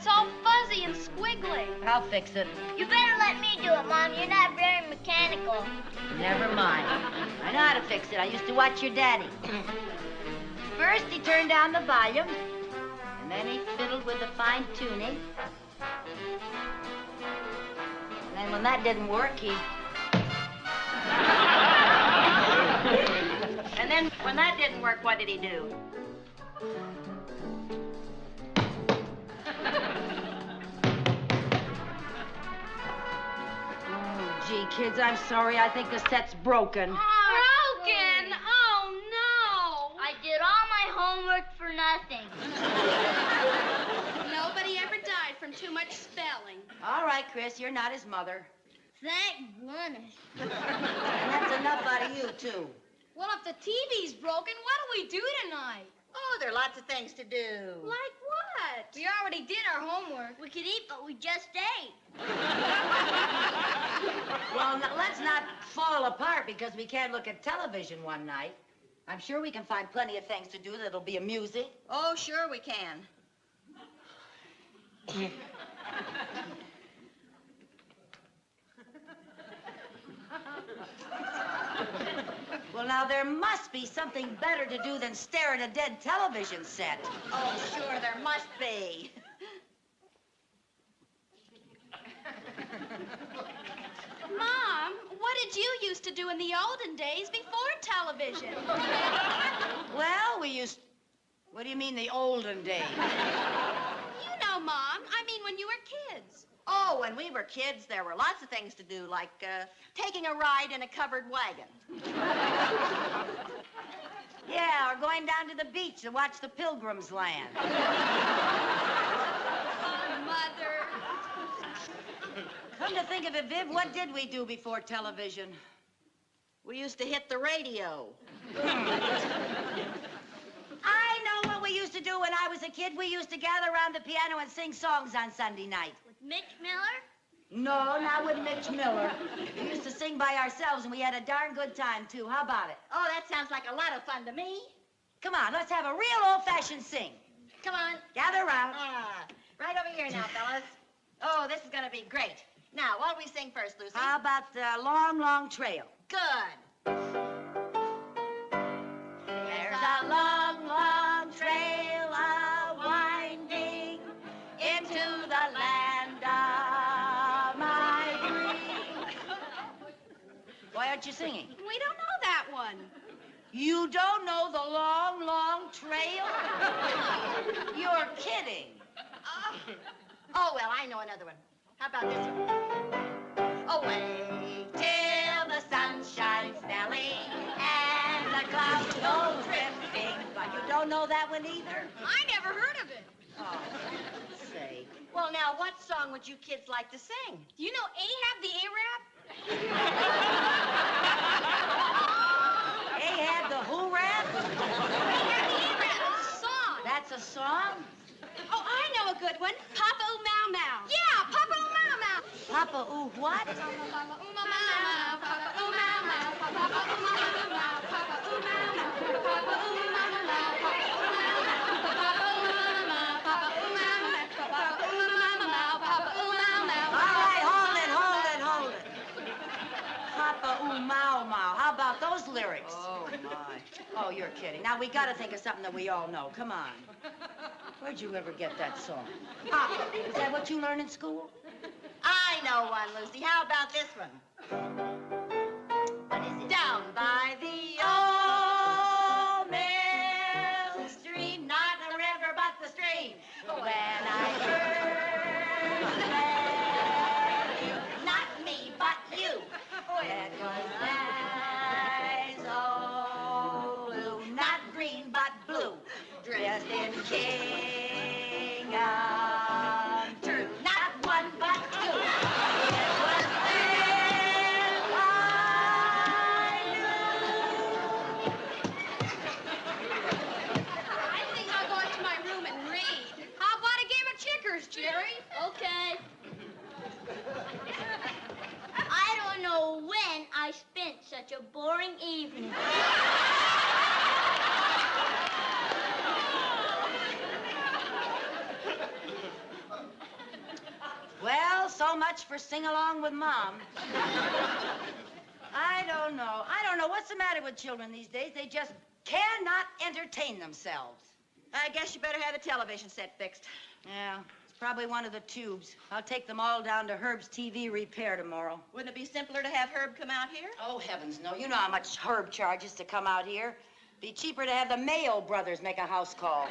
all fuzzy and squiggly. I'll fix it. You better let me do it, Mom. You're not very mechanical. Never mind. I know how to fix it. I used to watch your daddy. First, he turned down the volume, and then he fiddled with the fine-tuning. And then when that didn't work, he... And then when that didn't work, what did he do? Oh, gee, kids, I'm sorry. I think the set's broken. Broken? Oh, no. I did all my homework for nothing. Nobody ever died from too much spelling. All right, Chris, you're not his mother. Thank goodness. And that's enough out of you, too. Well, if the TV's broken, what do we do tonight? Oh, there are lots of things to do. Like what? We already did our homework. We could eat, but we just ate. Well, let's not fall apart because we can't look at television one night. I'm sure we can find plenty of things to do that'll be amusing. Oh, sure we can. Well, now, there must be something better to do than stare at a dead television set. Oh, sure, there must be. Mom, what did you used to do in the olden days before television? Well, we used... What do you mean, the olden days? You know, Mom. I mean, when you were kids. Oh, when we were kids, there were lots of things to do, like taking a ride in a covered wagon. Yeah, or going down to the beach to watch the Pilgrims land. Mother. Come to think of it, Viv, what did we do before television? We used to hit the radio. I know what we used to do when I was a kid. We used to gather around the piano and sing songs on Sunday night. With Mitch Miller? No, not with Mitch Miller. We used to sing by ourselves, and we had a darn good time, too. How about it? Oh, that sounds like a lot of fun to me. Come on, let's have a real old-fashioned sing. Come on. Gather around. Right over here now, fellas. Oh, this is going to be great. Now, what do we sing first, Lucy? How about the Long, Long Trail? Good. There's a long, long trail a-winding into the land of my dreams. Why aren't you singing? We don't know that one. You don't know the long, long trail? You're kidding. Oh, well, I know another one. How about this one? Away till the sun shines, Nellie, and the clouds go drifting. But you don't know that one either? I never heard of it. Oh, say. Well, now, what song would you kids like to sing? Do you know Ahab the Arab? Ahab the who rap? Ahab the Arab. It's a song. That's a song? Oh, I know a good one. Papa Ooh Mau Mau. Yeah, Papa Ooh Mau Mau. Papa Ooh what? Papa Ooh Mau Mau. Papa Ooh Mau Mau. Papa Ooh Mau Mau. Papa Ooh Mau Mau. Papa Ooh Mau Mau. Papa Ooh Mau Mau. Papa Ooh Mau Mau. Papa Ooh Mau Mau. All right, hold it. Papa Ooh Mau Mau. How about those lyrics? Oh, my. Oh, you're kidding. Now, we gotta think of something that we all know. Come on. Where'd you ever get that song? Is that what you learn in school? I know one, Lucy. How about this one? What is it? Down by the old mill stream, not the river, but the stream. When I first met you, not me, but you. It was eyes all blue, not green, but blue. Dressed in gingham true, not one, but two. It was then I knew Well, so much for sing along with Mom. I don't know. I don't know what's the matter with children these days. They just cannot entertain themselves. I guess you better have the television set fixed. Yeah, it's probably one of the tubes. I'll take them all down to Herb's TV repair tomorrow. Wouldn't it be simpler to have Herb come out here? Oh, heavens, no. You know how much Herb charges to come out here. Be cheaper to have the Mayo brothers make a house call.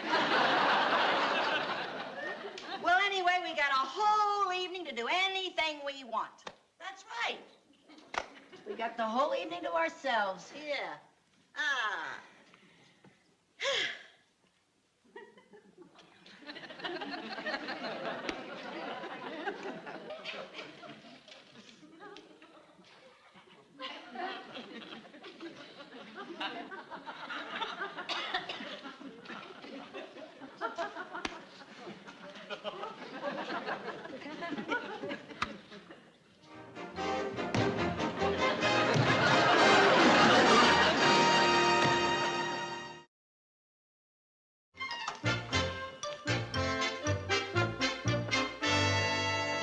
Well, anyway, we got a whole evening to do anything we want. That's right. We got the whole evening to ourselves. Yeah. Ah.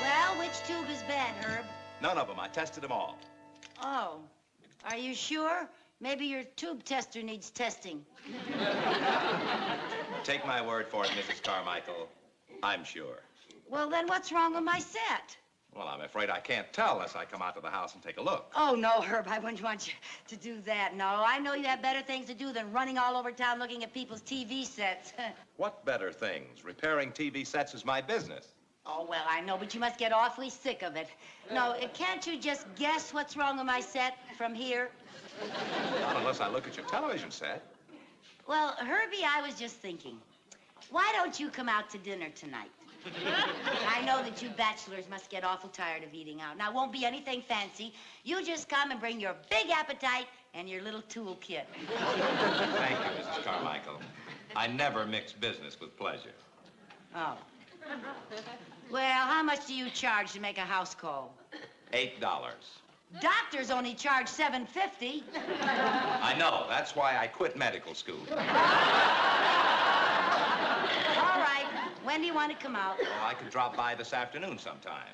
Well, which tube is bad, Herb? None of them. I tested them all. Oh, are you sure? Maybe your tube tester needs testing. Take my word for it, Mrs. Carmichael. I'm sure. Well, then what's wrong with my set? Well, I'm afraid I can't tell unless I come out to the house and take a look. Oh, no, Herb, I wouldn't want you to do that. No, I know you have better things to do than running all over town looking at people's TV sets. What better things? Repairing TV sets is my business. Oh, well, I know, but you must get awfully sick of it. No, can't you just guess what's wrong with my set from here? Not unless I look at your television set. Well, Herbie, I was just thinking, why don't you come out to dinner tonight? I know that you bachelors must get awful tired of eating out. Now, it won't be anything fancy. You just come and bring your big appetite and your little toolkit. Thank you, Mrs. Carmichael. I never mix business with pleasure. Oh. Well, how much do you charge to make a house call? $8. Doctors only charge $7.50. I know. That's why I quit medical school. All right. When do you want to come out? Well, I could drop by this afternoon sometime.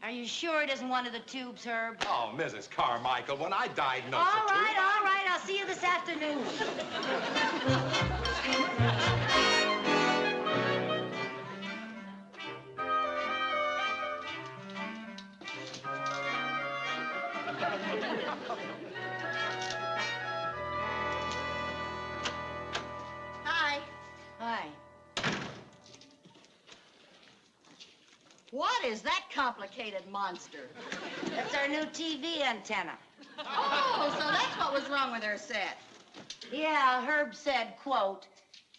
Are you sure it isn't one of the tubes, Herb? Oh, Mrs. Carmichael, when I diagnosed All right. I'll see you this afternoon. Hi. Hi. What is that complicated monster? That's our new TV antenna. Oh, so that's what was wrong with her set. Yeah, Herb said, quote,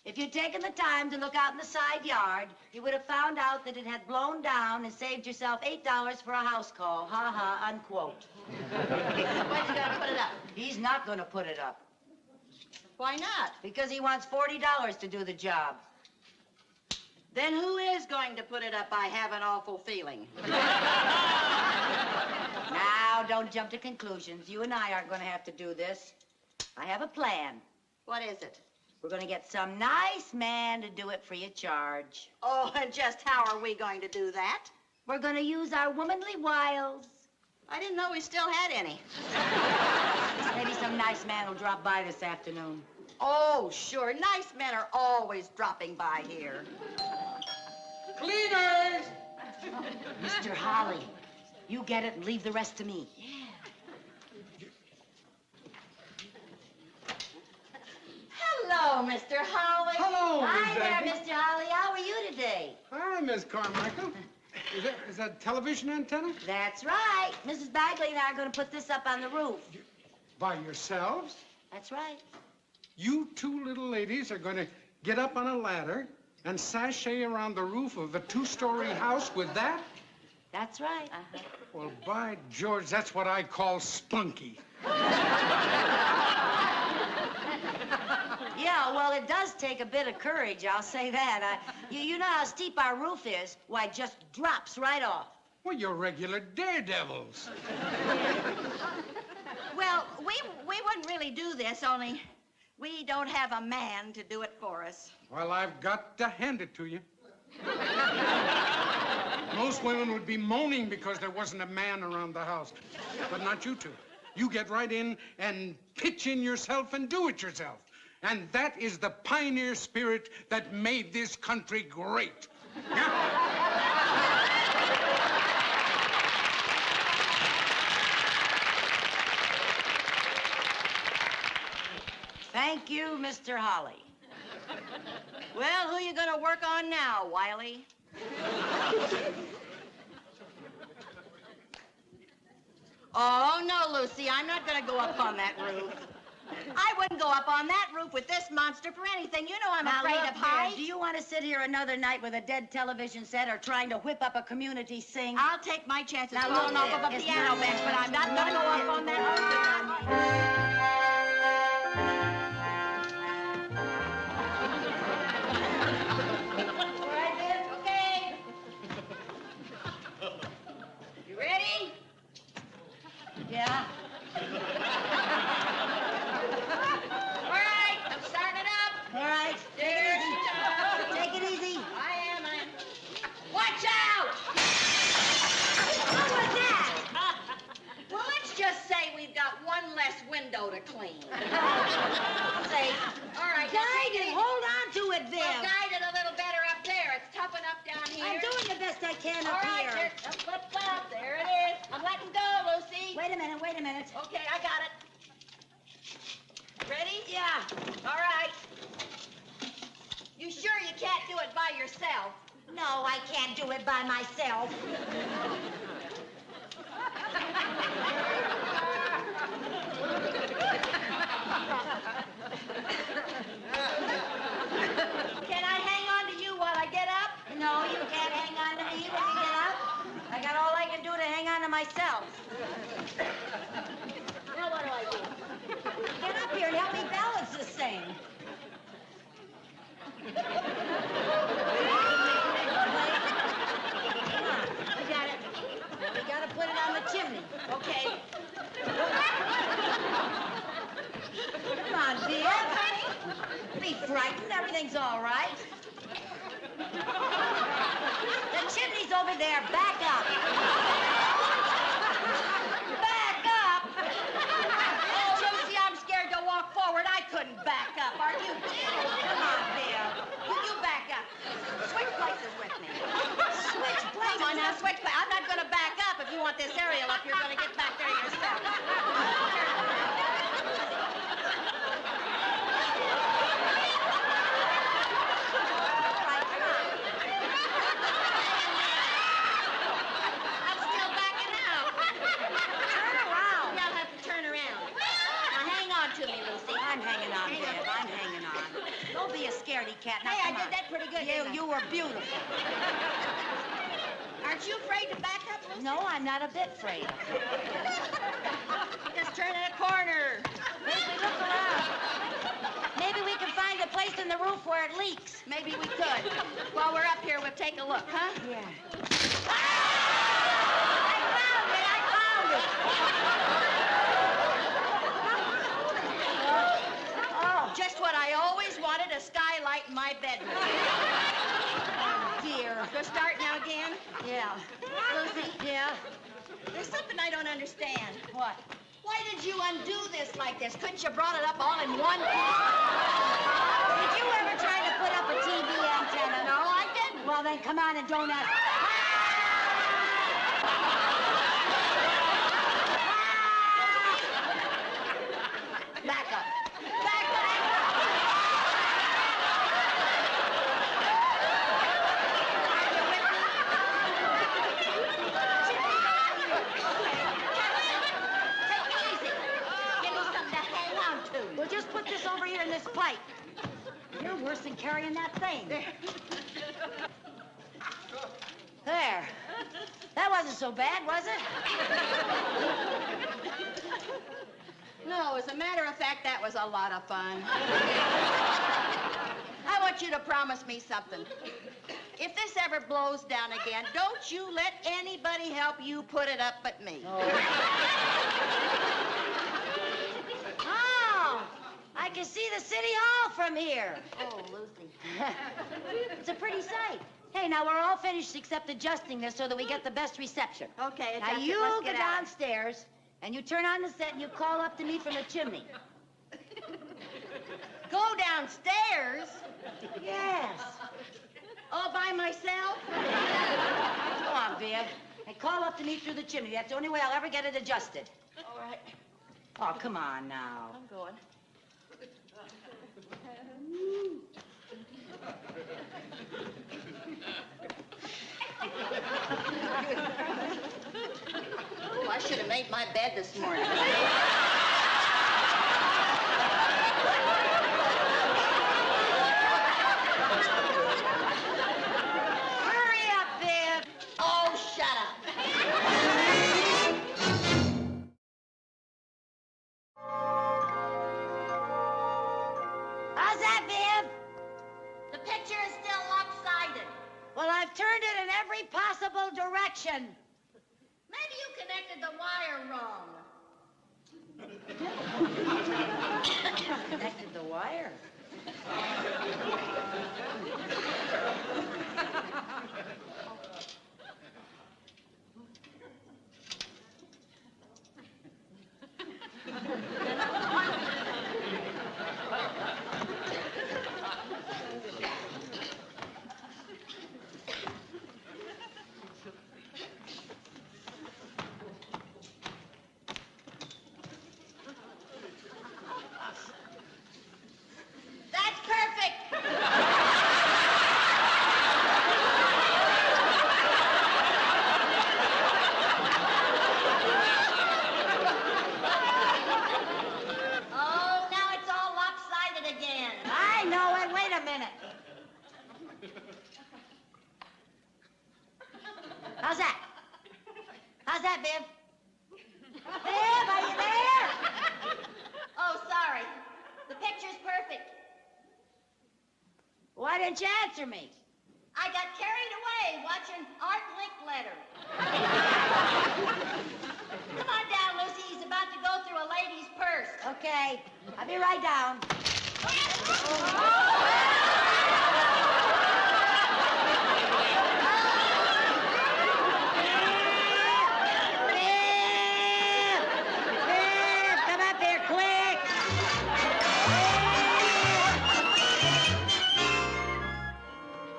if you'd taken the time to look out in the side yard, you would have found out that it had blown down and saved yourself $8 for a house call. Ha ha, unquote. When's he gonna put it up? He's not going to put it up Why not? because he wants $40 to do the job. Then who is going to put it up? I have an awful feeling. Now, don't jump to conclusions. You and I aren't going to have to do this. I have a plan. What is it? We're going to get some nice man to do it free of charge. Oh, and just how are we going to do that? We're going to use our womanly wiles. I didn't know we still had any. Maybe some nice man will drop by this afternoon. Oh, sure. Nice men are always dropping by here. Cleaners! Mr. Holly, you get it and leave the rest to me. Hello, Mr. Holly. Hello, Hi Miss there, Aggie. Mr. Holly. How are you today? Hi, Miss Carmichael. Is that a television antenna? That's right. Mrs. Bagley and I are going to put this up on the roof. By yourselves? That's right. You two little ladies are going to get up on a ladder and sashay around the roof of a two-story house with that? That's right. Well, by George, that's what I call spunky. Yeah, well, it does take a bit of courage, I'll say that. You know how steep our roof is? Why, it just drops right off. Well, you're regular daredevils. Well, we wouldn't really do this, only we don't have a man to do it for us. Well, I've got to hand it to you. No Most women would be moaning because there wasn't a man around the house. But not you two. You get right in and pitch in yourself and do it yourself. And that is the pioneer spirit that made this country great. Thank you, Mr. Holly. Well, who you gonna work on now, Wiley? Oh, no, Lucy, I'm not gonna go up on that roof. I wouldn't go up on that roof with this monster for anything. You know I'm Now, afraid look of here, heights. do you want to sit here another night with a dead television set or trying to whip up a community sing? I'll take my chances Now, falling look off of a here, it's piano not- bench, but I'm not gonna go up on that roof. All right, Viv, okay. You ready? Yeah. All right, I'm starting it up. All right. There. Take it easy. I am. Watch out! What was that? Well, let's just say we've got one less window to clean. Say, all right. now Guide take it. easy. Hold on to it, Viv. Well, guide it a little better up there. It's tough enough down here. I'm doing the best I can All up right, here. flip, flop. There it is. I'm letting go, Lucy. Wait a minute, wait a minute. Okay, I got it. Ready? Yeah. All right. You sure you can't do it by yourself? No, I can't do it by myself. Can I hang on to you while I get up? No, you can't hang on to me when you get up. I got all I can do to hang on to myself. Now what do I do? Get up here and help me balance this thing. Come on, we got it. We gotta put it on the chimney. Okay. Come on, dear. Be frightened. Everything's all right. The chimney's over there. Back up. Back up. Oh, Lucy, I'm scared to walk forward. I couldn't back up. Are you? Come on, dear. You back up. Switch places with me. Switch places. Come on now, switch places. I'm not going to back up. If you want this aerial up, you're going to get back there yourself. I'm still backing out. Turn around. Yeah, I'll have to turn around. Now hang on to me, Lucy. I'm hanging on, Viv. I'm hanging on. Don't be a scaredy cat. Now, Hey, I come did on. that pretty good, didn't I? You were beautiful. Aren't you afraid to back up, Lucy? No, I'm not a bit afraid. Just turning a corner. Maybe look around. Maybe we can find a place in the roof where it leaks. Maybe we could. While we're up here, we'll take a look, huh? Yeah. I found it! I found it! Oh, Just what I always wanted, a skylight in my bedroom. dear. Go start now again? Yeah. Lucy, Yeah. there's something I don't understand. What? Why did you undo this like this? Couldn't you brought it up all in one piece? Did you ever try to put up a TV antenna? No, I didn't. Well, then come on and don't ask. Back up. Back up. Take it easy. Give me something to hang on to. Well, just put this over here in this pipe. You're worse than carrying that thing. There. That wasn't so bad, was it? No, as a matter of fact, that was a lot of fun. I want you to promise me something. If this ever blows down again, don't you let anybody help you put it up but me. Oh, I can see the city hall from here. Oh, Lucy. It's a pretty sight. Hey, now we're all finished except adjusting this so that we get the best reception. Okay, Now you go downstairs and you turn on the set and you call up to me from the chimney. Go downstairs? Yes. All by myself? Go on, Viv. And call up to me through the chimney. That's the only way I'll ever get it adjusted. All right. Oh, come on now. I'm going. Oh, I should have made my bed this morning. Hurry up, Viv. Oh, shut up. How's that, Viv? The picture is still lopsided. Well, I've turned it in every possible direction. Maybe you connected the wire wrong. Connected the wire. That's perfect. Oh, now it's all lopsided again. I know it. Wait a minute. How's that? How's that, Viv? Viv, are you there? Oh, sorry. The picture's perfect. Why didn't you answer me? I got carried away watching Art Linkletter. Come on down, Lucy. He's about to go through a lady's purse. Okay, I'll be right down. Viv, come up here, quick!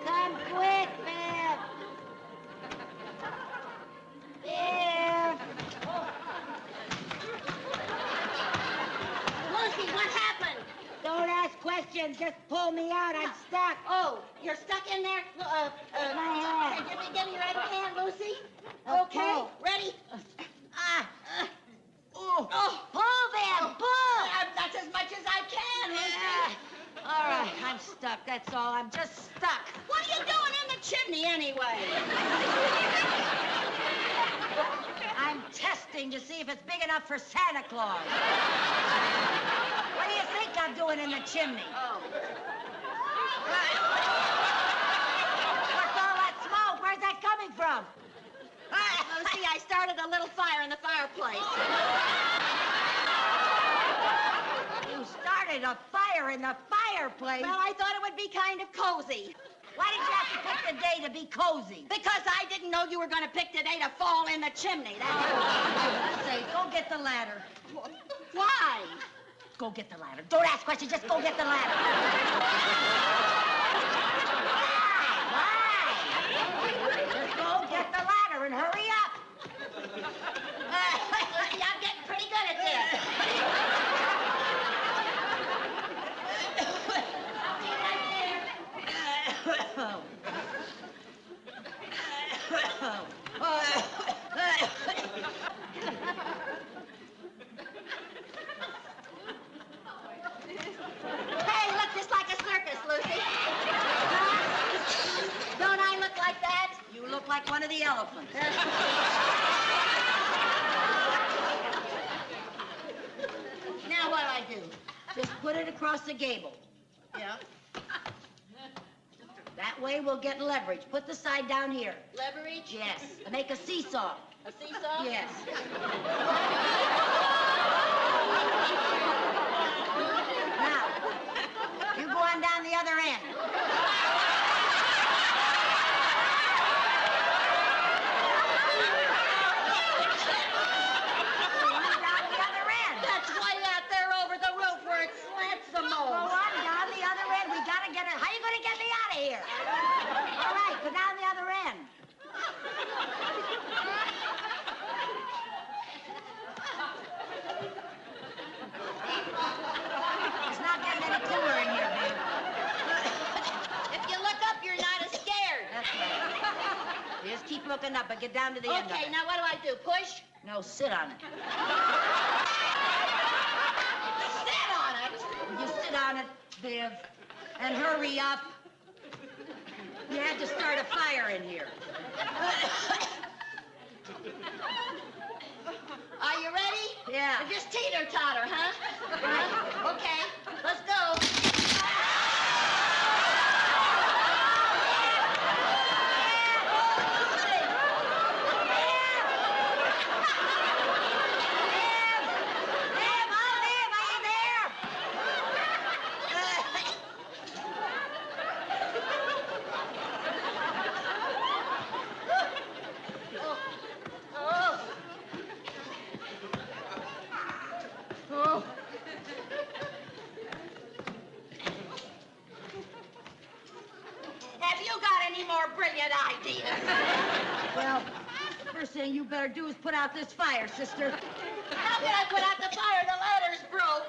Come quick, Viv! Viv! Lucy, what happened? Don't ask questions, just pull me out. I'm stuck. Oh, you're stuck in there? My hand. Okay, give me your other hand, Lucy. Okay. Okay, ready? Pull, Viv, pull! That's as much as I can, Lucy. All right, I'm stuck, that's all. I'm just stuck. What are you doing in the chimney anyway? I'm testing to see if it's big enough for Santa Claus. What do you think I'm doing in the chimney? Oh. What's all that smoke? Where's that coming from? Lucy, I started a little fire in the fireplace. You started a fire in the fireplace. Well, I thought it would be kind of cozy. Why did you have to pick the day to be cozy? Because I didn't know you were going to pick today to fall in the chimney. That's Say, go get the ladder. Why? Go get the ladder. Don't ask questions, just go get the ladder. Why? Just go get the ladder and hurry up. Lucy, I'm getting pretty good at this. Hey, look just like a circus, Lucy. Don't I look like that? You look like one of the elephants. Now what do I do? Just put it across the gable. Yeah. That way we'll get leverage. Put the side down here. Leverage? Yes. And make a seesaw. A seesaw? Yes. Now, you go on down the other end. Just keep looking up, but get down to the end of Okay, it. now what do I do? Push? No, sit on it. Sit on it. You sit on it, Viv, and hurry up. You had to start a fire in here. Are you ready? Yeah. Just teeter-totter, huh? Okay, let's go. Have you got any more brilliant ideas? Well, first thing you better do is put out this fire, sister. How can I put out the fire? The ladder's broke.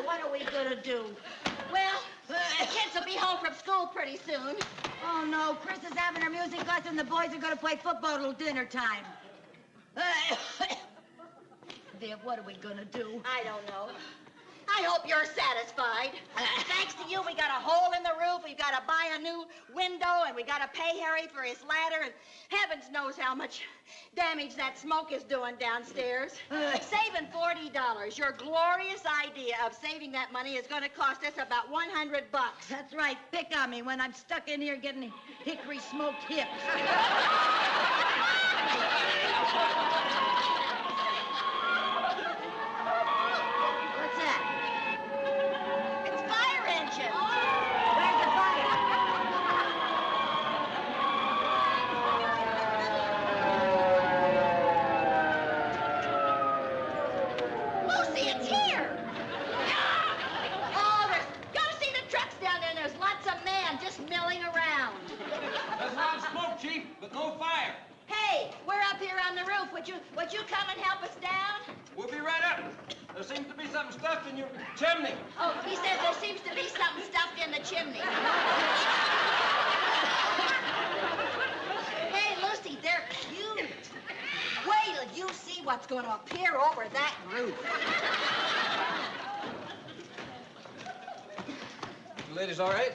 What are we gonna do? Well, the kids will be home from school pretty soon. Oh, no, Chris is having her music lesson. The boys are gonna play football till dinner time. Viv, what are we gonna do? I don't know. I hope you're satisfied. Thanks to you, we got a hole in the roof. We've got to buy a new window, and we got to pay Harry for his ladder, and heavens knows how much damage that smoke is doing downstairs. Saving $40. Your glorious idea of saving that money is going to cost us about $100. That's right. Pick on me when I'm stuck in here getting hickory smoked hips. What's that? It's fire engine. Where's the fire? Lucy, it's here. Oh, go see the trucks down there. There's lots of men just milling around. There's a lot of smoke, Chief, but no fire. Hey, we're up here on the roof. Would you come and help us down? We'll be right up. There seems to be something stuffed in your chimney. Oh, he says there seems to be something stuffed in the chimney. Hey, Lucy, they're cute. Wait till you see what's going to appear over that roof. You ladies all right?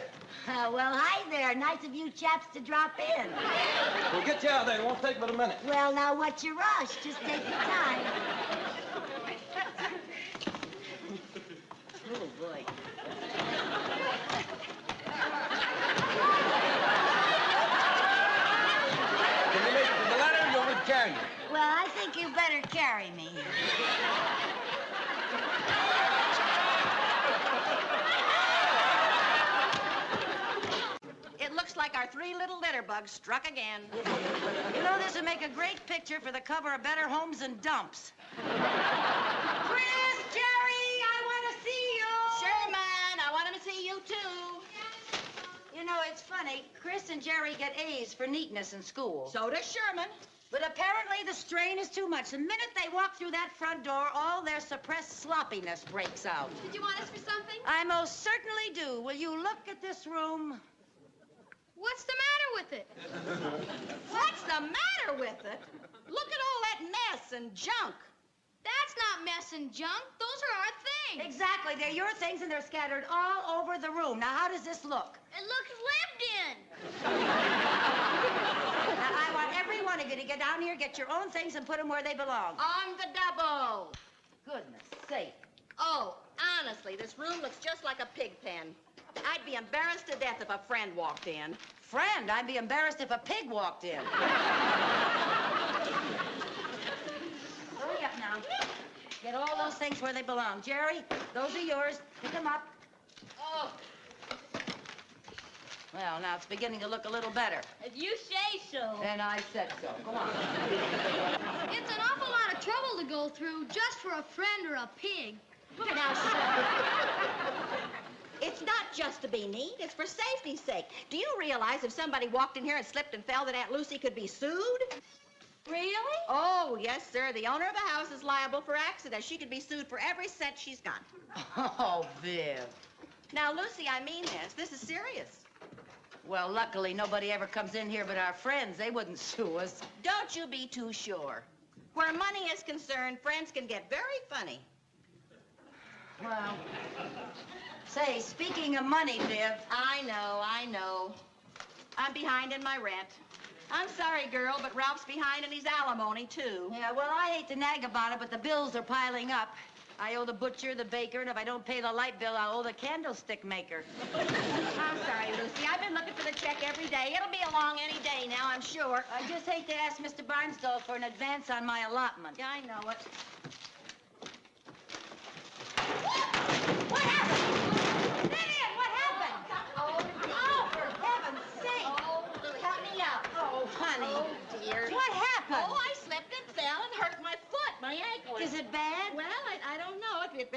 Well, hi there. Nice of you chaps to drop in. We'll get you out there. It won't take but a minute. Well, now, what's your rush? Just take your time. Oh, boy. Can you make it to the ladder or you want me to carry you? Well, I think you better carry me. It looks like our three little litter bugs struck again. You know, this would make a great picture for the cover of Better Homes and Dumps. Chris, Jerry, I want to see you. Sherman, I want to see you too. You know, it's funny. Chris and Jerry get A's for neatness in school. So does Sherman. But apparently the strain is too much. The minute they walk through that front door, all their suppressed sloppiness breaks out. Did you want us for something? I most certainly do. Will you look at this room? What's the matter with it? What's the matter with it? Look at all that mess and junk. That's not mess and junk. Those are our things. Exactly. They're your things, and they're scattered all over the room. Now, how does this look? It looks lived in. Now, I want every one of you to get down here, get your own things, and put them where they belong. On the double. Goodness sake. Oh, honestly, this room looks just like a pig pen. I'd be embarrassed to death if a friend walked in. Friend, I'd be embarrassed if a pig walked in. Hurry up now. Get all those things where they belong. Jerry, those are yours. Pick them up. Oh, Well, now it's beginning to look a little better. If you say so. And I said so. Go on. It's an awful lot of trouble to go through just for a friend or a pig. now, sir. It's not just to be neat. It's for safety's sake. Do you realize if somebody walked in here and slipped and fell that Aunt Lucy could be sued? Really? Oh, yes, sir. The owner of a house is liable for accidents. She could be sued for every cent she's got. Oh, Viv. Now, Lucy, I mean this. This is serious. Well, luckily, nobody ever comes in here but our friends. They wouldn't sue us. Don't you be too sure. Where money is concerned, friends can get very funny. Well, say, speaking of money, Viv. I know. I'm behind in my rent. I'm sorry, girl, but Ralph's behind in his alimony, too. Yeah, well, I hate to nag about it, but the bills are piling up. I owe the butcher, the baker, and if I don't pay the light bill, I'll owe the candlestick maker. I'm sorry, Lucy. I've been looking for the check every day. It'll be along any day now, I'm sure. I just hate to ask Mr. Barnsdall for an advance on my allotment. Yeah, I know it. What happened? Vivian, what happened? Oh, for heaven's sake. Oh, help me out. Oh, honey. Oh, dear. What happened? Oh, I slipped and fell and hurt my foot, my ankle. Is it bad? Well, I don't know.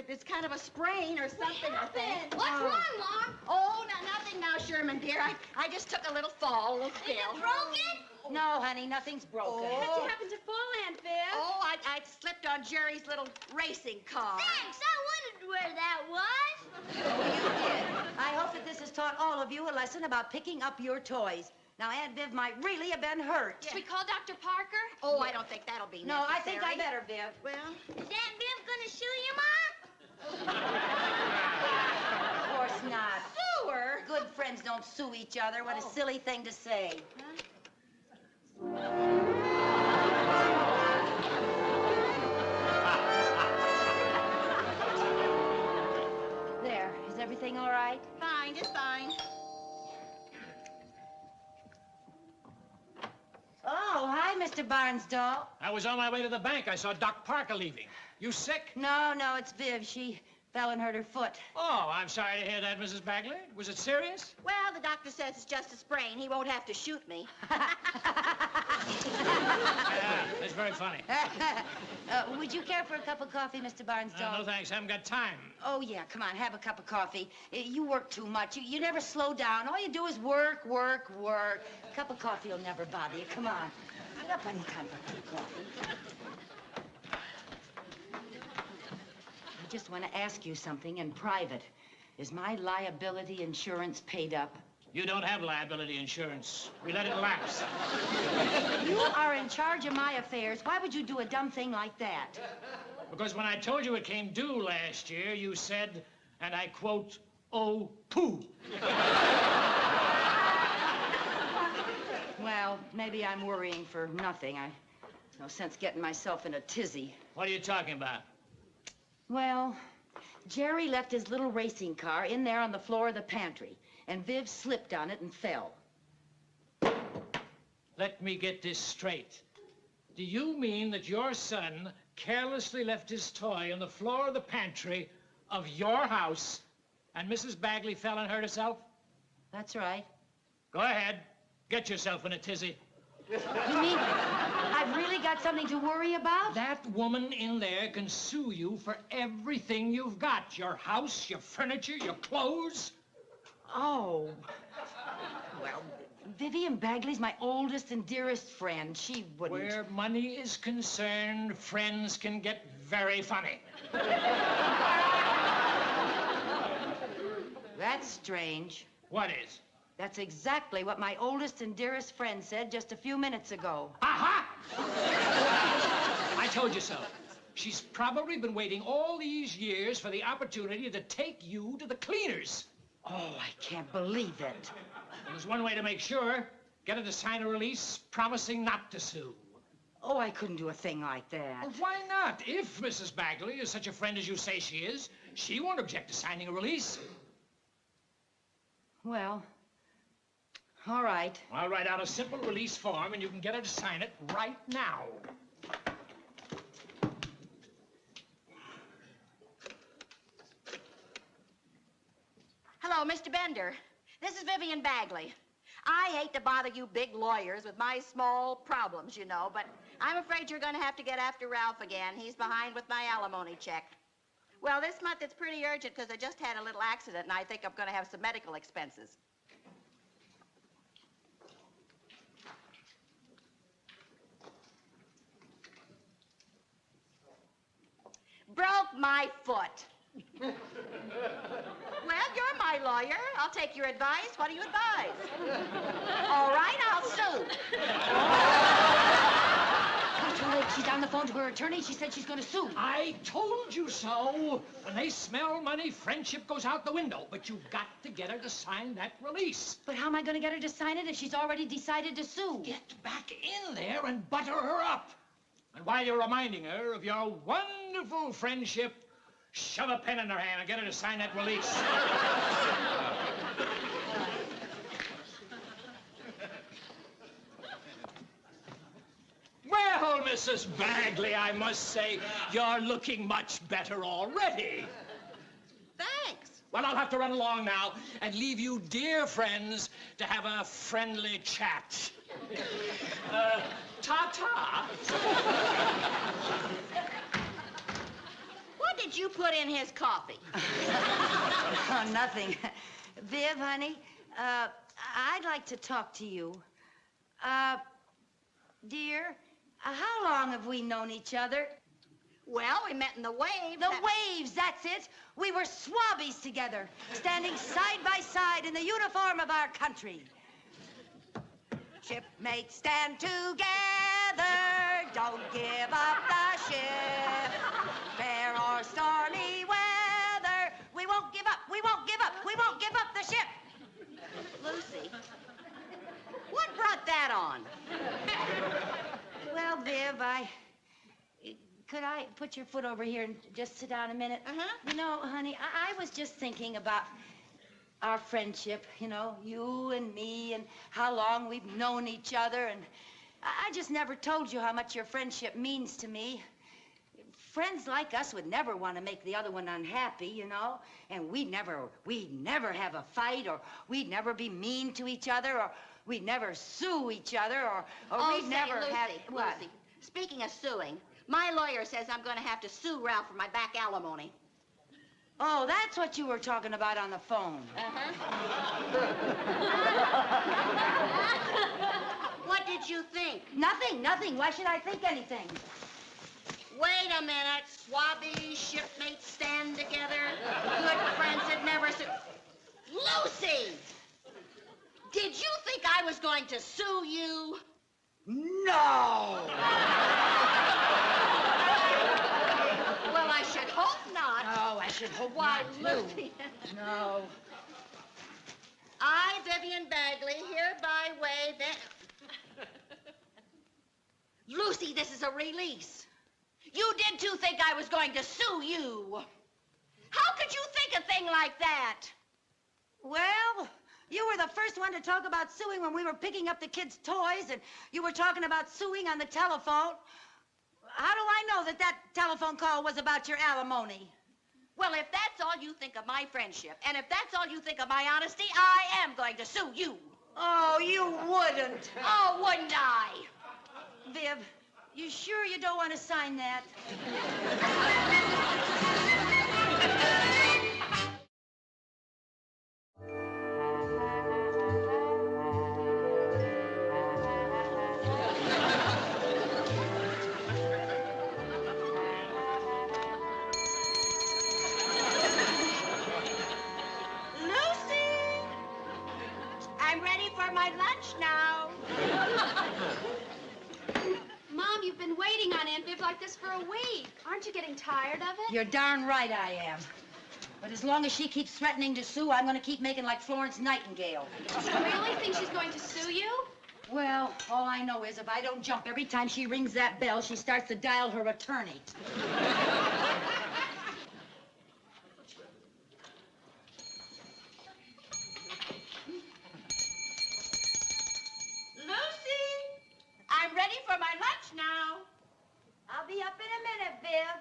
It's kind of a sprain or something, I think. What's wrong, Mom? Oh, no, nothing now, Sherman, dear. I just took a little fall, a little Is it spill. broken? No, honey, nothing's broken. Oh. What'd you happen to fall, Aunt Viv? Oh, I slipped on Jerry's little racing car. Thanks, I wondered where that was. Oh, you did. I hope that this has taught all of you a lesson about picking up your toys. Now, Aunt Viv might really have been hurt. Should we call Dr. Parker? Oh, I don't think that'll be No, necessary. I think I better, Viv. Well, Is Aunt Viv gonna sue you, Mom? Of course not. sue her. Good friends don't sue each other. What a silly thing to say. There. Is everything all right? Fine, just fine. Oh, hi, Mr. Barnsdall. I was on my way to the bank. I saw Doc Parker leaving. You sick? No, it's Viv. She fell and hurt her foot. Oh, I'm sorry to hear that, Mrs. Bagley. Was it serious? Well, the doctor says it's just a sprain. He won't have to shoot me. Yeah, that's very funny. Would you care for a cup of coffee, Mr. Barnsdall? No, thanks. I haven't got time. Oh, yeah, come on, have a cup of coffee. You work too much. You never slow down. All you do is work. A cup of coffee will never bother you. Come on. I got plenty of time for a cup of coffee. I just want to ask you something in private. Is my liability insurance paid up? You don't have liability insurance. We let it lapse. You are in charge of my affairs. Why would you do a dumb thing like that? Because when I told you it came due last year, you said, and I quote, "Oh, poo." Well, maybe I'm worrying for nothing. No sense getting myself in a tizzy. What are you talking about? Well, Jerry left his little racing car in there on the floor of the pantry, and Viv slipped on it and fell. Let me get this straight. Do you mean that your son carelessly left his toy on the floor of the pantry of your house and Mrs. Bagley fell and hurt herself? That's right. Go ahead. Get yourself in a tizzy. You mean I've really got something to worry about? That woman in there can sue you for everything you've got. Your house, your furniture, your clothes. Oh. Well, Vivian Bagley's my oldest and dearest friend. She wouldn't. Where money is concerned, friends can get very funny. That's strange. What is? That's exactly what my oldest and dearest friend said just a few minutes ago. Aha! I told you so. She's probably been waiting all these years for the opportunity to take you to the cleaners. Oh, I can't believe it. Well, there's one way to make sure. Get her to sign a release promising not to sue. Oh, I couldn't do a thing like that. Well, why not? If Mrs. Bagley is such a friend as you say she is, she won't object to signing a release. Well, all right. I'll write out a simple release form, and you can get her to sign it right now. Hello, Mr. Bender. This is Vivian Bagley. I hate to bother you big lawyers with my small problems, you know, but I'm afraid you're going to have to get after Ralph again. He's behind with my alimony check. Well, this month it's pretty urgent because I just had a little accident, and I think I'm going to have some medical expenses. Broke my foot. Well, you're my lawyer. I'll take your advice. What do you advise? All right, I'll sue. Too late. She's on the phone to her attorney. She said she's going to sue. I told you so. When they smell money, friendship goes out the window. But you've got to get her to sign that release. But how am I going to get her to sign it if she's already decided to sue? Get back in there and butter her up. And while you're reminding her of your wonderful friendship, shove a pen in her hand and get her to sign that release. Well, Mrs. Bagley, I must say, you're looking much better already. Thanks. Well, I'll have to run along now and leave you dear friends to have a friendly chat. Ta-ta. What did you put in his coffee? Oh, nothing. Viv, honey, I'd like to talk to you. Dear, how long have we known each other? Well, we met in the waves. The waves, that's it. We were swabbies together, standing side by side in the uniform of our country. Shipmates, stand together. Don't give up the ship. Fair or stormy weather. We won't give up. We won't give up. We won't give up the ship. Lucy, what brought that on? Well, Viv, could I put your foot over here and just sit down a minute? Uh-huh. You know, honey, I was just thinking about our friendship, you know, you and me, and how long we've known each other, and I just never told you how much your friendship means to me. Friends like us would never want to make the other one unhappy, you know, and we'd never have a fight, or we'd never be mean to each other, or we'd never sue each other, or we'd never Lucy, have... What? Lucy, speaking of suing, my lawyer says I'm going to have to sue Ralph for my back alimony. Oh, that's what you were talking about on the phone. What did you think? Nothing, nothing. Why should I think anything? Wait a minute. Swabby shipmates stand together. Good friends that never sue. Lucy! Did you think I was going to sue you? No! Well, I should hope not. Oh, I should hope Why, not, too. Lucy. No. I, Vivian Bagley, hereby waive that. Lucy, this is a release. You did too think I was going to sue you. How could you think a thing like that? Well, you were the first one to talk about suing when we were picking up the kids' toys, and you were talking about suing on the telephone. How do I know that that telephone call was about your alimony? Well, if that's all you think of my friendship, and if that's all you think of my honesty, I am going to sue you. Oh, you wouldn't. Oh, wouldn't I? Viv, you sure you don't want to sign that? I'm ready for my lunch now. Mom, you've been waiting on Aunt Viv like this for a week. Aren't you getting tired of it? You're darn right I am. But as long as she keeps threatening to sue, I'm going to keep making like Florence Nightingale. Do you really think she's going to sue you? Well, all I know is if I don't jump every time she rings that bell, she starts to dial her attorney. Lucy, I'm ready for my lunch now. I'll be up in a minute, Viv.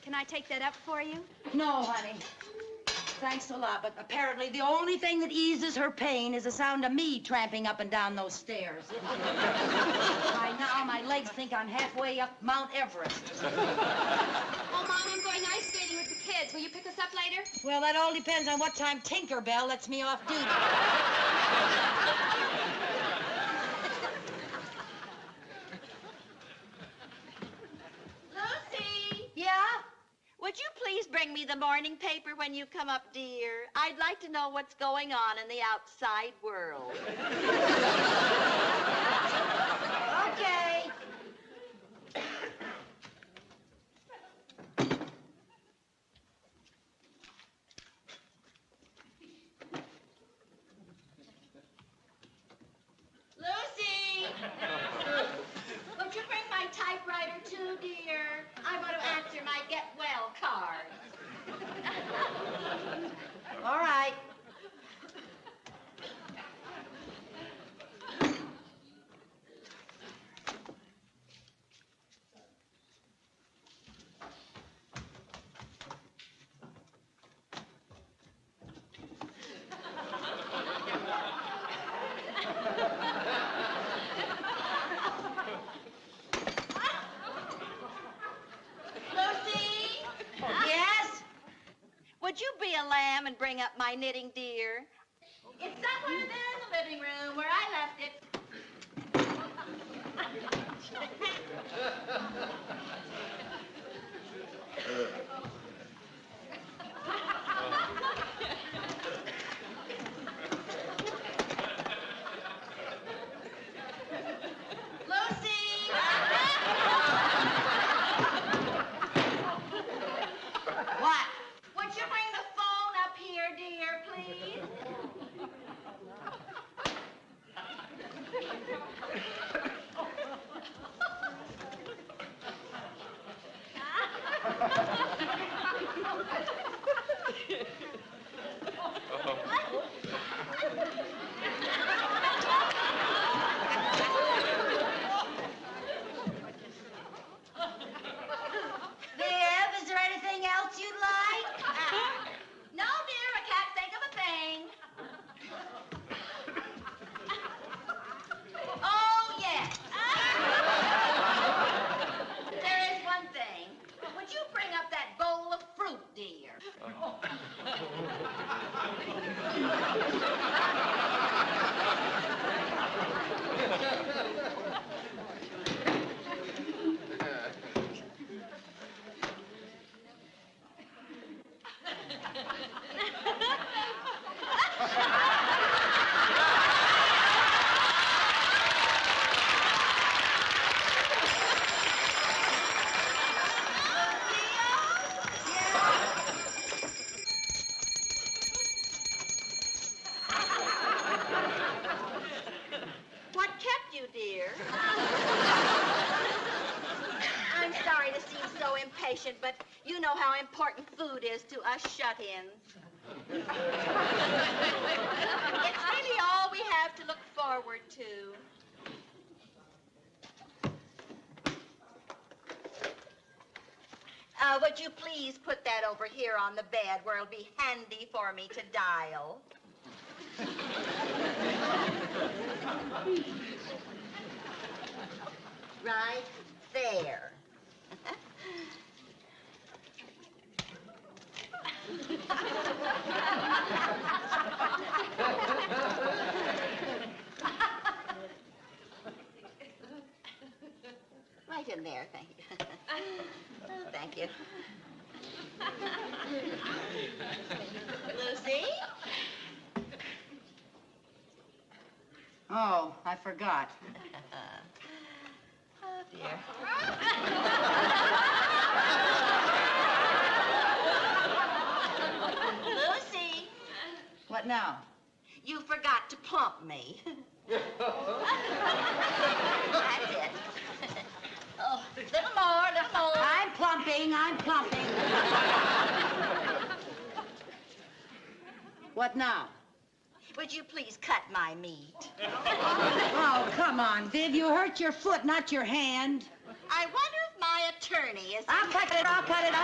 Can I take that up for you? No, honey. Thanks a lot, but apparently the only thing that eases her pain is the sound of me tramping up and down those stairs. By now, my legs think I'm halfway up Mount Everest. Oh, Mom, I'm going ice skating with the kids. Will you pick us up later? Well, that all depends on what time Tinkerbell lets me off duty. Lucy! Yeah? Would you please bring me the morning paper when you come up, dear? I'd like to know what's going on in the outside world. Okay. Lucy! Would you bring my typewriter too, dear? I want to answer my get well card. All right. Lucy! Yes? Would you be a lamb and bring up my knitting, dear? It's somewhere there in the living room where I left it. Lucy! What? Would you bring the phone up here, dear, please? Viv, is there anything else you'd like? No, dear, I can't think of a thing. Oh, yes. There is one thing. Would you bring up that bowl of fruit, dear? What kept you, dear? I'm sorry to seem so impatient, but you know how important food is to us shut-ins. It's really all we have to look forward to. Would you please put that over here on the bed where it'll be handy for me to dial? Right there. Right in there, thank you. Oh, thank you. Lucy? Oh, I forgot. Oh, dear. Lucy, What now? you forgot to plump me. That's it. Oh, little more, little more. I'm plumping, I'm plumping. What now? Would you please cut my meat? Oh, come on, Viv. You hurt your foot, not your hand. I wonder if my attorney is... I'll cut it, I'll cut it,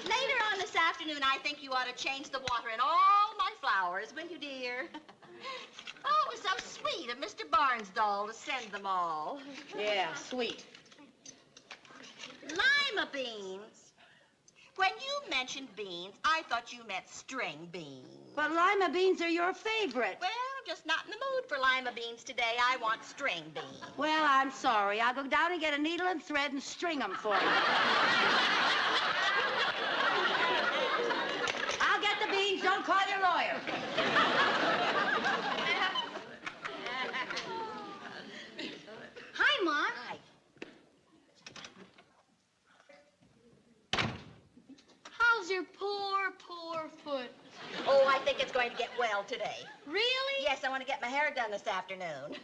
Later on this afternoon, I think you ought to change the water in all my flowers, will you, dear? Oh, it was so sweet of Mr. Barr Barnsdall to send them all. Yeah, sweet. Lima beans? When you mentioned beans, I thought you meant string beans. But lima beans are your favorite. Well, just not in the mood for lima beans today. I want string beans. Well, I'm sorry. I'll go down and get a needle and thread and string them for you. I'll get the beans. Don't call your lawyer. Hi, Mom. Hi. How's your poor foot? Oh, I think it's going to get well today. Really? Yes, I want to get my hair done this afternoon.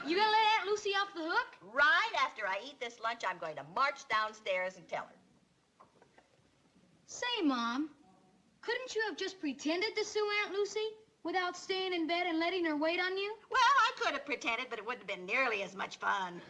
You gonna let Aunt Lucy off the hook? Right after I eat this lunch, I'm going to march downstairs and tell her. Say, Mom, couldn't you have just pretended to sue Aunt Lucy without staying in bed and letting her wait on you? Well, I could have pretended, but it wouldn't have been nearly as much fun.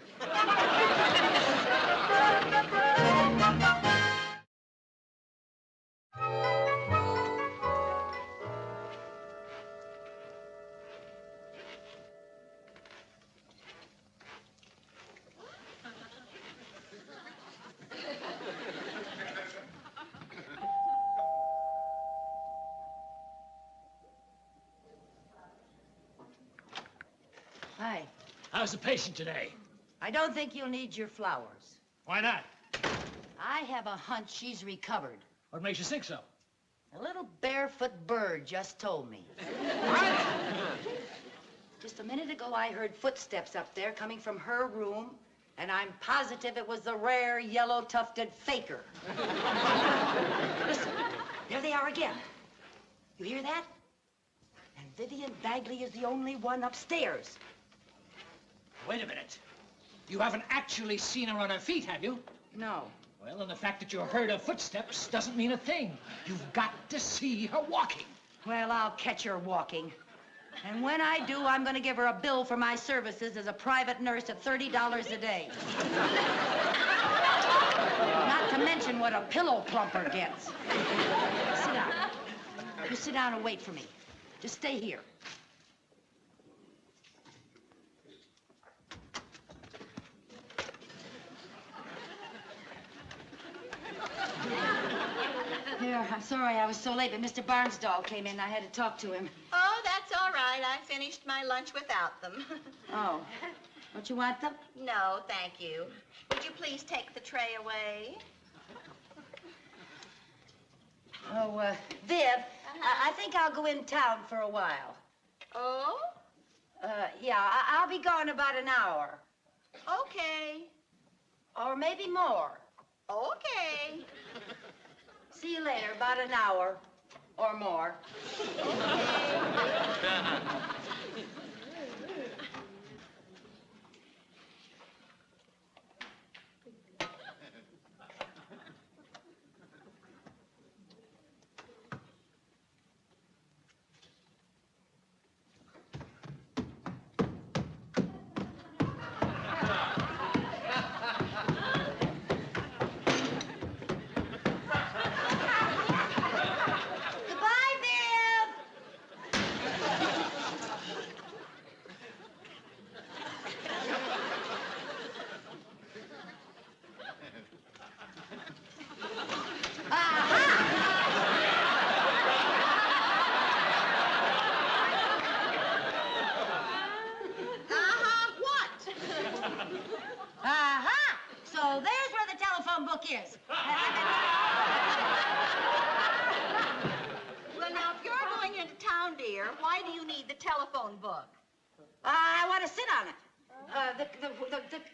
Hi. How's the patient today? I don't think you'll need your flowers. Why not? I have a hunch she's recovered. What makes you think so? A little barefoot bird just told me. Just a minute ago, I heard footsteps up there coming from her room, and I'm positive it was the rare yellow-tufted faker. Listen, there they are again. You hear that? And Vivian Bagley is the only one upstairs. Wait a minute. You haven't actually seen her on her feet, have you? No. Well, and the fact that you heard her footsteps doesn't mean a thing. You've got to see her walking. Well, I'll catch her walking. And when I do, I'm going to give her a bill for my services as a private nurse at $30 a day. Not to mention what a pillow plumper gets. Sit down. You sit down and wait for me. Just stay here. Here, I'm sorry I was so late, but Mr. Barnsdall came in. I had to talk to him. Oh, that's all right. I finished my lunch without them. Oh. Don't you want them? No, thank you. Would you please take the tray away? Oh, Viv, I think I'll go in town for a while. Oh? Yeah, I'll be gone about an hour. Okay. Or maybe more. Okay. See you later, about an hour or more. Goodbye, Viv. What? Aha! So there's where the telephone book is. Well, now, if you're going into town, dear, why do you need the telephone book? I want to sit on it.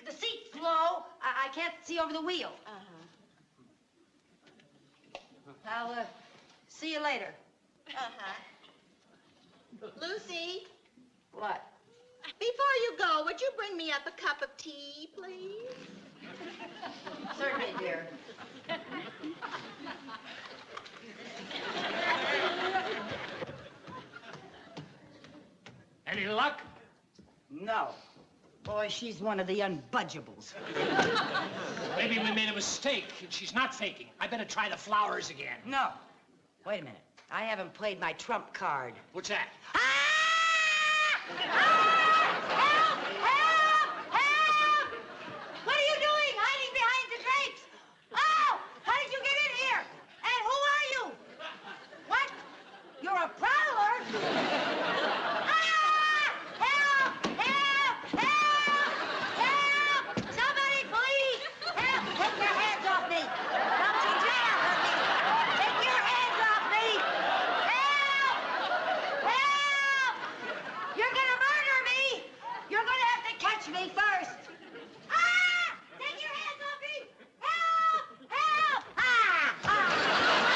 The seat's low. I can't see over the wheel. I'll see you later. Lucy, What? before you go, would you bring me up a cup of tea, please? Certainly, dear. Any luck? No. Boy, she's one of the unbudgeables. Maybe we made a mistake and she's not faking. I better try the flowers again. No. Wait a minute. I haven't played my trump card. What's that? Ah! Ah! Help! me first. Ah! Take your hands off me! Help! Help! Ah!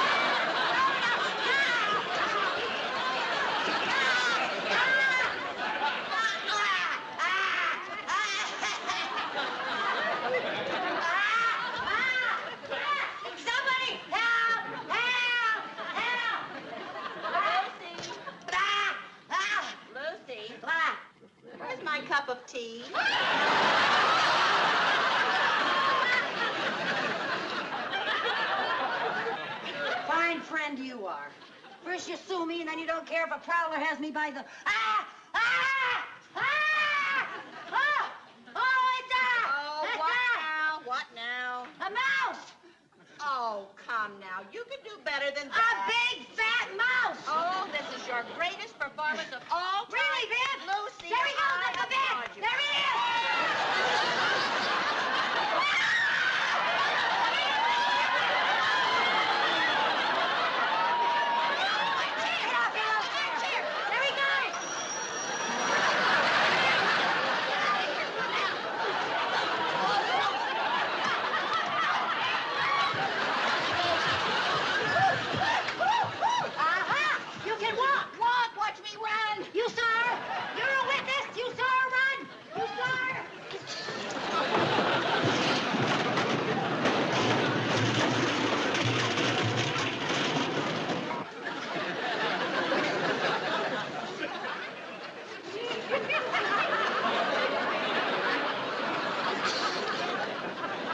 Somebody help! Help! Help! Lucy, Ah! where's my cup of tea? Fine friend you are. First you sue me, and then you don't care if a prowler has me by the... Ah! Ah! Ah! Oh! Oh, it's Oh, a... what now? What now? A mouse! Oh, come now. You can do better than A that. big fat mouse! Oh, this is your greatest performance of all time. Really, Viv? Lucy, There he goes I up the bed! applaud you. There he is! Get off here! There he goes! Aha! You can walk! Walk! Watch me run! You saw her! You're a witness! You saw her run! You saw her!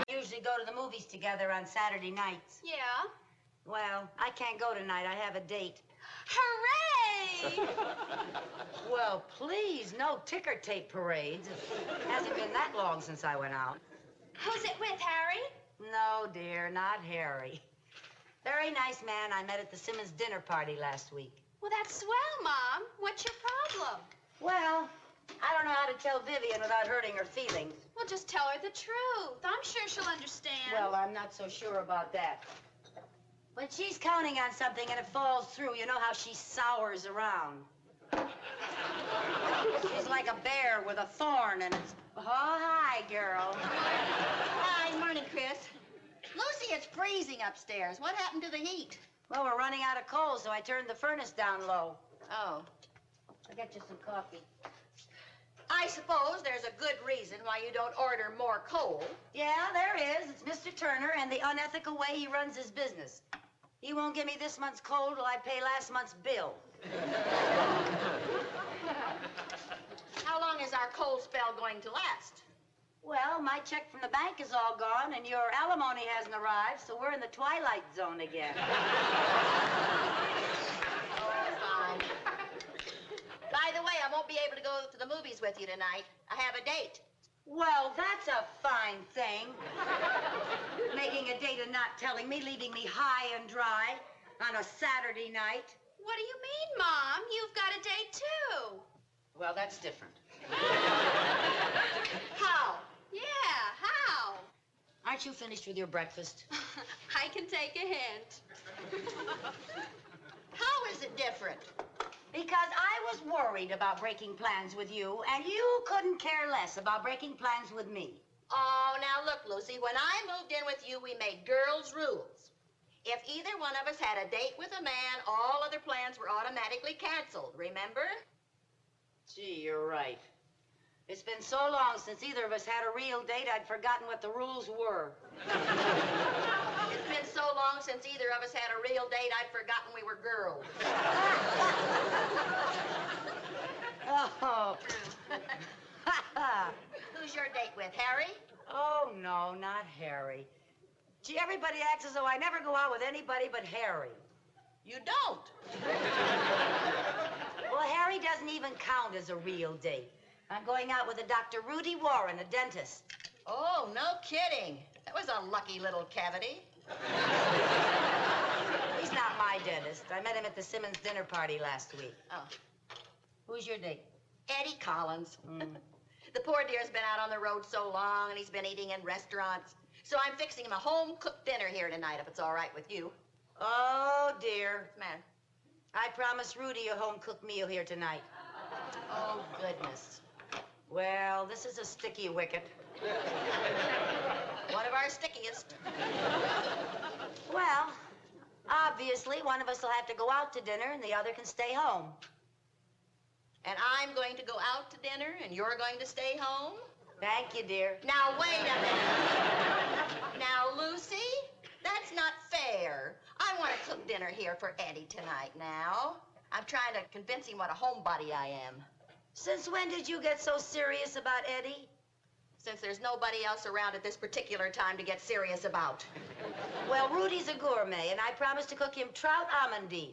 We usually go to the movies together on Saturday nights. Yeah. Well, I can't go tonight. I have a date. Hooray! Well, please, no ticker tape parades. It hasn't been that long since I went out. Who's it with, Harry? No, dear, not Harry. Very nice man I met at the Simmons dinner party last week. Well, that's swell, Mom. What's your problem? Well, I don't know how to tell Vivian without hurting her feelings. Well, just tell her the truth. I'm sure she'll understand. Well, I'm not so sure about that. When she's counting on something and it falls through, you know how she sours around. She's like a bear with a thorn, and it's... Oh, hi, girl. Hi, morning, Chris. Lucy, it's freezing upstairs. What happened to the heat? Well, we're running out of coal, so I turned the furnace down low. Oh. I'll get you some coffee. I suppose there's a good reason why you don't order more coal. Yeah, there is. It's Mr. Turner and the unethical way he runs his business. He won't give me this month's coal till I pay last month's bill. How long is our coal spell going to last? Well, my check from the bank is all gone, and your alimony hasn't arrived, so we're in the twilight zone again. Fine. By the way, I won't be able to go to the movies with you tonight. I have a date. Well, that's a fine thing. Making a date and not telling me, leaving me high and dry on a Saturday night. What do you mean, Mom? You've got a date, too. Well, that's different. How? Yeah, how? Aren't you finished with your breakfast? I can take a hint. How is it different? Because I was worried about breaking plans with you, and you couldn't care less about breaking plans with me. Oh, now look, Lucy, when I moved in with you, we made girls' rules. If either one of us had a date with a man, all other plans were automatically canceled, remember? Gee, you're right. It's been so long since either of us had a real date, I'd forgotten what the rules were. It's been so long since either of us had a real date, I'd forgotten we were girls. Oh. Who's your date with, Harry? Oh, no, not Harry. Gee, everybody acts as though I never go out with anybody but Harry. You don't. Well, Harry doesn't even count as a real date. I'm going out with a Dr. Rudy Warren, a dentist. Oh, no kidding. That was a lucky little cavity. He's not my dentist. I met him at the Simmons dinner party last week. Oh, Who's your date? Eddie Collins. Mm. The poor dear's been out on the road so long, and he's been eating in restaurants. So I'm fixing him a home-cooked dinner here tonight, if it's all right with you. Oh, dear. What's the matter? I promised Rudy a home-cooked meal here tonight. Oh, goodness. Well, this is a sticky wicket. One of our stickiest. Well, obviously, one of us will have to go out to dinner and the other can stay home. And I'm going to go out to dinner, and you're going to stay home? Thank you, dear. Now, wait a minute. Now, Lucy, that's not fair. I want to cook dinner here for Eddie tonight now. I'm trying to convince him what a homebody I am. Since when did you get so serious about Eddie? Since there's nobody else around at this particular time to get serious about. Well, Rudy's a gourmet, and I promised to cook him trout amandine.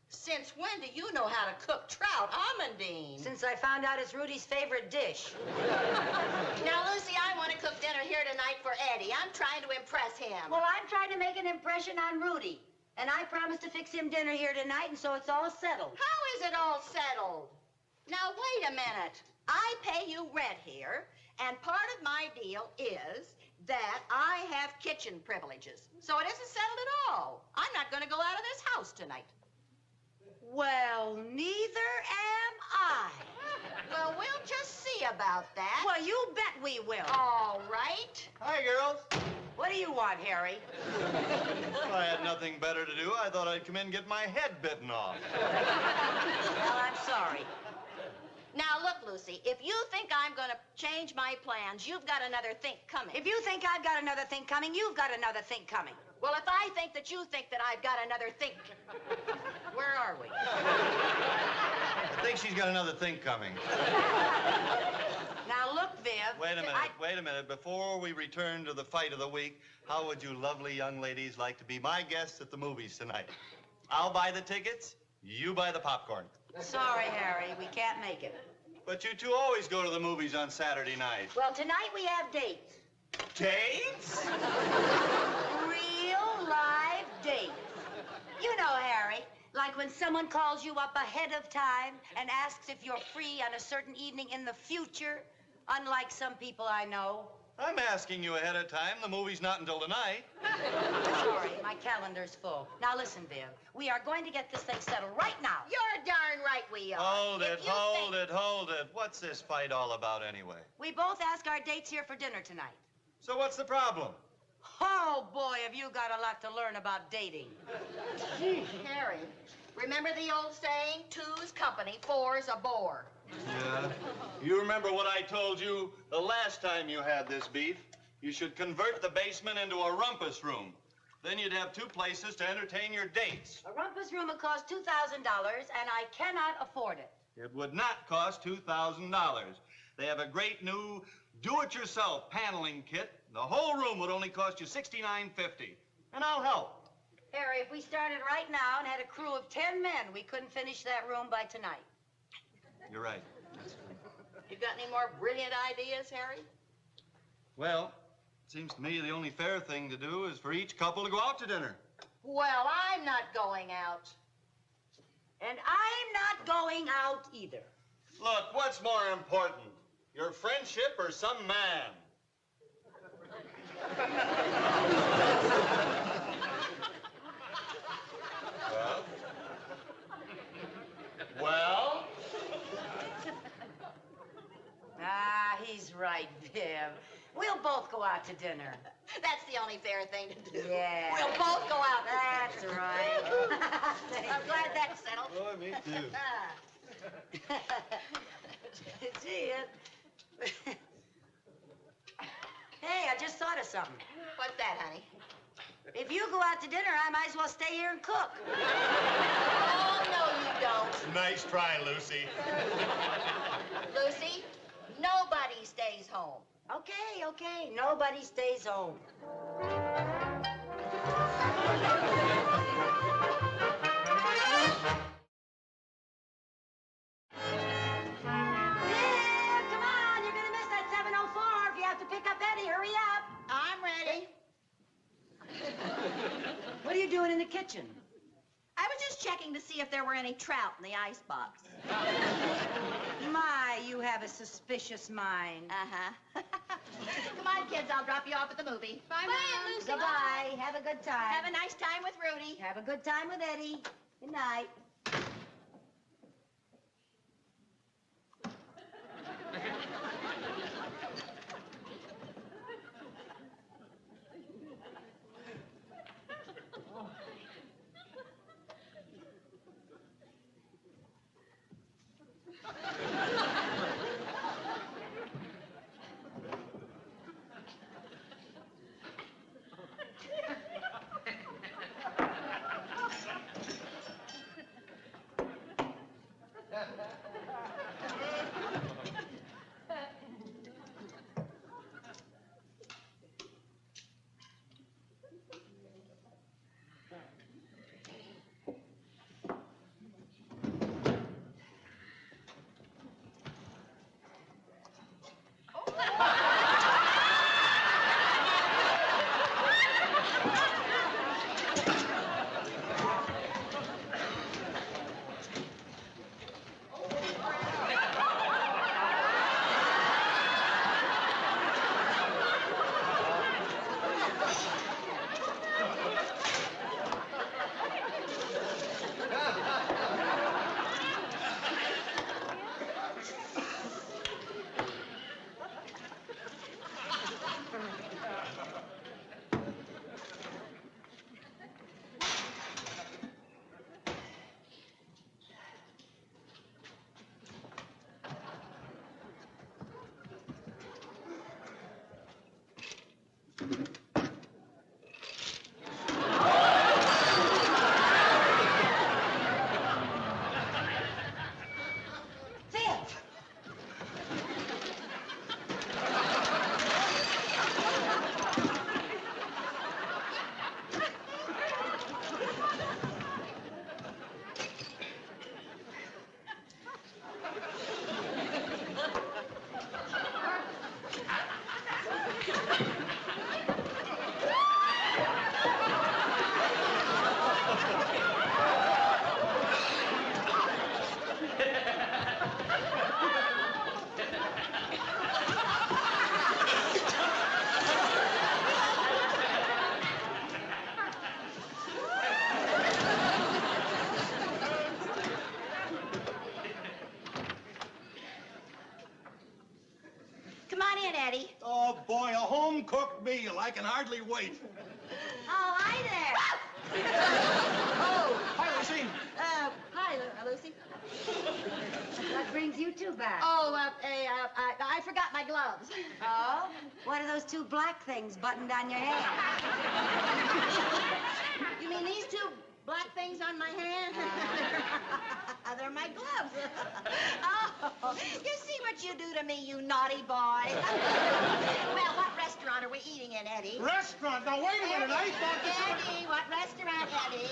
Since when do you know how to cook trout amandine? Since I found out it's Rudy's favorite dish. Now, Lucy, I want to cook dinner here tonight for Eddie. I'm trying to impress him. Well, I'm trying to make an impression on Rudy. And I promised to fix him dinner here tonight, and so it's all settled. How is it all settled? Now, wait a minute. I pay you rent here, and part of my deal is that I have kitchen privileges. So it isn't settled at all. I'm not going to go out of this house tonight. Well, neither am I. Well, we'll just see about that. Well, you bet we will. All right. Hi, girls. What do you want, Harry? Well, I had nothing better to do. I thought I'd come in and get my head bitten off. Well, I'm sorry. Now, look, Lucy, if you think I'm going to change my plans, you've got another think coming. If you think I've got another thing coming, you've got another thing coming. Well, if I think that you think that I've got another think... Where are we? I think she's got another thing coming. Now, look, Viv. Wait a minute. Before we return to the fight of the week, how would you lovely young ladies like to be my guests at the movies tonight? I'll buy the tickets, you buy the popcorn. Sorry, Harry, we can't make it. But you two always go to the movies on Saturday night. Well, tonight we have dates. Dates? Real live dates. You know, Harry, like when someone calls you up ahead of time and asks if you're free on a certain evening in the future, unlike some people I know. I'm asking you ahead of time. The movie's not until tonight. Sorry, my calendar's full. Now listen, Viv, we are going to get this thing settled right now. You're darn right we are. Hold If it, you hold think- it, hold it. What's this fight all about anyway? We both ask our dates here for dinner tonight. So what's the problem? Oh, boy, have you got a lot to learn about dating. Harry, remember the old saying, two's company, four's a bore. Yeah. You remember what I told you the last time you had this beef? You should convert the basement into a rumpus room. Then you'd have two places to entertain your dates. A rumpus room would cost $2,000, and I cannot afford it. It would not cost $2,000. They have a great new do-it-yourself paneling kit. The whole room would only cost you $69.50. And I'll help. Harry, if we started right now and had a crew of 10 men, we couldn't finish that room by tonight. You're right. You got any more brilliant ideas, Harry? Well, it seems to me the only fair thing to do is for each couple to go out to dinner. Well, I'm not going out. And I'm not going out either. Look, what's more important? Your friendship or some man? Well? Ah, he's right, Viv. We'll both go out to dinner. That's the only fair thing to do. Yeah. We'll both go out. That's right. I'm glad that's settled. Boy, me too. Gee, Hey, I just thought of something. What's that, honey? If you go out to dinner, I might as well stay here and cook. Oh, no, you don't. Nice try, Lucy. Lucy, nobody stays home. Okay. Nobody stays home. Yeah, come on. You're going to miss that 7:04 if you have to pick up Eddie. Hurry up. I'm ready. What are you doing in the kitchen? I was just checking to see if there were any trout in the icebox. My, you have a suspicious mind. Uh-huh. Come on, kids, I'll drop you off at the movie. Bye, Mom. Lucy. Goodbye. Have a good time. Have a nice time with Rudy. Have a good time with Eddie. Good night. Eddie. Oh, boy, a home-cooked meal. I can hardly wait. Oh, hi there. Oh, Hi, Lucy. hi, Lucy. What brings you two back? Oh, I forgot my gloves. Oh? What are those two black things buttoned on your hand? You mean these two black things on my hand? They're my gloves. Oh, you see what you do to me, you naughty boy. Well, what restaurant are we eating in, Eddie? Restaurant? Now, wait a minute. I thought this was... Eddie, what restaurant, Eddie?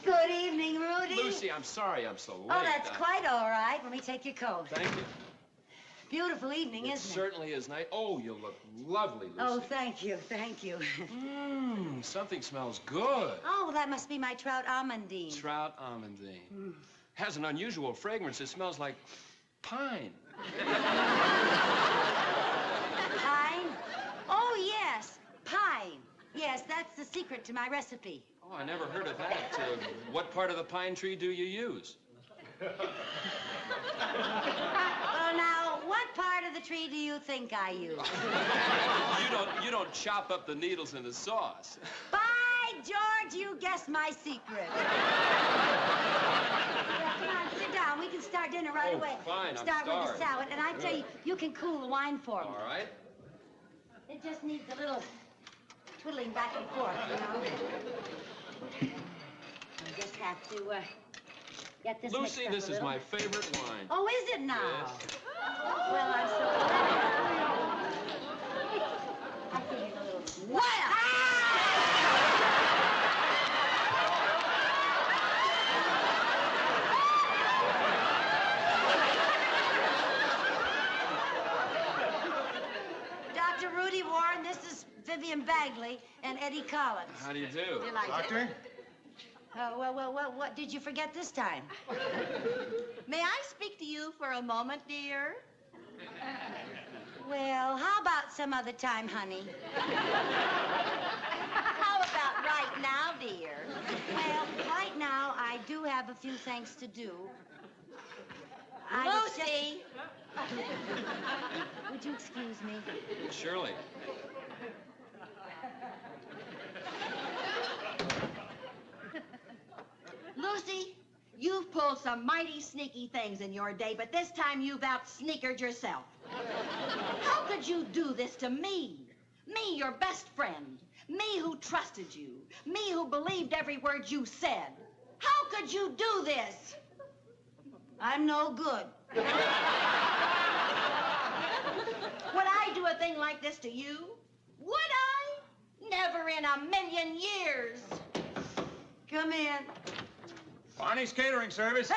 Good evening, Rudy. Lucy, I'm sorry I'm so late. Oh, that's quite all right. Let me take your coat. Thank you. Beautiful evening, It isn't it? certainly is nice. Oh, you look lovely, Lucy. Oh, thank you, thank you. Something smells good. Oh, well, that must be my trout almondine. Trout almondine. Has an unusual fragrance. It smells like pine. Pine? Oh, yes, pine. Yes, that's the secret to my recipe. Oh, I never heard of that. What part of the pine tree do you use? Well, now, what part of the tree do you think I use? You don't chop up the needles in the sauce. By George, you guessed my secret. Yeah, come on, sit down. We can start dinner right away. Fine, I'm Start with the starving. salad, and I tell you, you can cool the wine for me. All right. It just needs a little twiddling back and forth, you know. I just have to get this Lucy, mixed up this a is little. my favorite wine. Oh, is it now? Yes. Well, I'm so glad. I think it's a little... Well! Dr. Rudy Warren, this is Vivian Bagley and Eddie Collins. How do you do? You like Doctor? it? Well, what did you forget this time? May I speak to you for a moment, dear? Well, how about some other time, honey? How about right now, dear? Well, right now, I do have a few things to do. I was just- Lucy! Would you excuse me? Surely. Lucy, you've pulled some mighty sneaky things in your day, but this time you've out-sneakered yourself. How could you do this to me? Me, your best friend. Me who trusted you. Me who believed every word you said. How could you do this? I'm no good. Would I do a thing like this to you? Would I? Never in a million years. Come in. Barney's Catering Service.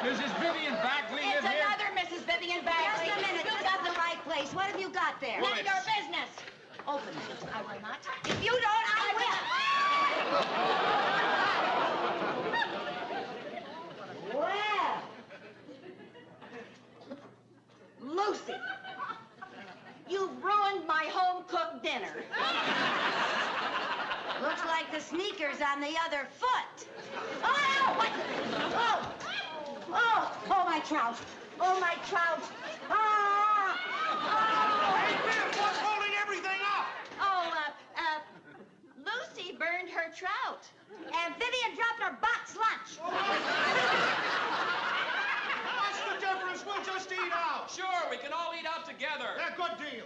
Mrs. Vivian Bagley It's live here? another Mrs. Vivian Bagley. Just a minute. This is the right place. What have you got there? None of your business. Open it. I will not. If you don't, I will. Well, Lucy, you've ruined my home-cooked dinner. looks like the sneaker's on the other foot. Oh, what? Oh, my trout. Oh, my trout. Hey, Biff, what's holding everything up? Oh, Lucy burned burned her trout. And Vivian dropped her box lunch. What's the difference? We'll just eat out. Sure, we can all eat out together. Yeah, good deal.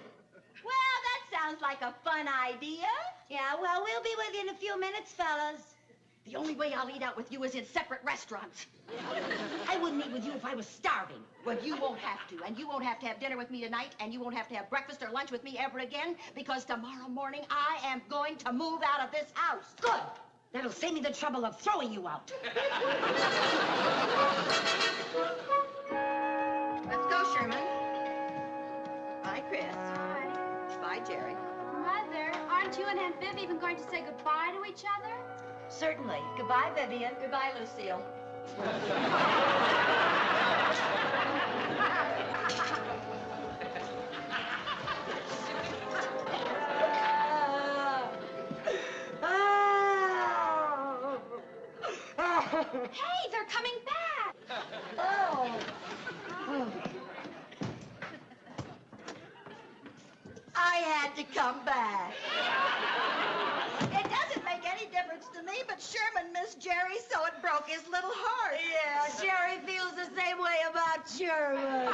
Well, that sounds like a fun idea. Yeah, well, we'll be with you in a few minutes, fellas. The only way I'll eat out with you is in separate restaurants. I wouldn't eat with you if I was starving. Well, you won't have to, and you won't have to have dinner with me tonight, and you won't have to have breakfast or lunch with me ever again, because tomorrow morning I am going to move out of this house. Good. That'll save me the trouble of throwing you out. Let's go, Sherman. Bye, Chris. Bye. Bye, Jerry. Mother, aren't you and Aunt Viv even going to say goodbye to each other? Certainly. Goodbye, Vivian. Goodbye, Lucille. Hey, they're coming back. Oh. I had to come back. It doesn't make any difference to me, but Sherman missed Jerry, so it broke his little heart. Yeah, Jerry feels the same way about Sherman.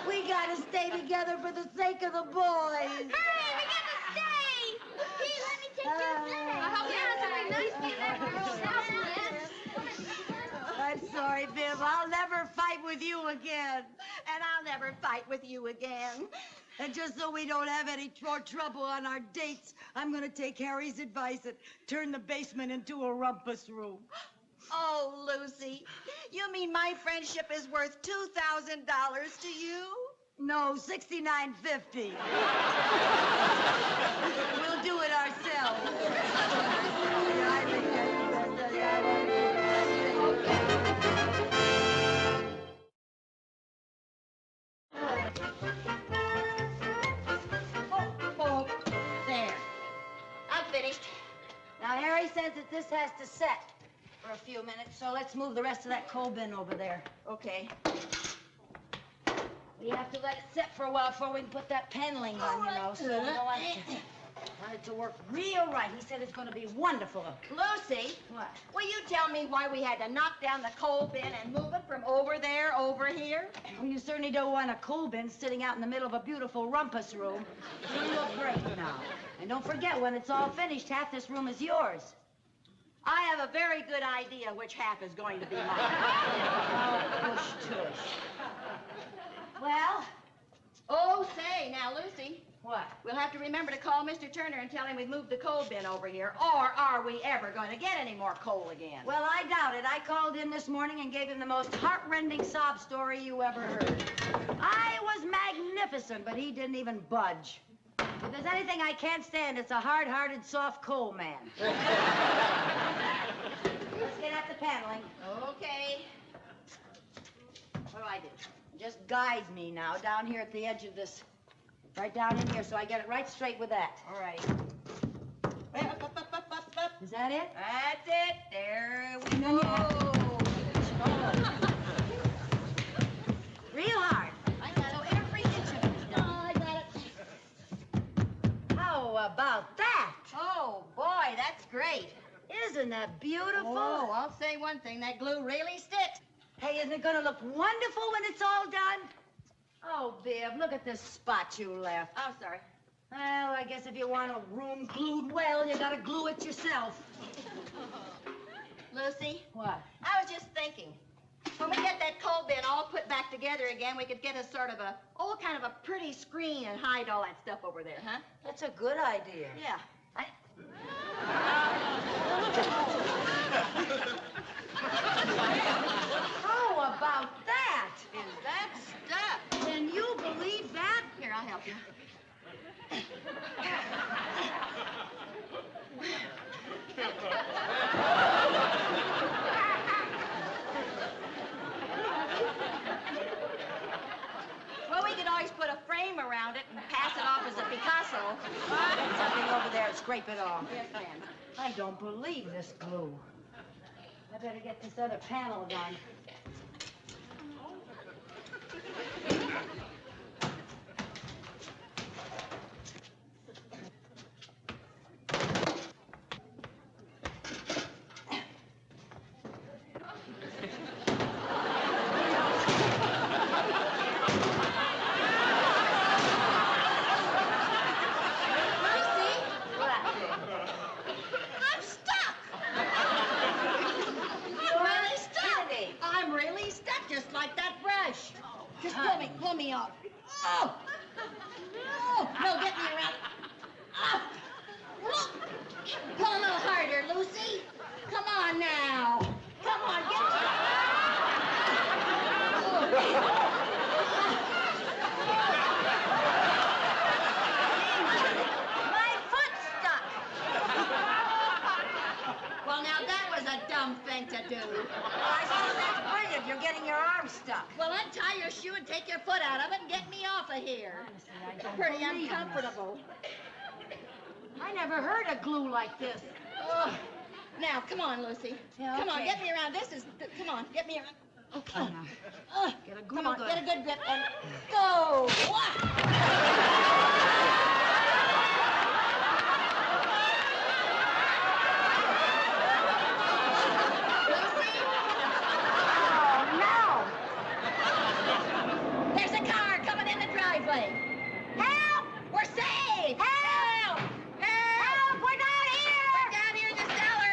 We gotta stay together for the sake of the boys. Hurry, we gotta stay. Please, let me take your thing. I hope you have something nice to that girl's house, Liz. I'm sorry, Viv. I'll never fight with you again. And I'll never fight with you again. And just so we don't have any more trouble on our dates, I'm gonna take Harry's advice and turn the basement into a rumpus room. Oh, Lucy, you mean my friendship is worth $2,000 to you? No, $69.50. We'll do it ourselves. Yeah, I think that's the best idea. There. I'm finished. Now, Harry says that this has to set for a few minutes, so let's move the rest of that coal bin over there. Okay. We have to let it set for a while before we can put that paneling on, you know, so we don't want it to work real right. He said it's going to be wonderful. Lucy, What? will you tell me why we had to knock down the coal bin and move it from over there over here? Well, you certainly don't want a coal bin sitting out in the middle of a beautiful rumpus room. You look great now. And don't forget, when it's all finished, half this room is yours. I have a very good idea which half is going to be mine. Oh, push tush. Well? Oh, say, now, Lucy, What? we'll have to remember to call Mr. Turner and tell him we've moved the coal bin over here, or are we ever going to get any more coal again? Well, I doubt it. I called in this morning and gave him the most heart-rending sob story you ever heard. I was magnificent, but he didn't even budge. If there's anything I can't stand, it's a hard-hearted, soft coal man. Let's get at the paneling. Okay. What do I do? Just guide me now down here at the edge of this. Right down in here so I get it right straight with that. All right. Is that it? That's it. There we No, go. Real hard. I got every inch of it. No, I got it. How about that? Oh, boy, that's great. Isn't that beautiful? Oh, I'll say one thing. That glue really sticks. Hey, isn't it going to look wonderful when it's all done? Oh, Biv, look at this spot you left. Oh, sorry. Well, I guess if you want a room glued well, you got to glue it yourself. Lucy, What? I was just thinking. When we get that coal bin all put back together again, we could get a sort of a, kind of a pretty screen and hide all that stuff over there, huh? That's a good idea. Yeah. How about that? Is that stuff? Can you believe that? Here, I'll help you. Well, we could always put a frame around it and pass it off as a Picasso. Something over there and scrape it off. Yes, ma'am. I don't believe this glue. I better get this other panel done. dumb thing to do. I suppose that's brilliant. You're getting your arm stuck. Well, untie your shoe and take your foot out of it and get me off of here. Honestly, I don't Pretty believe uncomfortable. I never heard of glue like this. Oh. Now, come on, Lucy. Yeah, Come on, okay. get me around. Come on, get me around. Okay, now. Get a good Come on, look. get a good grip and go. There's a car coming in the driveway. Help! We're saved! Help! Help! We're down here! We're down here in the cellar!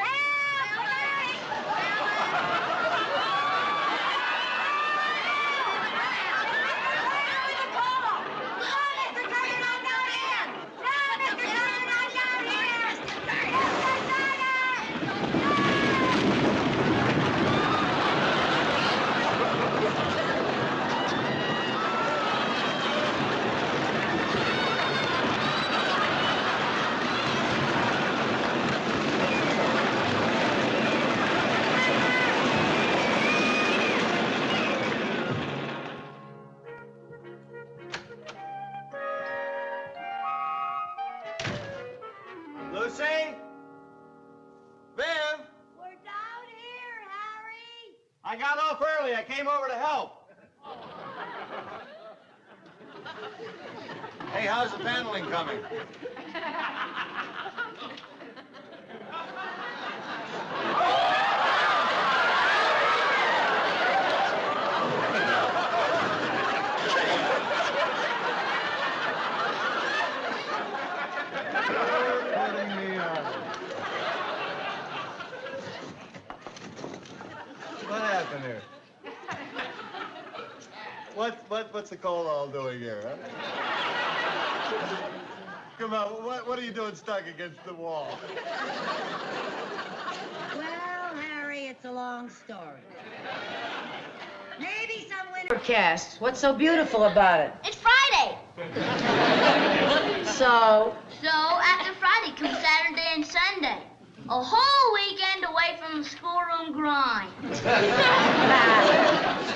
Lucy? Viv? We're down here, Harry. I got off early. I came over to help. Hey, how's the paneling coming? What happened here? What's the coal all doing here, huh? Come on, what are you doing stuck against the wall? Well, Harry, it's a long story. Maybe some wintercast. What's so beautiful about it? It's Friday. So? So after Friday comes Saturday and Sunday. A whole weekend away from the schoolroom grind.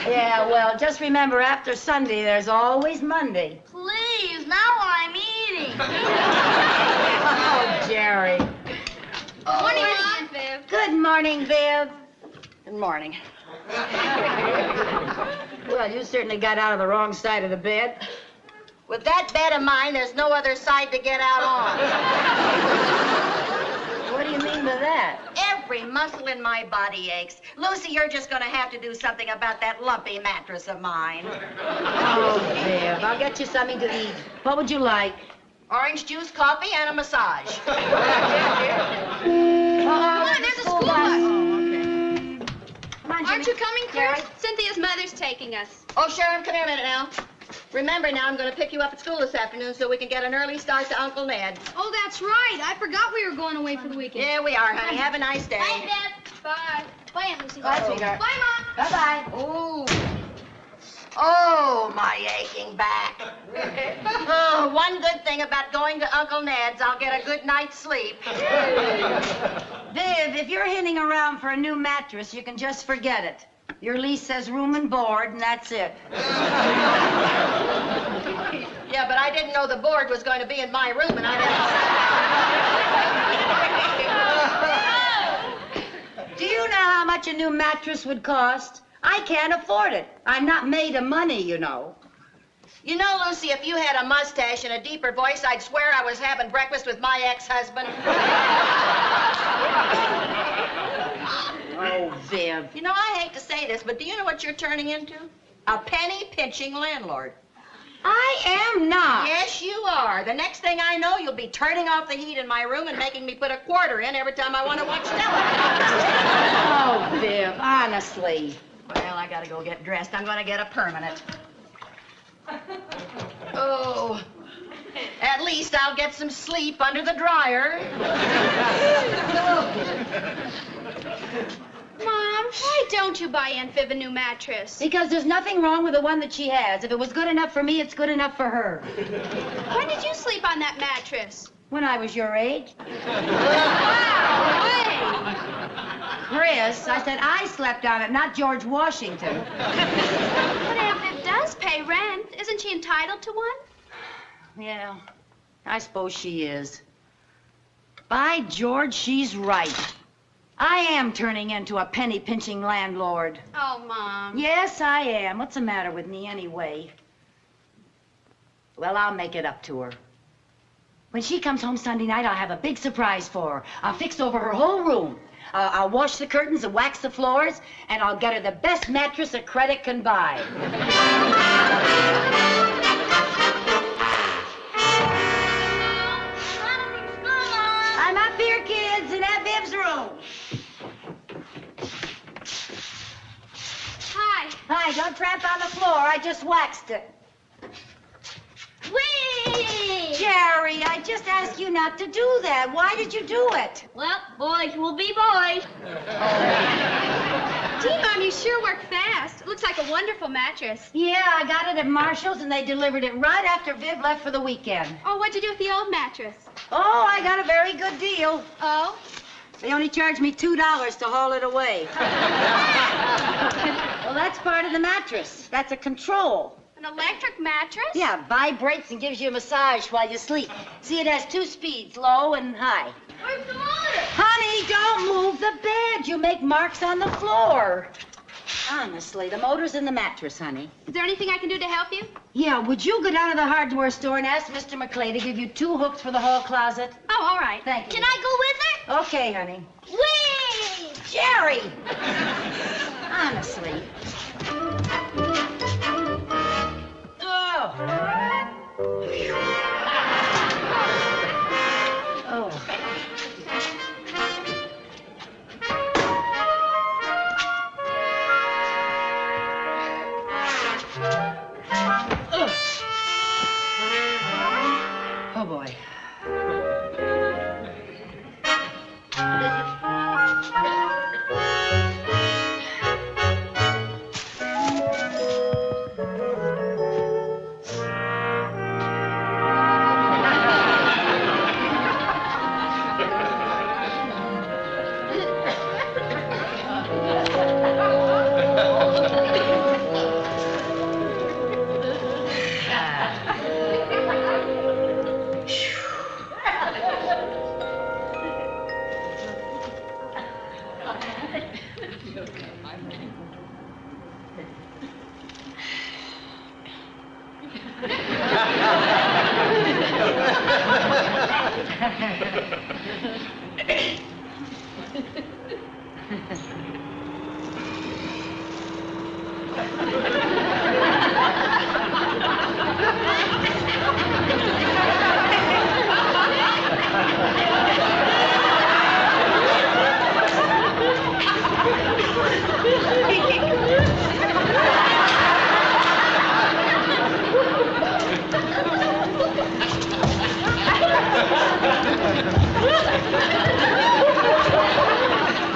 Yeah, well, just remember, after Sunday, there's always Monday. Please, now I'm eating. Oh, Jerry. Morning, Mom. Viv. Good morning, Viv. Good morning. Well, you certainly got out of the wrong side of the bed. With that bed of mine, there's no other side to get out on. What do you mean by that? Every muscle in my body aches. Lucy, you're just going to have to do something about that lumpy mattress of mine. Oh, Viv, I'll get you something to eat. What would you like? Orange juice, coffee, and a massage. Oh, there's a school bus. Oh, okay. Come on, Aren't Jimmy. you coming, Jerry? Chris? Cynthia's mother's taking us. Oh, Sharon, come here a minute now. Remember now, I'm going to pick you up at school this afternoon so we can get an early start to Uncle Ned. Oh, that's right. I forgot we were going away for the weekend. Here we are, honey. Have a nice day. Bye, Dad. Bye. Bye, Aunt Lucy. Bye, sweetheart. Bye, Mom. Bye-bye. Ooh. Oh, my aching back. Oh, one good thing about going to Uncle Ned's, I'll get a good night's sleep. Viv, if you're hinting around for a new mattress, you can just forget it. Your lease says room and board, and that's it. Yeah, but I didn't know the board was going to be in my room, and I didn't. Do you know how much a new mattress would cost? I can't afford it. I'm not made of money, you know. You know, Lucy, if you had a mustache and a deeper voice, I'd swear I was having breakfast with my ex-husband. Oh, Viv. You know, I hate to say this, but do you know what you're turning into? A penny-pinching landlord. I am not. Yes, you are. The next thing I know, you'll be turning off the heat in my room and making me put a quarter in every time I want to watch television. Oh, Viv, honestly. Well, I gotta go get dressed. I'm gonna get a permanent. Oh, at least I'll get some sleep under the dryer. Mom, why don't you buy Aunt Viv a new mattress? Because there's nothing wrong with the one that she has. If it was good enough for me, it's good enough for her. When did you sleep on that mattress? When I was your age. Wow, Chris, Yes, I said I slept on it, not George Washington. But Aunt Viv does pay rent. Isn't she entitled to one? Yeah, I suppose she is. By George, she's right. I am turning into a penny-pinching landlord. Oh, Mom. Yes, I am. What's the matter with me anyway? Well, I'll make it up to her. When she comes home Sunday night, I'll have a big surprise for her. I'll fix over her whole room. I'll wash the curtains and wax the floors, and I'll get her the best mattress a credit can buy. I'm up here, kids, in Aunt Viv's room. Hi. Hi, don't tramp on the floor. I just waxed it. Whee! Jerry, I just asked you not to do that. Why did you do it? Well, boys will be boys. Gee, Mom, you sure work fast. It looks like a wonderful mattress. Yeah, I got it at Marshall's, and they delivered it right after Viv left for the weekend. Oh, what'd you do with the old mattress? Oh, I got a very good deal. Oh? They only charged me $2 to haul it away. Well, that's part of the mattress. That's a control. An electric mattress? Yeah, vibrates and gives you a massage while you sleep. See, it has 2 speeds, low and high. Where's the motor? Honey, don't move the bed. You make marks on the floor. Honestly, the motor's in the mattress, honey. Is there anything I can do to help you? Yeah, would you go down to the hardware store and ask Mr. McClay to give you 2 hooks for the hall closet? Oh, all right. Thank you. Can I go with her? Okay, honey. Whee! Jerry! Honestly. Oh. Oh. Oh, boy.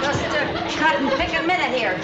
Just cut and pick a minute here.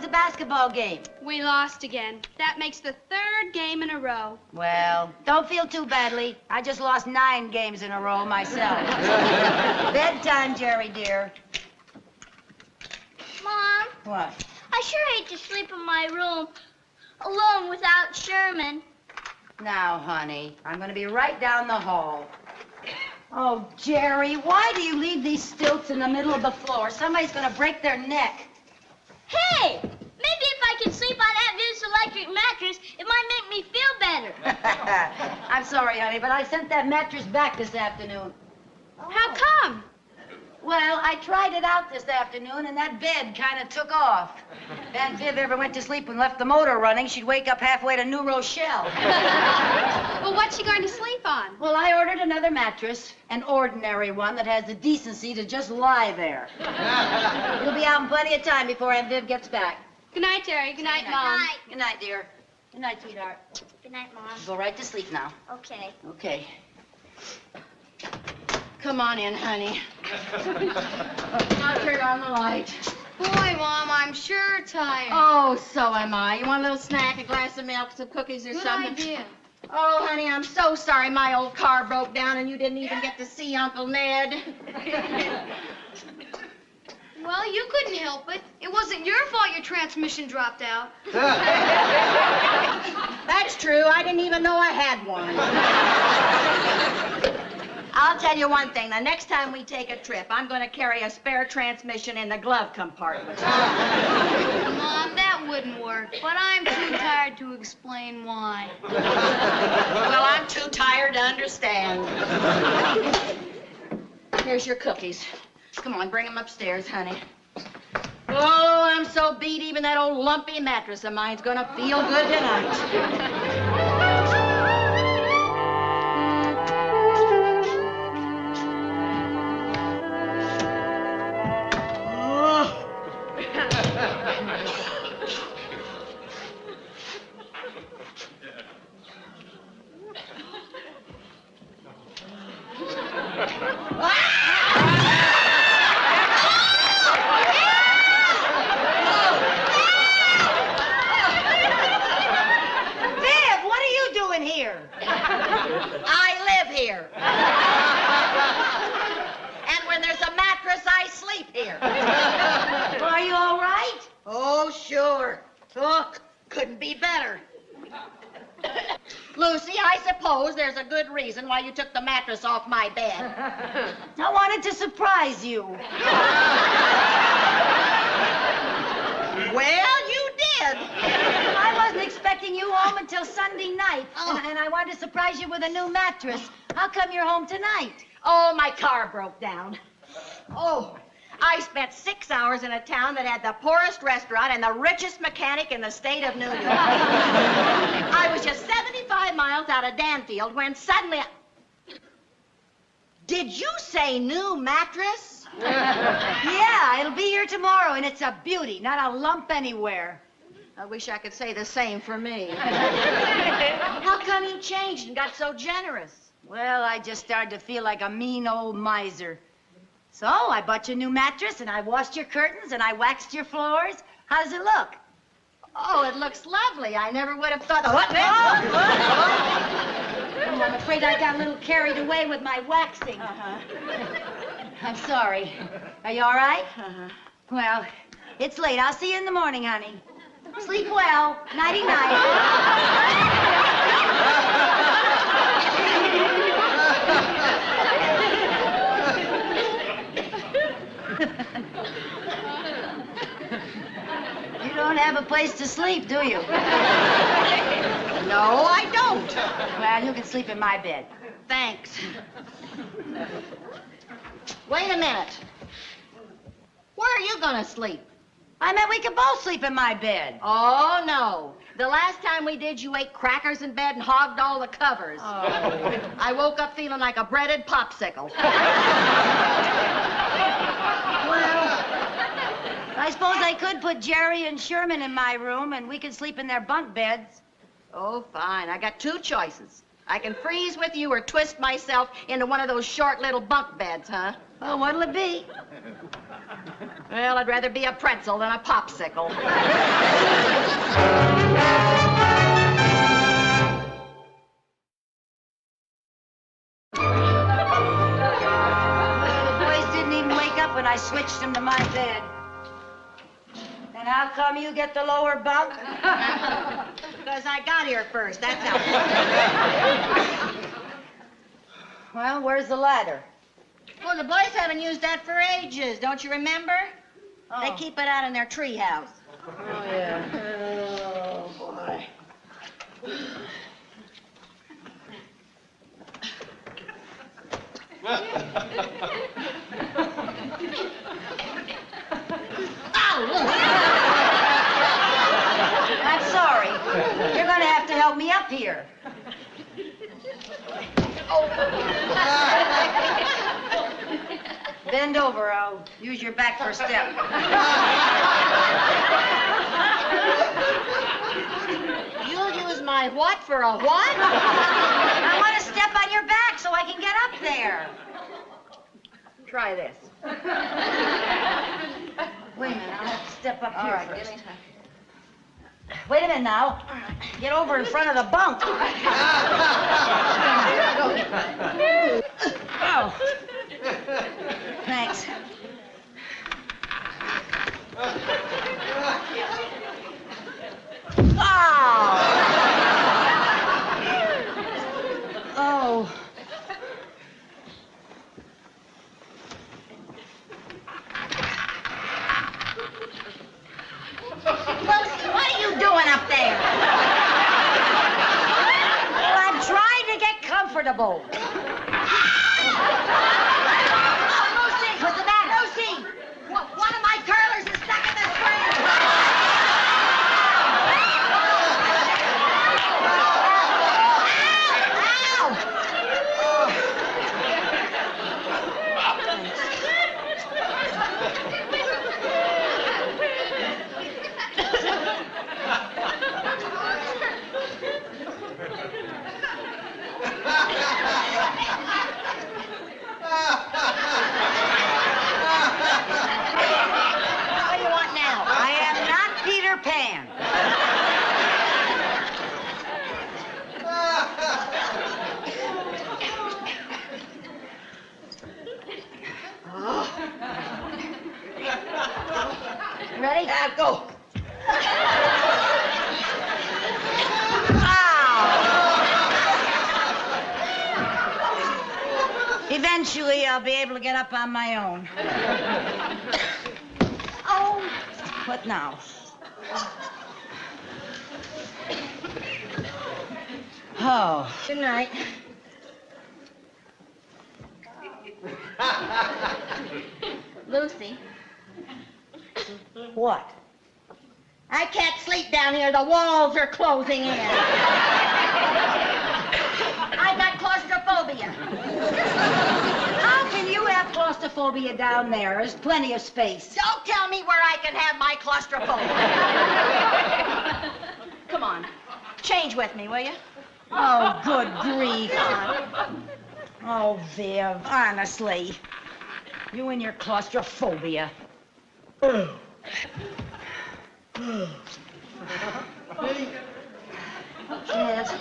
Basketball game. We lost again. That makes the 3rd game in a row. Well, don't feel too badly. I just lost 9 games in a row myself. Bedtime, Jerry, dear. Mom, What? I sure hate to sleep in my room alone without Sherman. Now, honey, I'm going to be right down the hall. Oh, Jerry, why do you leave these stilts in the middle of the floor? Somebody's going to break their neck. Hey, maybe if I could sleep on Aunt Viv's electric mattress, I'm sorry, honey, but I sent that mattress back this afternoon. How come? Well, I tried it out this afternoon, and that bed kind of took off. If Aunt Viv ever went to sleep and left the motor running, she'd wake up halfway to New Rochelle. Well, what's she going to sleep on? Well, I ordered another mattress, an ordinary one that has the decency to just lie there. It'll be out in plenty of time before Aunt Viv gets back. Good night, Terry. Good night, Mom. Good night, dear. Good night, sweetheart. Good night, Mom. Go right to sleep now. Okay. Okay. Come on in, honey. I'll turn on the light. Boy, Mom, I'm sure tired. Oh, so am I. You want a little snack, a glass of milk, some cookies or Good something? idea. Oh, honey, I'm so sorry my old car broke down and you didn't even get to see Uncle Ned. Well, you couldn't help it. It wasn't your fault your transmission dropped out. That's true. I didn't even know I had one. I'll tell you one thing. The next time we take a trip, I'm going to carry a spare transmission in the glove compartment. Mom, that wouldn't work. But I'm too tired to explain why. Well, I'm too tired to understand. Here's your cookies. Come on, bring them upstairs, honey. Oh, I'm so beat, even that old lumpy mattress of mine's gonna feel good tonight. Why you took the mattress off my bed. I wanted to surprise you. Well, you did. I wasn't expecting you home until Sunday night, and I wanted to surprise you with a new mattress. How come you're home tonight? Oh, my car broke down. Oh, I spent 6 hours in a town that had the poorest restaurant and the richest mechanic in the state of New York. I was just 75 miles out of Danfield when suddenly... Did you say new mattress? Yeah, it'll be here tomorrow, and it's a beauty, not a lump anywhere. I wish I could say the same for me. How come you changed and got so generous? Well, I just started to feel like a mean old miser. So I bought you a new mattress, and I washed your curtains, and I waxed your floors. How does it look? Oh, it looks lovely. I never would have thought... Oh, I'm afraid I got a little carried away with my waxing. I'm sorry. Are you all right? Well, it's late. I'll see you in the morning, honey. Sleep well. Nighty-night. You don't have a place to sleep, do you? No, I don't. Well, you can sleep in my bed. Thanks. Wait a minute. Where are you gonna sleep? I meant we could both sleep in my bed. Oh, no. The last time we did, you ate crackers in bed and hogged all the covers. Oh. I woke up feeling like a breaded popsicle. Well, I suppose I could put Jerry and Sherman in my room, and we could sleep in their bunk beds. Oh, fine. I got two choices. I can freeze with you or twist myself into one of those short little bunk beds, huh? Well, what'll it be? Well, I'd rather be a pretzel than a popsicle. Well, the boys didn't even wake up when I switched them to my bed. And how come you get the lower bunk? Because I got here first, that's how. Well, where's the ladder? Well, the boys haven't used that for ages, don't you remember? Oh. They keep it out in their treehouse. Oh, yeah. Oh, boy. I'm sorry. You're going to have to help me up here. Bend over. I'll use your back for a step. You'll use my what for a what? I want to step on your back so I can get up there. Try this. Wait a minute. I'll have to step up All here right, first. give me time. Wait a minute now. Get over in front of the bunk. Oh. Thanks. Oh. Lucy, what are you doing up there? Well, I'm trying to get comfortable. Lucy, what's the matter? Lucy, one of my curlers is stuck in the spring. What do you want now? I am not Peter Pan. Ready? Yeah, go. Eventually, I'll be able to get up on my own. Oh, what now? Oh. Good night. Lucy, What? I can't sleep down here. The walls are closing in. I've got claustrophobia. How can you have claustrophobia down there? There's plenty of space. Don't tell me where I can have my claustrophobia. Come on. Change with me, will you? Oh, good grief. Oh, Viv, honestly. You and your claustrophobia. Yes.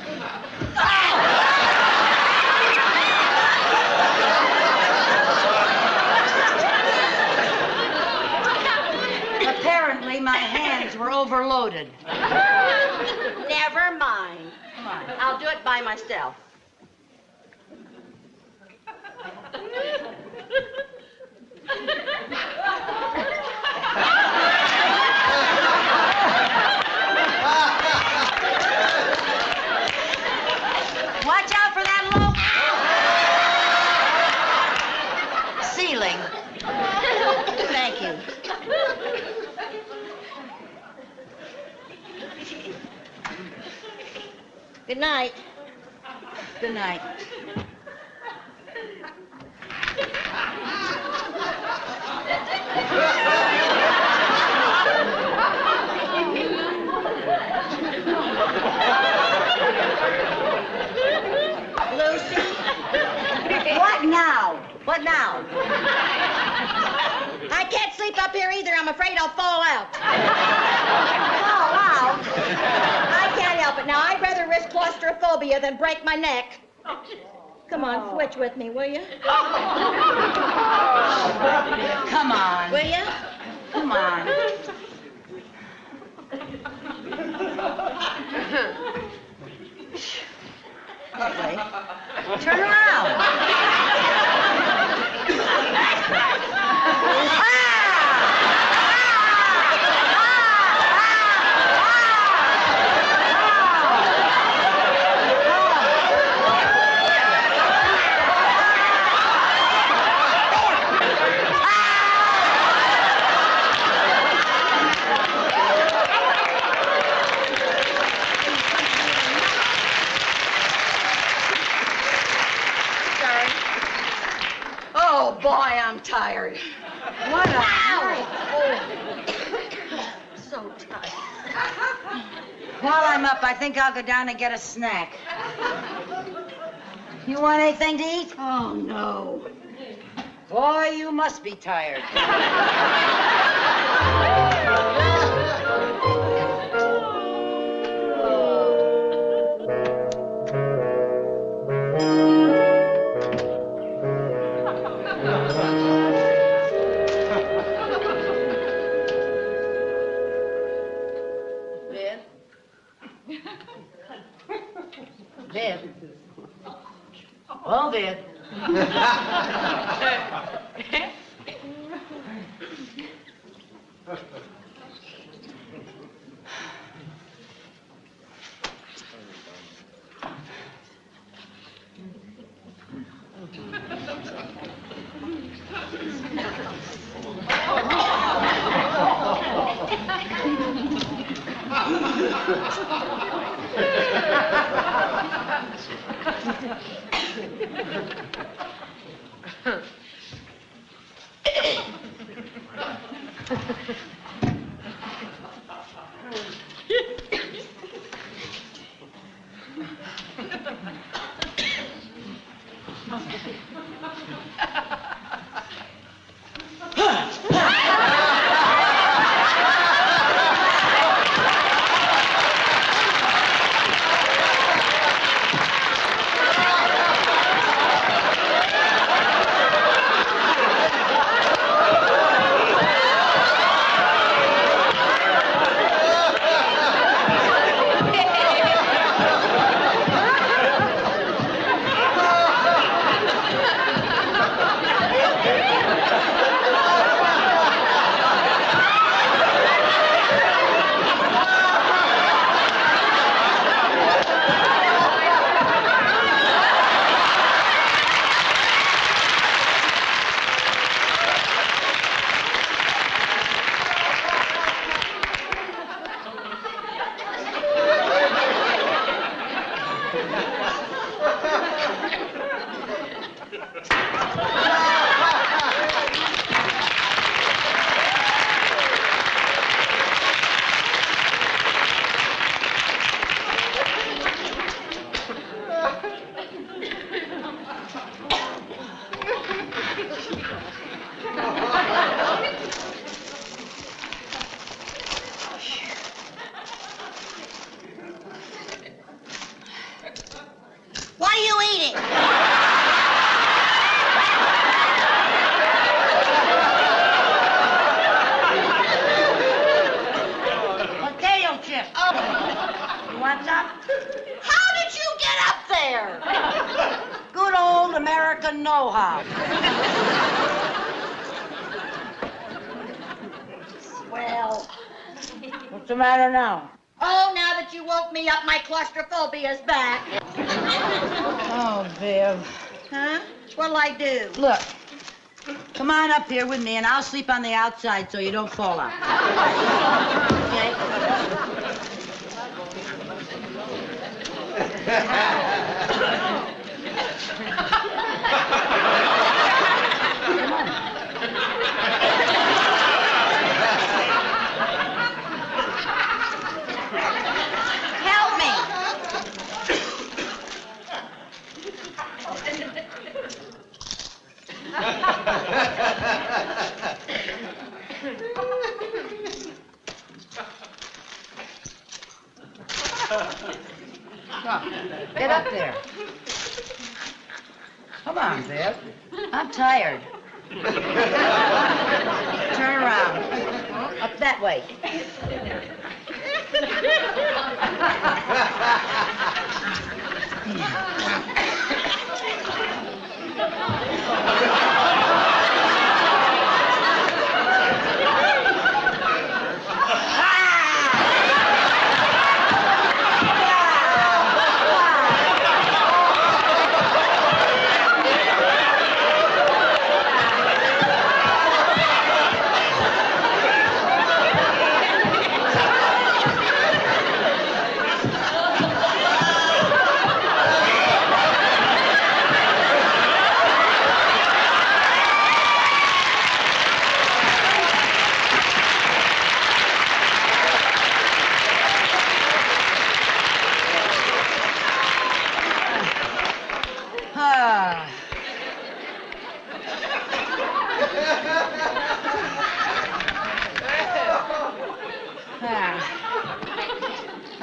Apparently, my hands were overloaded. Never mind. Come on. I'll do it by myself. Watch out for that low ceiling. Thank you. Good night. Good night. Lucy? What now? What now? I can't sleep up here either. I'm afraid I'll fall out. Fall out? I can't help it. Now, I'd rather risk claustrophobia than break my neck. Come on, switch with me, will you? Come on. Will you? Come on. That way. Turn around. tired. What a Ow! Oh. So tired. While I'm up, I think I'll go down and get a snack. You want anything to eat? Oh, no. Boy, you must be tired. Viv? Oh, Viv. What are you eating? Potato chips. Oh. You want some? How did you get up there? Good old American know-how. Well. What's the matter now? Oh, now that you woke me up, my claustrophobia's back. Oh, Viv. Huh? What'll I do? Look, come on up here with me, and I'll sleep on the outside so you don't fall out. Okay? Help me. Come, get up there. Come on, Viv. I'm tired. Turn around. Up that way.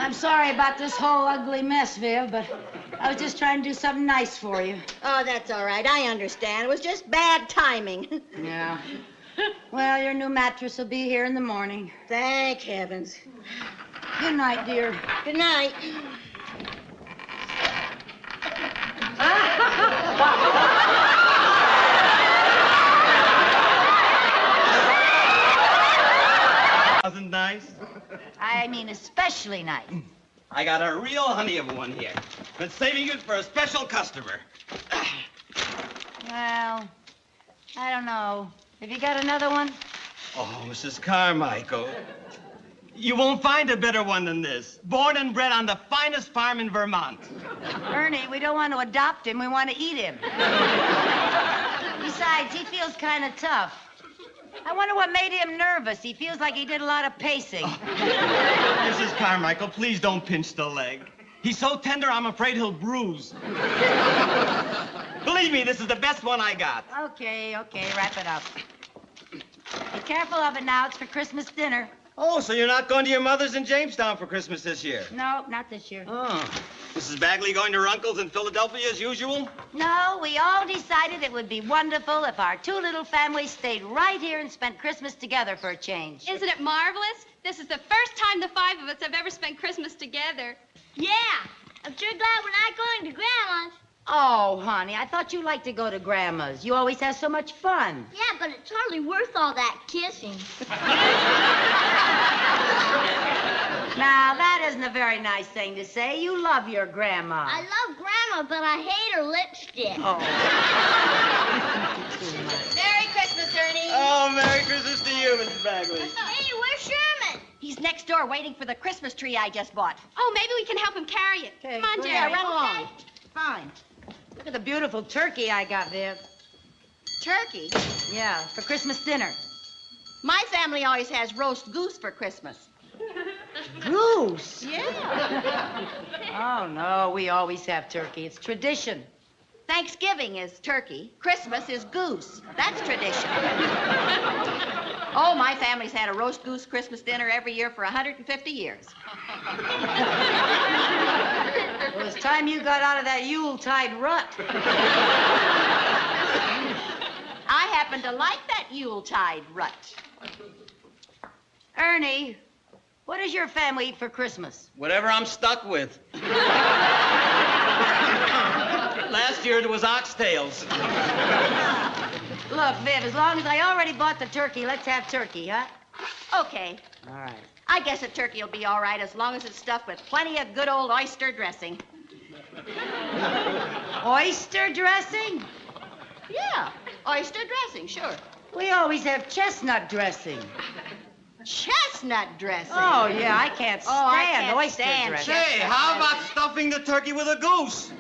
I'm sorry about this whole ugly mess, Viv, but I was just trying to do something nice for you. Oh, that's all right. I understand. It was just bad timing. Yeah. Well, your new mattress will be here in the morning. Thank heavens. Good night, dear. Good night. Wasn't nice? I mean, especially nice. I got a real honey of one here. Been saving it for a special customer. Well, I don't know. Have you got another one? Oh, Mrs. Carmichael. You won't find a better one than this. Born and bred on the finest farm in Vermont. Ernie, we don't want to adopt him. We want to eat him. Besides, he feels kind of tough. I wonder what made him nervous. He feels like he did a lot of pacing. Mrs. Carmichael, please don't pinch the leg. He's so tender, I'm afraid he'll bruise. Believe me, this is the best one I got. Okay, wrap it up. Be careful of it now. It's for Christmas dinner. Oh, so you're not going to your mother's in Jamestown for Christmas this year? No, not this year. Oh. Mrs. Bagley going to her uncle's in Philadelphia as usual? No, we all decided it would be wonderful if our two little families stayed right here and spent Christmas together for a change. Isn't it marvelous? This is the first time the five of us have ever spent Christmas together. Yeah, I'm sure glad we're not going to Grandma's. Oh, honey, I thought you liked to go to Grandma's. You always have so much fun. Yeah, but it's hardly worth all that kissing. Now, that isn't a very nice thing to say. You love your grandma. I love Grandma, but I hate her lipstick. Oh. Merry Christmas, Ernie. Oh, Merry Christmas to you, Mrs. Bagley. Hey, where's Sherman? He's next door waiting for the Christmas tree I just bought. Oh, maybe we can help him carry it. Okay, Come on, go Jerry. ahead, run along. Okay. Fine. Look at the beautiful turkey I got, Viv. Turkey? Yeah, for Christmas dinner. My family always has roast goose for Christmas. Goose? Yeah. Oh, no, we always have turkey. It's tradition. Thanksgiving is turkey. Christmas is goose. That's tradition. Oh, my family's had a roast goose Christmas dinner every year for 150 years. Well, it's time you got out of that Yuletide rut. I happen to like that Yuletide rut. Ernie, what does your family eat for Christmas? Whatever I'm stuck with. Last year it was oxtails. Look, Viv, as long as I already bought the turkey, let's have turkey, huh? Okay. All right. I guess a turkey will be all right as long as it's stuffed with plenty of good old oyster dressing. Oyster dressing? Yeah, oyster dressing, sure. We always have chestnut dressing. Chestnut dressing? Oh, yeah, I can't stand I can't oyster stand dressing. Say, how about stuffing the turkey with a goose?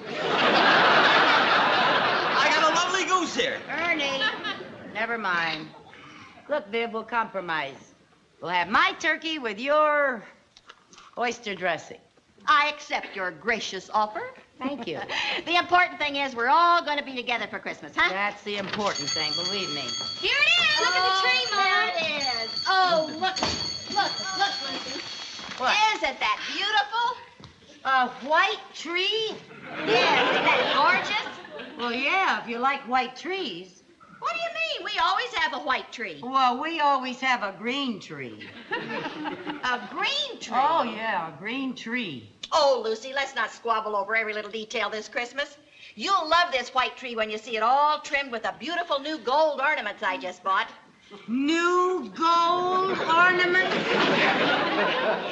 I got a lovely goose here. Ernie, never mind. Look, Viv, we'll compromise. We'll have my turkey with your oyster dressing. I accept your gracious offer. Thank you. The important thing is we're all going to be together for Christmas, huh? That's the important thing, believe me. Here it is. Look at the tree, Mom. There it is. Oh, look, Lucy. What? Isn't that beautiful? A white tree? Yes, isn't that gorgeous? Well, yeah, if you like white trees. What do you mean? We always have a white tree. Well, we always have a green tree. A green tree? Oh, yeah, a green tree. Oh, Lucy, let's not squabble over every little detail this Christmas. You'll love this white tree when you see it all trimmed with the beautiful new gold ornaments I just bought. New gold ornaments?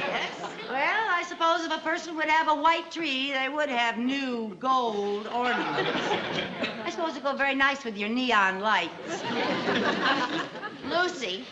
Yes? Well, I suppose if a person would have a white tree, they would have new gold ornaments. I suppose it'd go very nice with your neon lights. Lucy,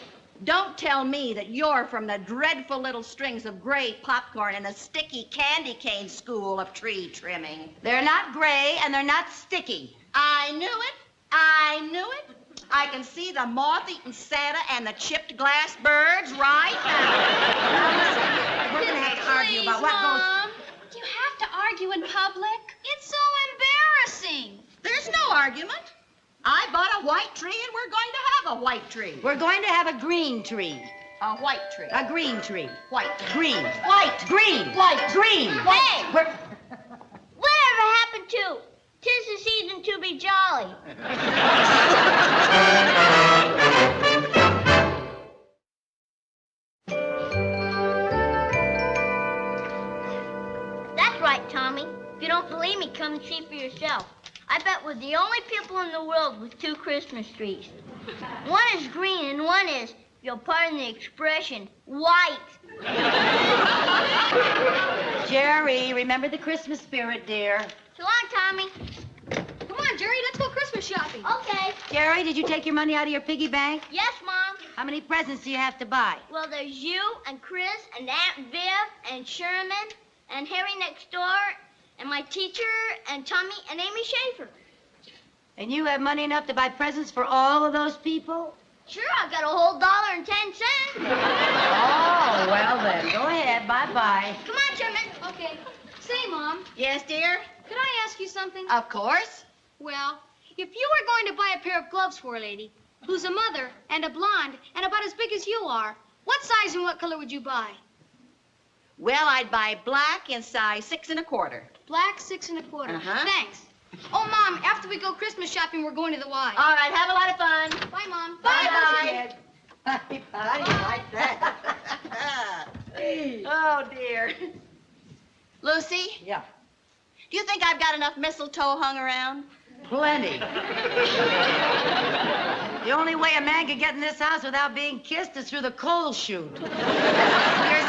don't tell me that you're from the dreadful little strings of gray popcorn and a sticky candy cane school of tree trimming. They're not gray and they're not sticky. I knew it. I knew it. I can see the moth-eaten Santa and the chipped glass birds right now. We're going to have to argue about what goes... Mom, you have to argue in public. It's so embarrassing. There's no argument. I bought a white tree and we're going to have a white tree. We're going to have a green tree. A white tree. A green tree. White. Green. White. Green. White. Green. Hey! We're- Whatever happened to 'tis the season to be jolly? That's right, Tommy. If you don't believe me, come and see for yourself. I bet we're the only people in the world with 2 Christmas trees. One is green and one is, if you'll pardon the expression, white. Jerry, remember the Christmas spirit, dear. So long, Tommy. Come on, Jerry, let's go Christmas shopping. Okay. Jerry, did you take your money out of your piggy bank? Yes, Mom. How many presents do you have to buy? Well, there's you and Chris and Aunt Viv and Sherman and Harry next door and my teacher and Tommy and Amy Schaefer. And you have money enough to buy presents for all of those people? Sure, I've got a whole $1.10. Oh, well then, go ahead. Bye-bye. Come on, Sherman. Okay. Say, Mom, Yes, dear? could I ask you something? Of course. Well, if you were going to buy a pair of gloves for a lady who's a mother and a blonde and about as big as you are, what size and what color would you buy? Well, I'd buy black in size 6 1/4. Black, 6 1/4. Uh-huh. Thanks. Oh, Mom, after we go Christmas shopping, we're going to the Y. All right, have a lot of fun. Bye, Mom. Bye-bye. How do you like that? Oh, dear. Lucy, Yeah. do you think I've got enough mistletoe hung around? Plenty. The only way a man can get in this house without being kissed is through the coal chute. You're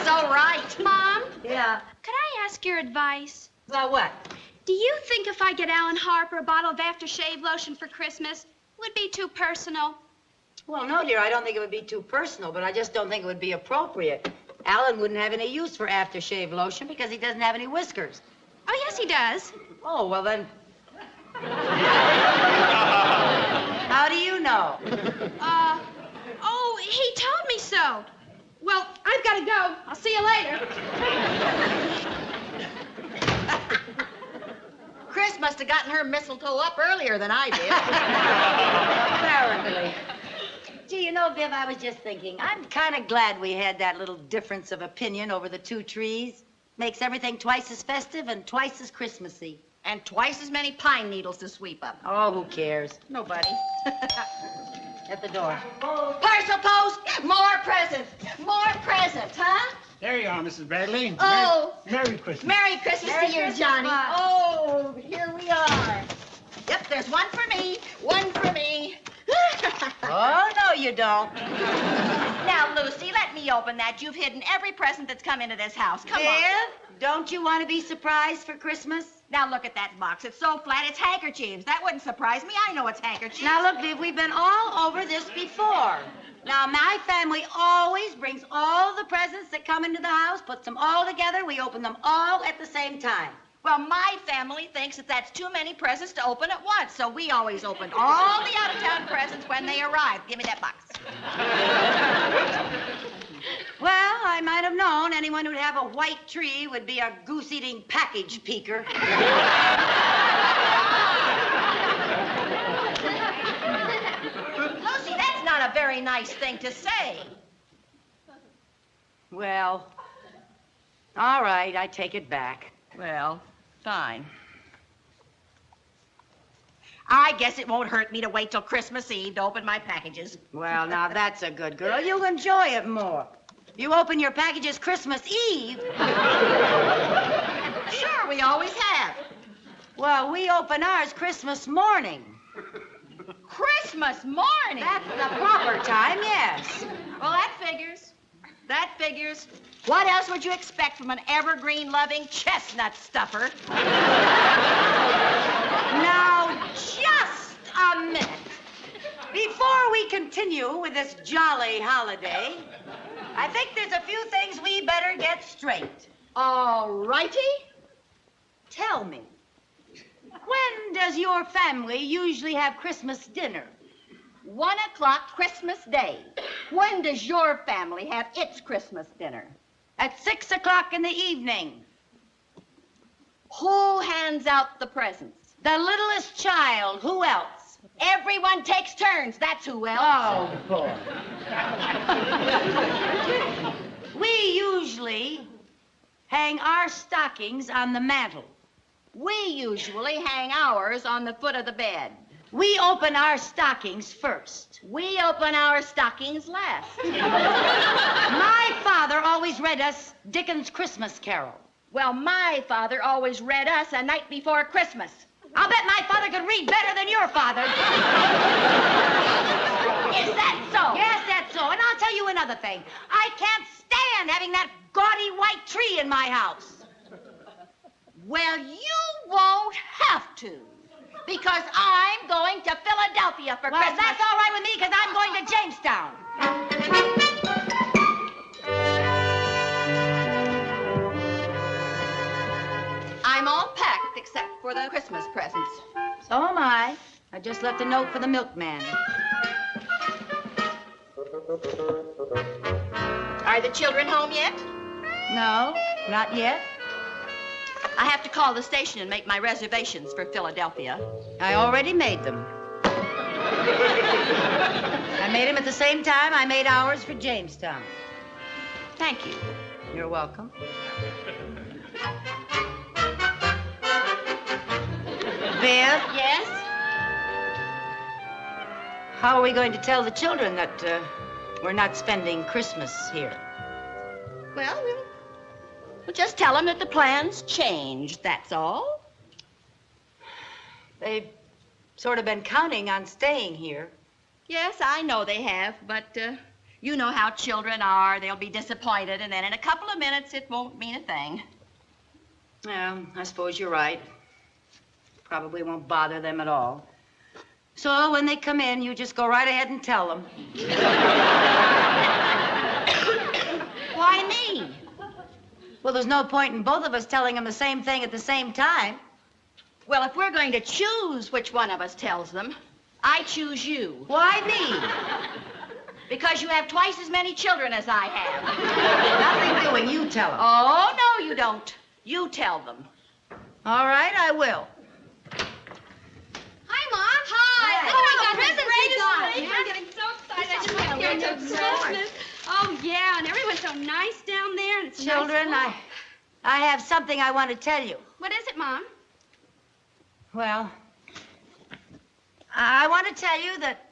so right. Mom, Yeah. could I ask your advice? About what? Do you think if I get Alan Harper a bottle of aftershave lotion for Christmas, it would be too personal? Well, no, dear, I don't think it would be too personal, but I just don't think it would be appropriate. Alan wouldn't have any use for aftershave lotion because he doesn't have any whiskers. Oh, yes, he does. Oh, well then. How do you know? Oh, he told me so. Well, I've got to go. I'll see you later. Chris must have gotten her mistletoe up earlier than I did. Apparently. Gee, you know, Viv, I was just thinking, I'm kind of glad we had that little difference of opinion over the 2 trees. Makes everything twice as festive and twice as Christmassy. And twice as many pine needles to sweep up. Oh, who cares? Nobody. At the door. Parcel post, more presents, huh? There you are, Mrs. Bradley. Oh. Merry Christmas. Merry Christmas to you, Johnny. Oh, here we are. Yep, there's one for me, one for me. Oh, no, you don't. Now, Lucy, let me open that. You've hidden every present that's come into this house. Come on. Viv, don't you want to be surprised for Christmas? Now, look at that box. It's so flat, it's handkerchiefs. That wouldn't surprise me. I know it's handkerchiefs. Now, look, Viv, we've been all over this before. Now, my family always brings all the presents that come into the house, puts them all together. We open them all at the same time. Well, my family thinks that that's too many presents to open at once, so we always open all the out-of-town presents when they arrive. Give me that box. Well, I might have known anyone who'd have a white tree would be a goose-eating package peeker. Lucy, that's not a very nice thing to say. Well, all right, I take it back. Well, fine. I guess it won't hurt me to wait till Christmas Eve to open my packages. Well, now that's a good girl. You'll enjoy it more. You open your packages Christmas Eve. Sure, we always have. Well, we open ours Christmas morning. Christmas morning? That's the proper time, yes. Well, that figures. That figures. What else would you expect from an evergreen-loving chestnut stuffer? Now, just a minute. Before we continue with this jolly holiday, I think there's a few things we better get straight. All righty. Tell me, when does your family usually have Christmas dinner? 1 o'clock Christmas Day. When does your family have its Christmas dinner? At 6 o'clock in the evening. Who hands out the presents? The littlest child. Who else? Everyone takes turns. That's who else. Oh, boy. We usually hang our stockings on the mantle. We usually hang ours on the foot of the bed. We open our stockings first. We open our stockings last. My father always read us Dickens' Christmas Carol. Well, my father always read us A Night Before Christmas. I'll bet my father could read better than your father. Is that so? Yes, that's so. And I'll tell you another thing. I can't stand having that gaudy white tree in my house. Well, you won't have to. Because I'm going to Philadelphia for Well, Christmas. that's all right with me, because I'm going to Jamestown. I'm all packed except for the Christmas presents. So am I. I just left a note for the milkman. Are the children home yet? No, not yet. I have to call the station and make my reservations for Philadelphia. I already made them. I made them at the same time I made ours for Jamestown. Thank you. You're welcome. Viv? Yes? How are we going to tell the children that we're not spending Christmas here? Well, we'll just tell them that the plans changed, that's all. They've sort of been counting on staying here. Yes, I know they have, but you know how children are. They'll be disappointed, and then in a couple of minutes, it won't mean a thing. Yeah, I suppose you're right. Probably won't bother them at all. So when they come in, you just go right ahead and tell them. Why me? Well, there's no point in both of us telling them the same thing at the same time. Well, if we're going to choose which one of us tells them, I choose you. Why me? Because you have twice as many children as I have. Nothing doing. You tell them. Oh, no, you don't. You tell them. All right, I will. Hi, Mom. Hi. Oh, we got presents we got. Yeah, I'm getting so excited. I just went here to Christmas. Oh, yeah, and everyone's so nice down there. And it's Children, nice. I have something I want to tell you. What is it, Mom? Well, I want to tell you that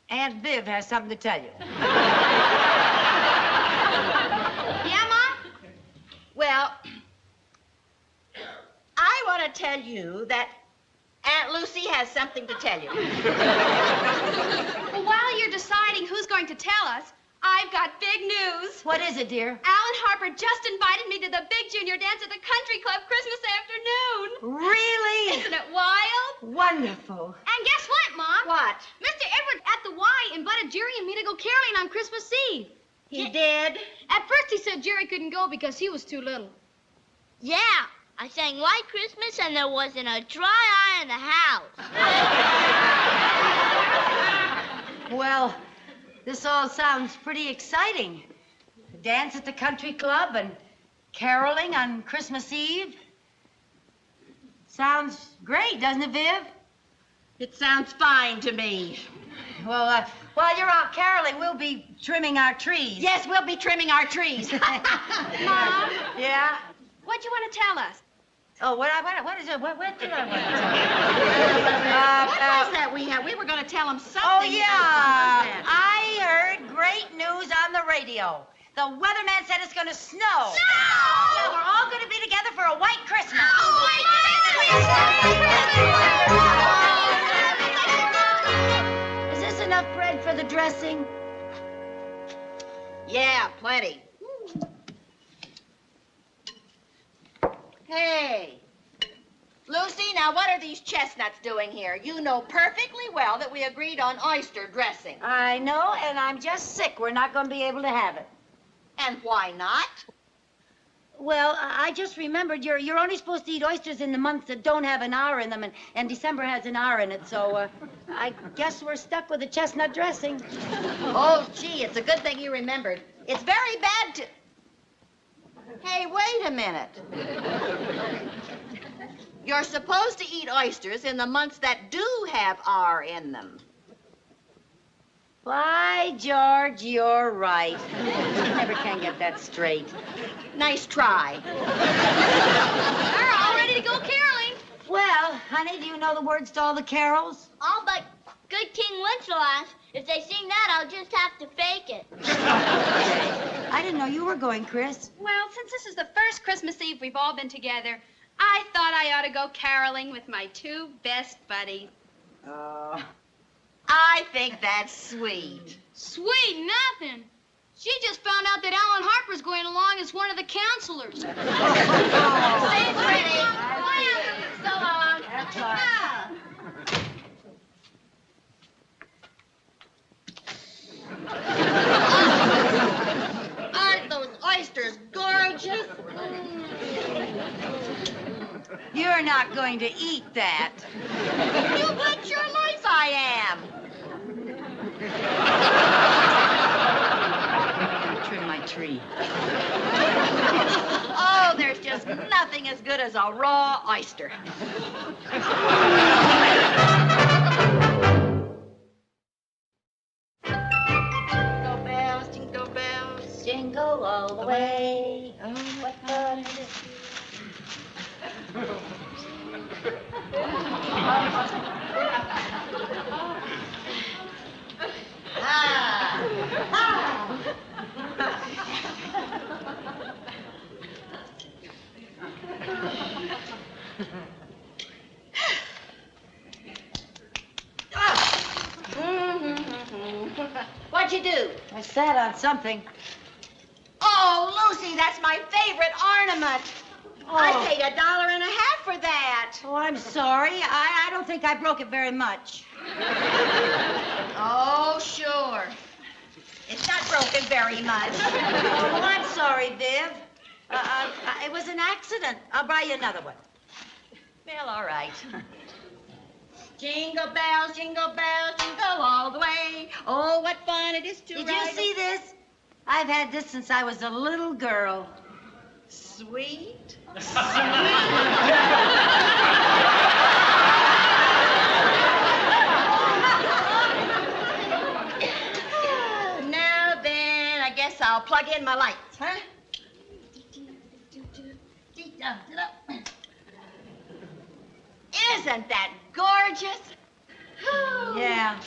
Aunt Viv has something to tell you. Yeah, Mom? Well, I want to tell you that Aunt Lucy has something to tell you. Well, while you're deciding who's going to tell us, I've got big news. What is it, dear? Alan Harper just invited me to the big junior dance at the country club Christmas afternoon. Really? Isn't it wild? Wonderful. And guess what, Mom? What? Mr. Edward at the Y invited Jerry and me to go caroling on Christmas Eve. He did? At first he said Jerry couldn't go because he was too little. Yeah, I sang White Christmas and there wasn't a dry eye in the house. Well, this all sounds pretty exciting. A dance at the country club and caroling on Christmas Eve. Sounds great, doesn't it, Viv? It sounds fine to me. Well, while you're out caroling, we'll be trimming our trees. Yes, we'll be trimming our trees. Mom, Yeah? what do you want to tell us? Oh, what did I want to tell you? What was that we had? We were going to tell them something. Oh, yeah. I heard great news on the radio. The weatherman said it's going to snow. Snow! Yeah, we're all going to be together for a white Christmas. Is this enough bread for the dressing? Yeah, plenty. Hey, Lucy, now what are these chestnuts doing here? You know perfectly well that we agreed on oyster dressing. I know, and I'm just sick. We're not going to be able to have it. And why not? Well, I just remembered you're only supposed to eat oysters in the months that don't have an R in them, and December has an R in it, so I guess we're stuck with the chestnut dressing. Oh, gee, it's a good thing you remembered. It's very bad to... Hey, wait a minute. You're supposed to eat oysters in the months that do have R in them. By George, you're right. Never can get that straight. Nice try. We're all ready to go caroling. Well, honey, do you know the words to all the carols? All but Good King Wenceslas. If they sing that, I'll just have to fake it. I didn't know you were going, Chris. Well, since this is the first Christmas Eve we've all been together, I thought I ought to go caroling with my two best buddies. I think that's sweet. Sweet nothing. She just found out that Alan Harper's going along as one of the counselors. Stay pretty. So long. That's right. Aren't those oysters gorgeous? You're not going to eat that. You bet your life I am. Trim my tree. Oh, there's just nothing as good as a raw oyster. Jingle bells, jingle bells, Jingle all the way. Oh, what fun it is. What'd you do? I sat on something. Oh, Lucy, that's my favorite ornament. Oh. I paid $1.50 for that. Oh, I'm sorry. I don't think I broke it very much. Oh, sure. It's not broken very much. Oh, well, I'm sorry, Viv. It was an accident. I'll buy you another one. Well, all right. Jingle bells, jingle all the way. Oh, what fun it is to Did ride. you see this? I've had this since I was a little girl. Sweet. Now then, I guess I'll plug in my lights, huh? Isn't that gorgeous? Yeah.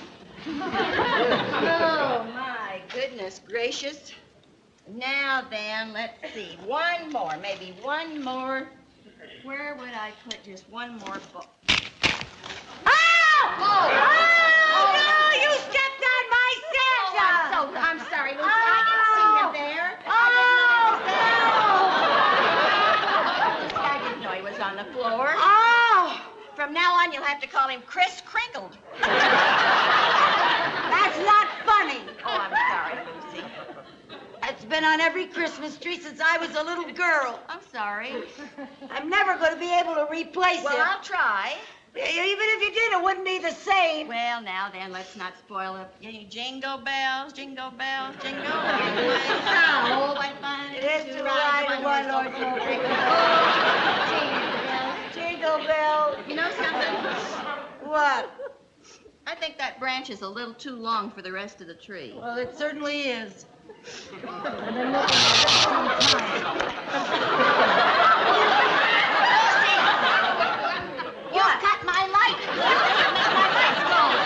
Oh, my goodness gracious. Now then, let's see. One more, maybe one more. Where would I put just one more book? Oh! Oh! No, you stepped on my Santa! I'm sorry, Lucy. I didn't see him there. I didn't know he was on the floor. Oh! From now on, you'll have to call him Chris Crinkled. That's not funny. Oh, I'm sorry, Lucy. It's been on every Christmas tree since I was a little girl. I'm sorry. I'm never going to be able to replace Well, it. I'll try. Even if you did, it wouldn't be the same. Well, now then, let's not spoil it. Jingle bells, jingle bells, jingle all the way. Oh, what fun It is to ride one horse open. Jingle bell. You know something? What? I think that branch is a little too long for the rest of the tree. Well, it certainly is. I've been looking at it some time. You cut my light. My light's gone.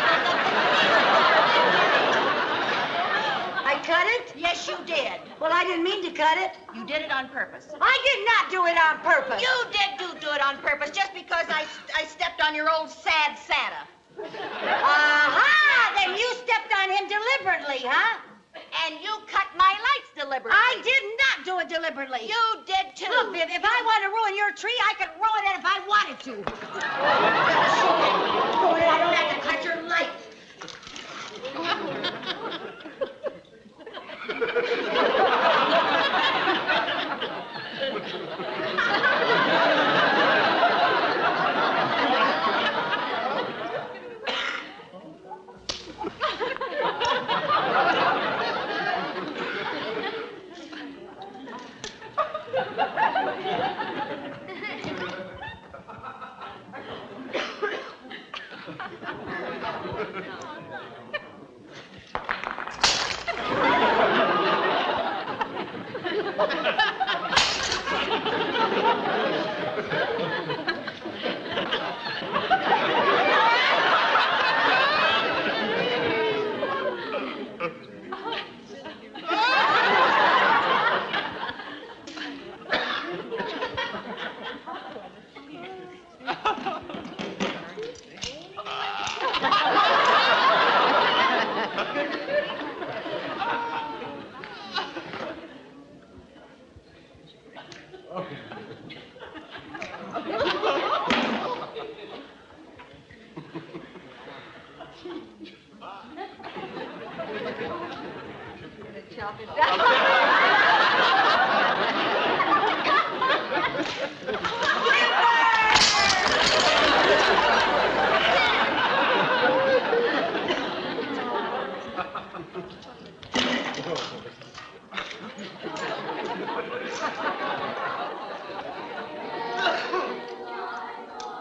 I cut it? Yes, you did. Well, I didn't mean to cut it. You did it on purpose. I did not do it on purpose. You did do it on purpose just because I stepped on your old sad Santa. Aha! Then you stepped on him deliberately, huh? And you cut my lights deliberately. I did not do it deliberately. You did too. Look, Viv, if I want to ruin your tree, I could ruin it if I wanted to. I don't have to cut your lights.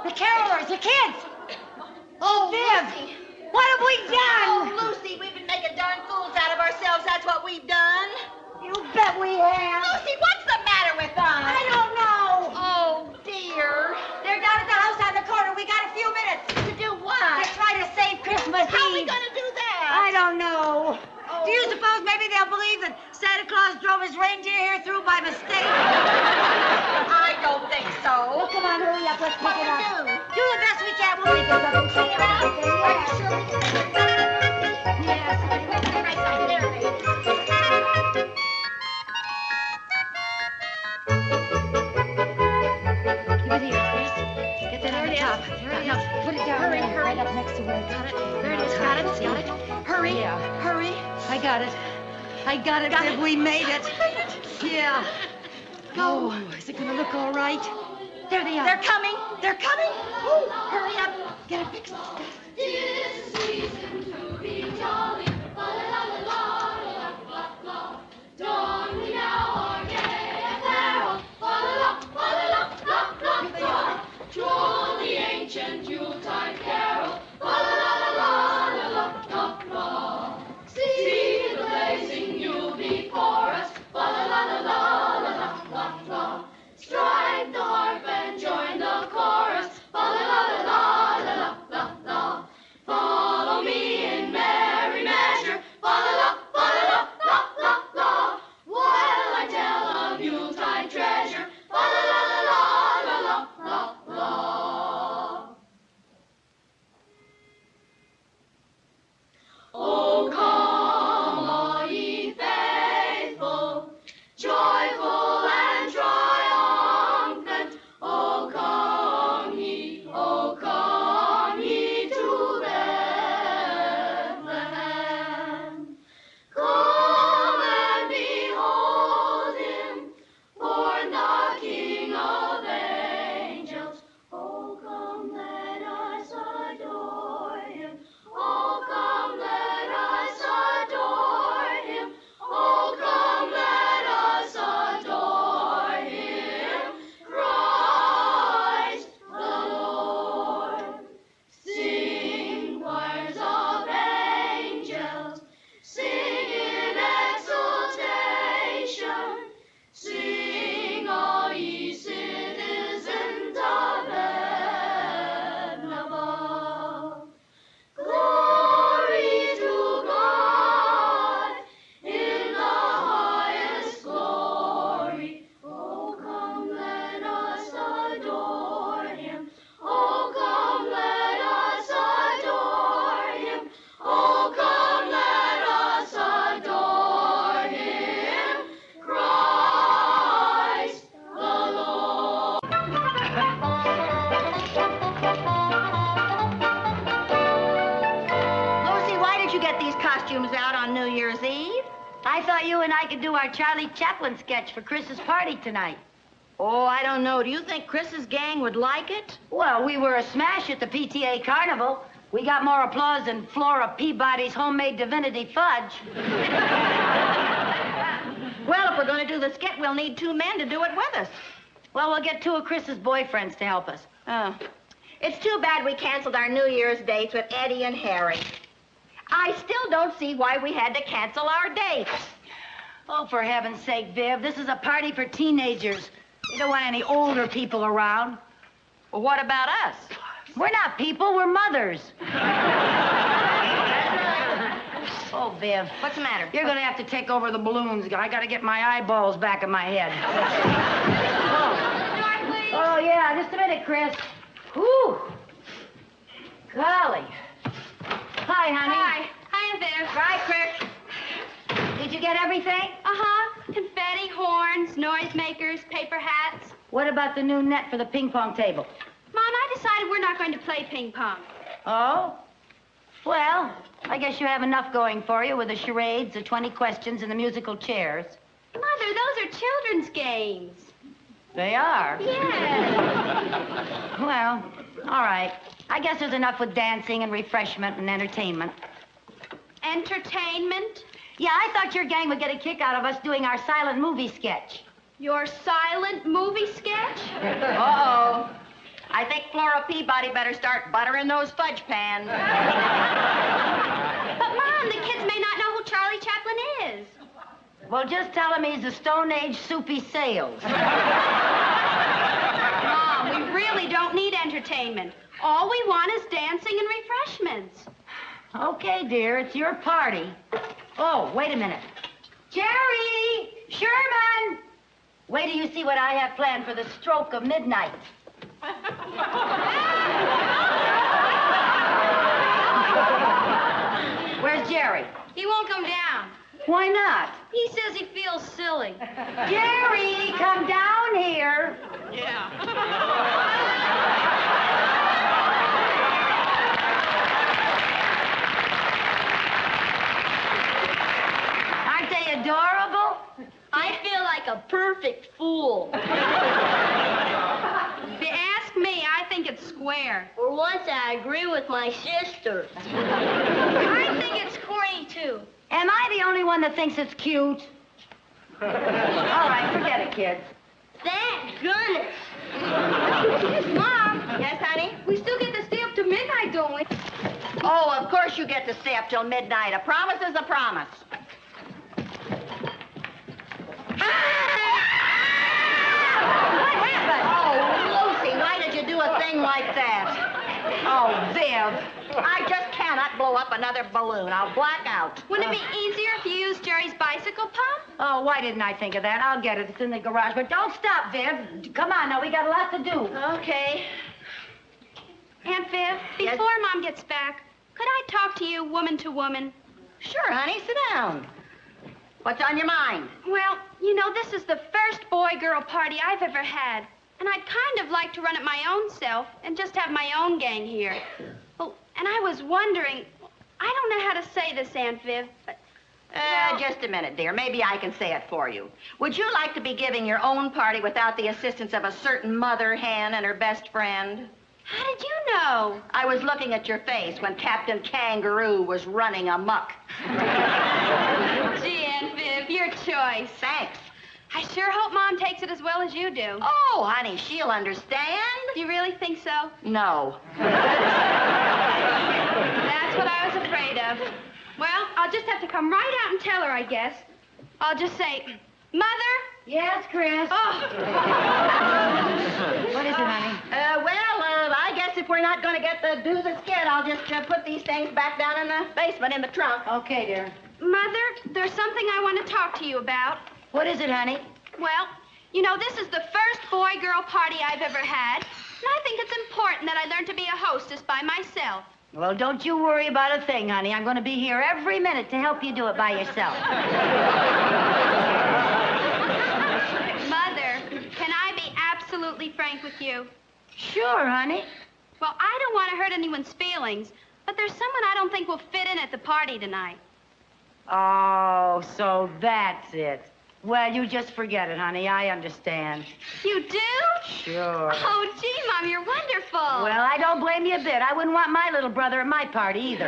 The carolers, the kids! Oh, Viv! Lucy. What have we done? Oh, Lucy, we've been making darn fools out of ourselves. That's what we've done. You bet we have. Lucy, what's the matter with us? I don't know. Oh, dear. They're down at the house on the corner. We got a few minutes. To do what? To try to save Christmas How are we Eve. going to do that? I don't know. Oh. Do you suppose maybe they'll believe that Santa Claus drove his reindeer here through by mistake? I don't think so. Well, come on, hurry up. Let's pick it up. do? Do the best we can. We'll make it up and clean it out. Are you sure we can do that? Yes. Right side. There it is. Give it here, Chris. Get that on the top. There it is. Put it down. Hurry, there, hurry. Right up next to where it's Got it. There it is. Got it. Got it. Hurry. Yeah. Hurry. I got it. I got it, Viv. We made it. Yeah. Go. Oh, is it gonna look all right? There they are. They're coming. They're coming. Ooh, hurry up. Get it fixed. Strike the harp and join the chorus. Fa-la-la-la-la-la-la-la. Follow me in merry measure. Fa-la-la-la-la-la-la-la. While I tell of Yuletide treasure. Fa-la-la-la-la-la-la-la. Oh, come, all ye faithful, joyful and triumphant. Oh, come ye to Bethlehem. Come and behold him, born the King of angels. Oh, come, let us adore him. Oh, come, let us adore him. Oh, come, let us adore him. Christ the Lord. Sing, choirs of angels, sing in exultation. Sing, all ye citizens of heaven above. Glory to God in the highest glory. Oh, come, let us adore him. Oh, come, let us adore him. Oh, come, let us adore him. Christ the Lord. Lucy, why did you get these costumes out on New Year's Eve? I thought you and I could do our Charlie Chaplin sketch for Chris's party tonight. Oh, I don't know. Do you think Chris's gang would like it? Well, we were a smash at the PTA carnival. We got more applause than Flora Peabody's homemade divinity fudge. Well, if we're going to do the skit, we'll need 2 men to do it with us. Well, we'll get 2 of Chris's boyfriends to help us. It's too bad we canceled our New Year's dates with Eddie and Harry. I still don't see why we had to cancel our dates. Oh, for heaven's sake, Viv, this is a party for teenagers. You don't want any older people around. Well, what about us? We're not people, we're mothers. Oh, Viv. What's the matter? You're gonna have to take over the balloons. I gotta get my eyeballs back in my head. Oh, yeah, just a minute, Chris. Whew. Golly. Hi, honey. Hi. Hi, Viv. Hi, Chris. Did you get everything? Uh-huh. Confetti, horns, noisemakers, paper hats. What about the new net for the ping pong table? Mom, I decided we're not going to play ping pong. Oh? Well, I guess you have enough going for you with the charades, the 20 questions, and the musical chairs. Mother, those are children's games. They are? Yes. Well, all right. I guess there's enough with dancing and refreshment and entertainment. Entertainment? Yeah, I thought your gang would get a kick out of us doing our silent movie sketch. Your silent movie sketch? Uh-oh. I think Flora Peabody better start buttering those fudge pans. But, Mom, the kids may not know who Charlie Chaplin is. Well, just tell him he's a Stone Age soupy sales. Mom, we really don't need entertainment. All we want is dancing and refreshments. Okay, dear, it's your party. Oh, wait a minute. Jerry! Sherman! Wait till you see what I have planned for the stroke of midnight. Where's Jerry? He won't come down. Why not? He says he feels silly. Jerry, come down here. Yeah. Aren't they adorable? I feel like a perfect fool. If you ask me, I think it's square. For once, I agree with my sister. I think it's corny, too. Am I the only one that thinks it's cute? All right, forget it, kids. Thank goodness. Mom. Yes, honey? We still get to stay up to midnight, don't we? Oh, of course you get to stay up till midnight. A promise is a promise. What happened? Oh, Lucy, why did you do a thing like that? Oh, Viv. I just cannot blow up another balloon. I'll black out. Wouldn't it be easier if you used Jerry's bicycle pump? Oh, why didn't I think of that? I'll get it. It's in the garage. But don't stop, Viv. Come on, now. We got a lot to do. Okay. Aunt Viv, Yes? before Mom gets back, could I talk to you woman to woman? Sure, honey, sit down. What's on your mind? Well, you know, this is the first boy-girl party I've ever had. And I'd kind of like to run it my own self and just have my own gang here. Oh, and I was wondering, I don't know how to say this, Aunt Viv, but... well, Just a minute, dear. Maybe I can say it for you. Would you like to be giving your own party without the assistance of a certain mother hen and her best friend? how did you know? I was looking at your face when Captain Kangaroo was running amok. Gee, Aunt Viv, your choice. Thanks. I sure hope Mom takes it as well as you do. Oh, honey, she'll understand. Do you really think so? No. That's what I was afraid of. Well, I'll just have to come right out and tell her, I guess. I'll just say, Mother? Yes, Chris? Oh. What is it, honey? I guess if we're not going to get the do the skid, I'll just put these things back down in the basement in the trunk. Okay, dear. Mother, there's something I want to talk to you about. What is it, honey? Well, you know, this is the first boy-girl party I've ever had, and I think it's important that I learn to be a hostess by myself. Well, don't you worry about a thing, honey. I'm going to be here every minute to help you do it by yourself. Mother, can I be absolutely frank with you? Sure, honey. Well, I don't want to hurt anyone's feelings, but there's someone I don't think will fit in at the party tonight. Oh, so that's it. Well, you just forget it, honey. I understand. You do? Sure. Oh, gee, Mom, you're wonderful. Well, I don't blame you a bit. I wouldn't want my little brother at my party either.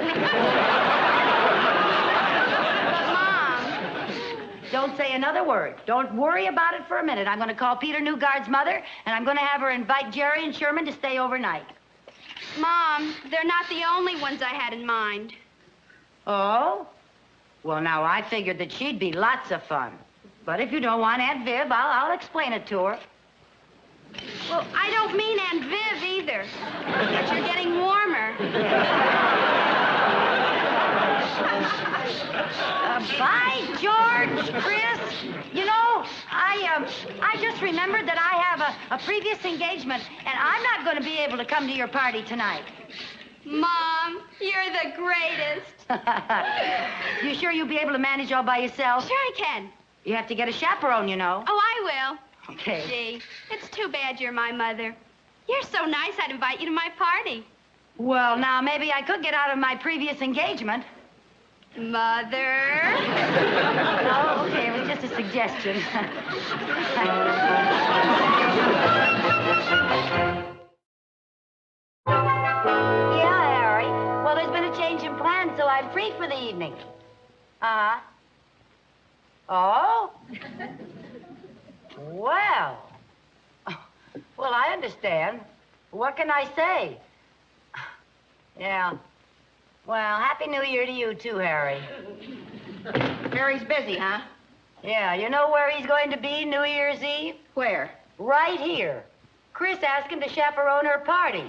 Mom. Don't say another word. Don't worry about it for a minute. I'm going to call Peter Newgard's mother, and I'm going to have her invite Jerry and Sherman to stay overnight. Mom, they're not the only ones I had in mind. Oh? Well, now, I figured that she'd be lots of fun. But if you don't want Aunt Viv, I'll explain it to her. Well, I don't mean Aunt Viv either. But you're getting warmer. By George, Chris, you know, I just remembered that I have a previous engagement, and I'm not going to be able to come to your party tonight. Mom, you're the greatest. You sure you'll be able to manage all by yourself? Sure I can. You have to get a chaperone, you know. Oh, I will. Okay. Gee, it's too bad you're my mother. You're so nice, I'd invite you to my party. Well, now, maybe I could get out of my previous engagement. Mother? Oh, okay, it was just a suggestion. Yeah, Harry. Well, there's been a change in plans, so I'm free for the evening. Uh-huh. Oh? Well. Well, I understand. What can I say? Yeah. Well, Happy New Year to you, too, Harry. Harry's busy, huh? Yeah, you know where he's going to be New Year's Eve? Where? Right here. Chris asked him to chaperone her party.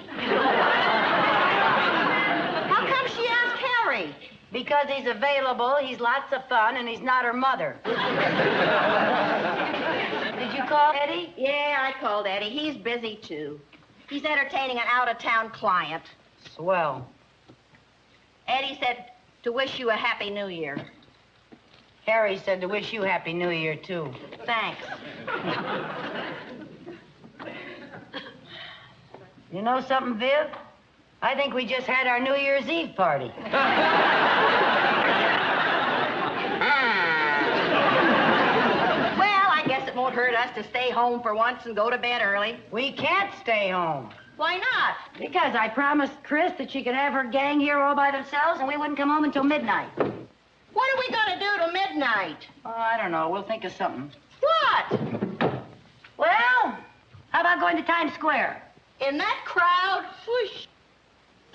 How come she asked Harry? Because he's available, he's lots of fun, and he's not her mother. Did you call Eddie? Yeah, I called Eddie. He's busy, too. He's entertaining an out-of-town client. Swell. Eddie said to wish you a Happy New Year. Harry said to wish you Happy New Year, too. Thanks. You know something, Viv? I think we just had our New Year's Eve party. Well, I guess it won't hurt us to stay home for once and go to bed early. We can't stay home. Why not? Because I promised Chris that she could have her gang here all by themselves and we wouldn't come home until midnight. What are we going to do till midnight? Oh, I don't know. We'll think of something. What? Well, how about going to Times Square? In that crowd? Whoosh.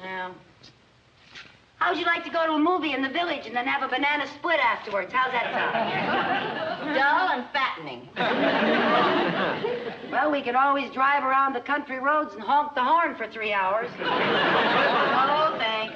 Yeah. How'd you like to go to a movie in the village and then have a banana split afterwards? How's that sound? Dull and fattening. Well, we could always drive around the country roads and honk the horn for 3 hours. Oh, thanks.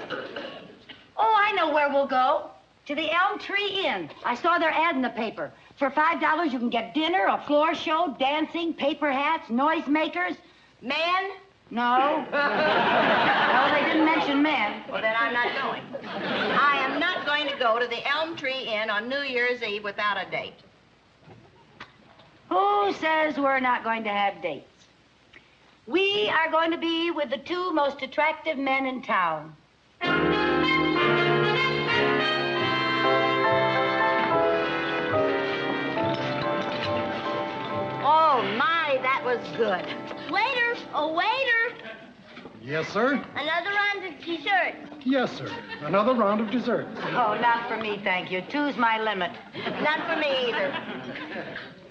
Oh, I know where we'll go. To the Elm Tree Inn. I saw their ad in the paper. For $5, you can get dinner, a floor show, dancing, paper hats, noisemakers. Men? No. No, they didn't mention men. Well, then I'm not going. I am not going to go to the Elm Tree Inn on New Year's Eve without a date. Who says we're not going to have dates? We are going to be with the two most attractive men in town. Oh, my, that was good. Waiter! Oh, waiter! Yes, sir? Another round of dessert. Yes, sir. Another round of dessert. Oh, not for me, thank you. 2's my limit. Not for me either.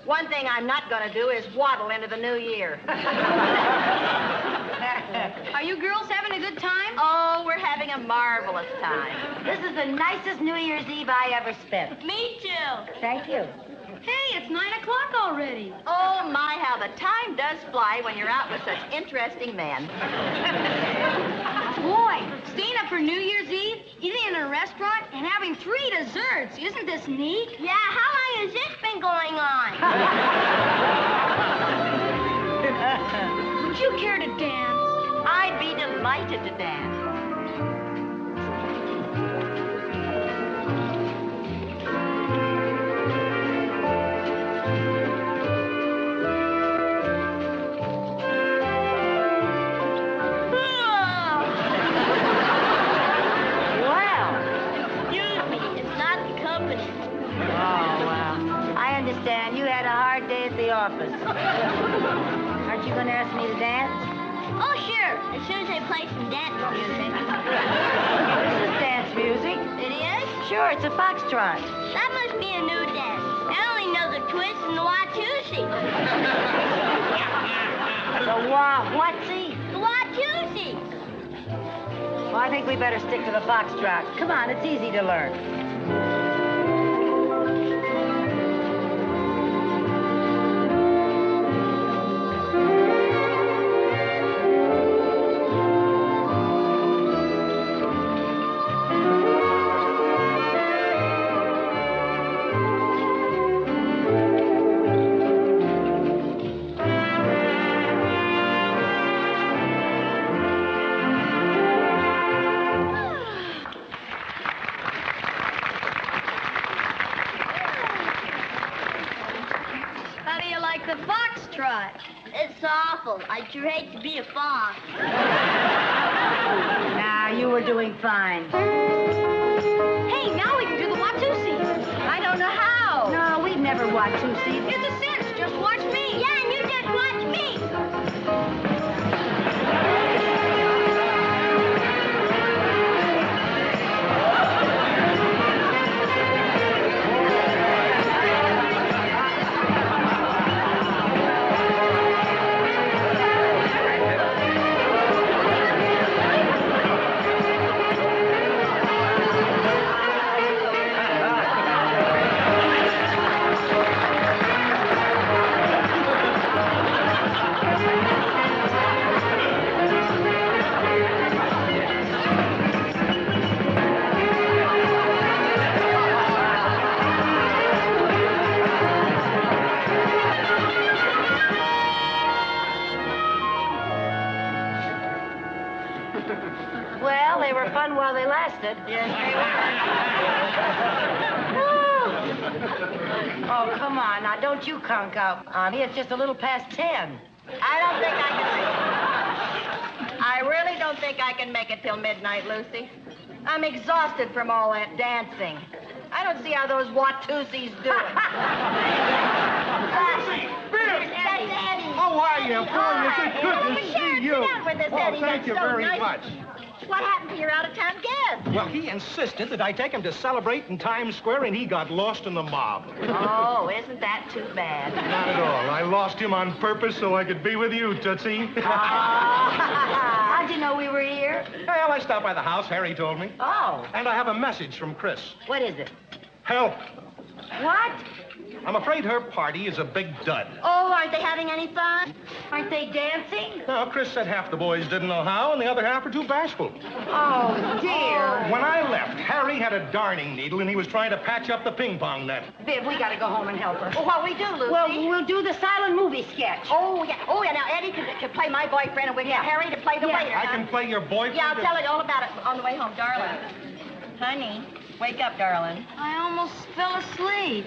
One thing I'm not going to do is waddle into the new year. Are you girls having a good time? Oh, we're having a marvelous time. This is the nicest New Year's Eve I ever spent. Me too. Thank you. Hey, it's 9 o'clock already. Oh, my, how the time does fly when you're out with such interesting men. Boy, staying up for New Year's Eve, eating in a restaurant, and having 3 desserts. Isn't this neat? Yeah, how long has this been going on? Would you care to dance? I'd be delighted to dance. Office. Aren't you going to ask me to dance? Oh, sure. As soon as they play some dance music. This is dance music. It is? Sure, it's a foxtrot. That must be a new dance. I only know the twist and the watusi. The what's-he? The watusi. I think we better stick to the foxtrot. Come on, it's easy to learn. How do you like the foxtrot? It's awful. I'd sure hate to be a fox. Nah, you were doing fine. Hey, now we can do the Watusi. I don't know how. No, we've never Watusi. It's a cinch. Just watch me. Yeah, and you just watch me. Well, they were fun while they lasted. Yes, Oh, come on. Now, don't you conk out on me. It's just a little past 10. I don't think I can. I really don't think I can make it till midnight, Lucy. I'm exhausted from all that dancing. I don't see how those Watusis do it. That's Eddie. How are you, boy? It's a good to Sharon, see you. sit down with us, Oh, Eddie. thank That's you so very nice. much. What happened to your out-of-town guest? Well, he insisted that I take him to celebrate in Times Square, and he got lost in the mob. Oh, isn't that too bad? Not at all. I lost him on purpose so I could be with you, Tootsie. How'd you know we were here? Well, I stopped by the house, Harry told me. Oh, And I have a message from Chris. what is it? Help. What? I'm afraid her party is a big dud. Oh, aren't they having any fun? Aren't they dancing? Now, Chris said half the boys didn't know how, and the other half were too bashful. Oh, dear. When I left, Harry had a darning needle, and he was trying to patch up the ping pong net. Viv, we gotta go home and help her. Well, what we do, Lucy? Well, we'll do the silent movie sketch. Oh, yeah. Oh, yeah. Now, Eddie can play my boyfriend, and we get Harry to play the waiter. I can play your boyfriend. Yeah, I'll tell you all about it on the way home, darling. Honey, wake up, darling. I almost fell asleep.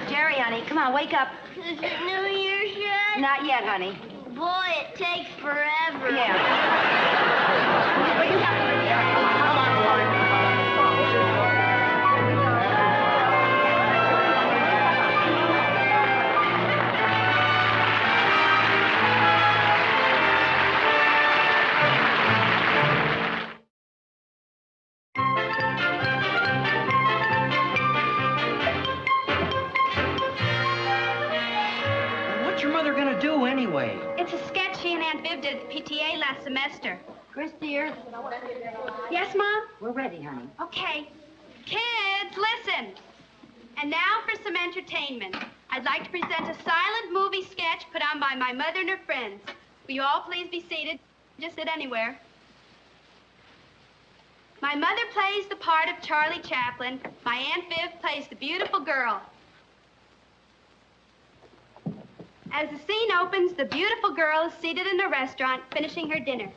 Jerry, honey, come on, wake up. Is it New Year's yet? Not yet, honey. Boy, it takes forever. Yeah. Come on, boy. What's your mother gonna do anyway? It's a sketch she and Aunt Viv did at the PTA last semester. Chris, dear, Yes, Mom? we're ready, honey. Okay. Kids, listen. And now for some entertainment. I'd like to present a silent movie sketch put on by my mother and her friends. Will you all please be seated? Just sit anywhere. My mother plays the part of Charlie Chaplin. My Aunt Viv plays the beautiful girl. As the scene opens, the beautiful girl is seated in a restaurant finishing her dinner.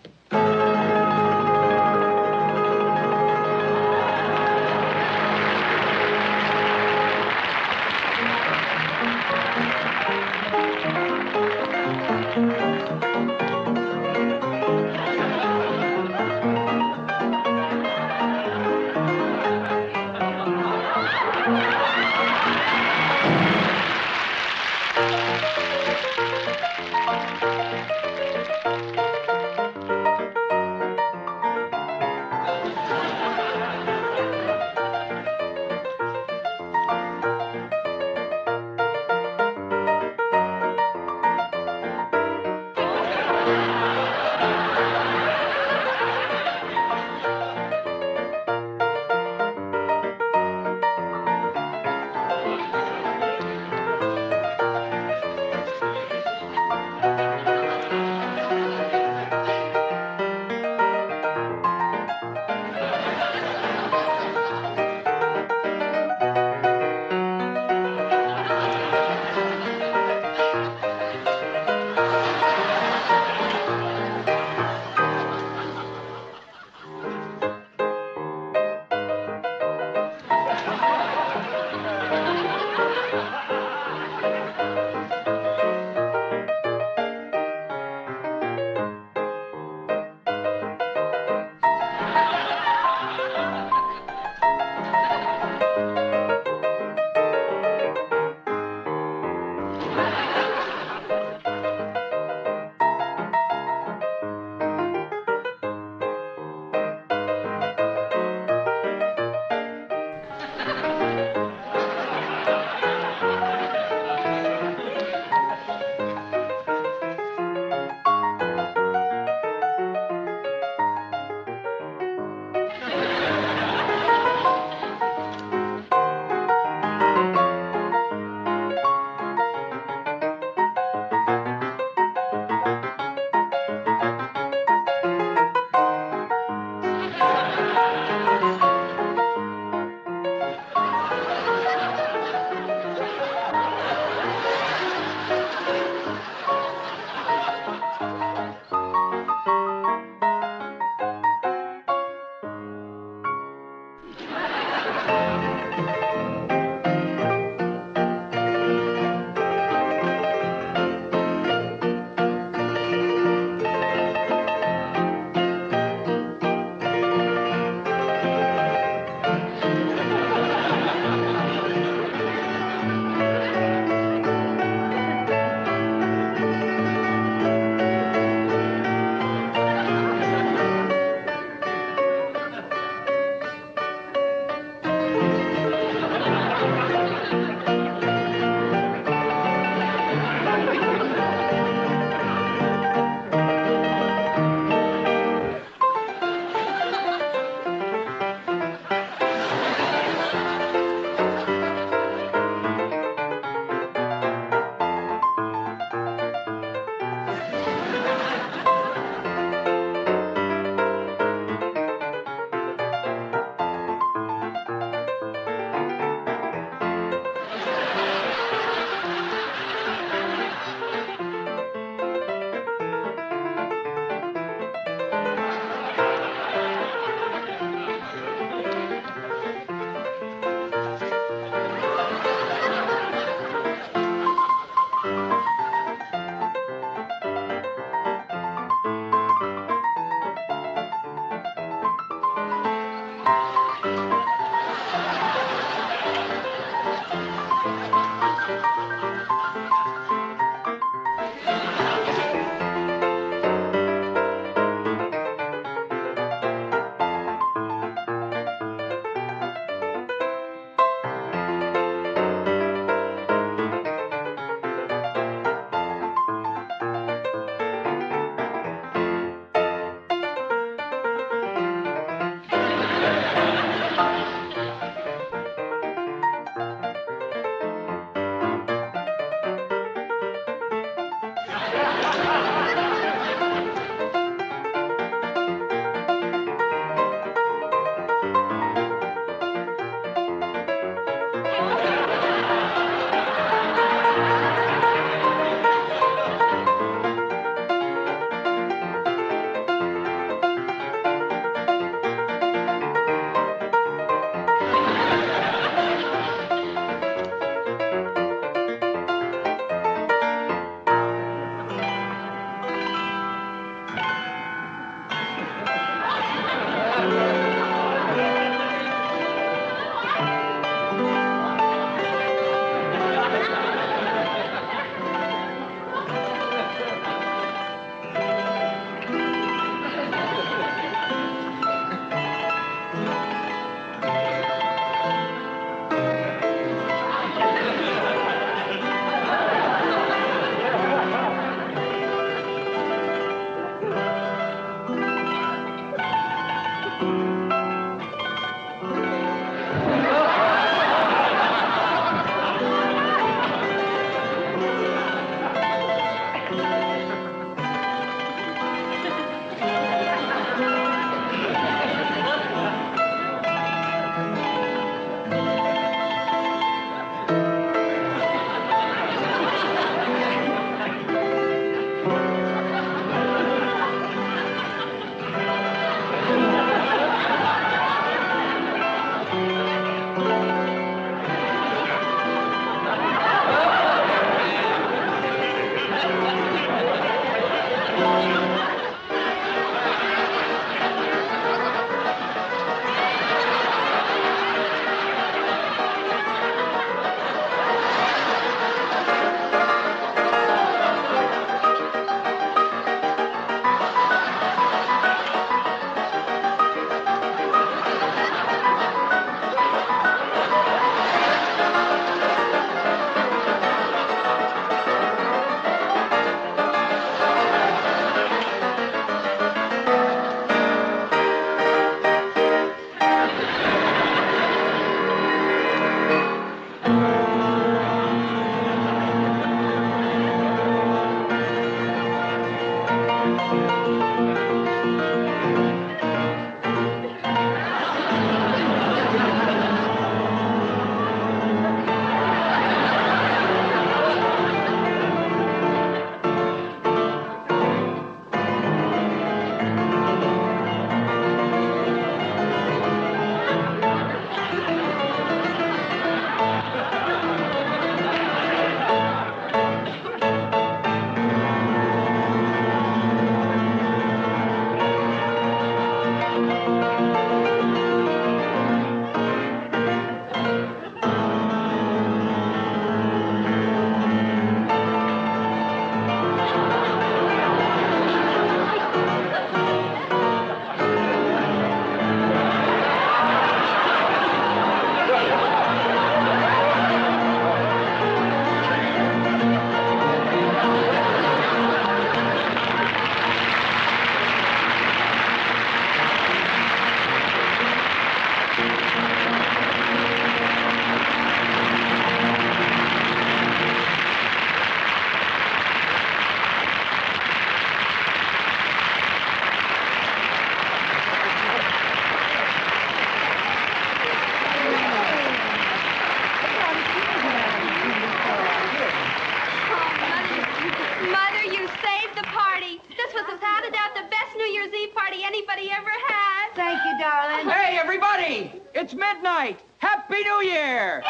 best New Year's Eve party anybody ever had. Thank you, darling. Hey, everybody! It's midnight. Happy New Year!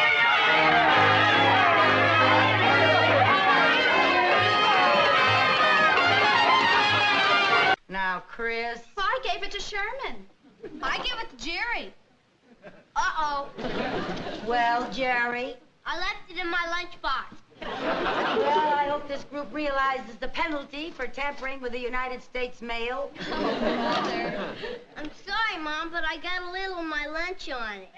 Now, Chris. I gave it to Sherman. I give it to Jerry. Uh-oh. Well, Jerry. I left it in my lunchbox. Well, I hope this group realizes the penalty for tampering with the United States mail. Oh, Mother. I'm sorry, Mom, but I got a little of my lunch on it.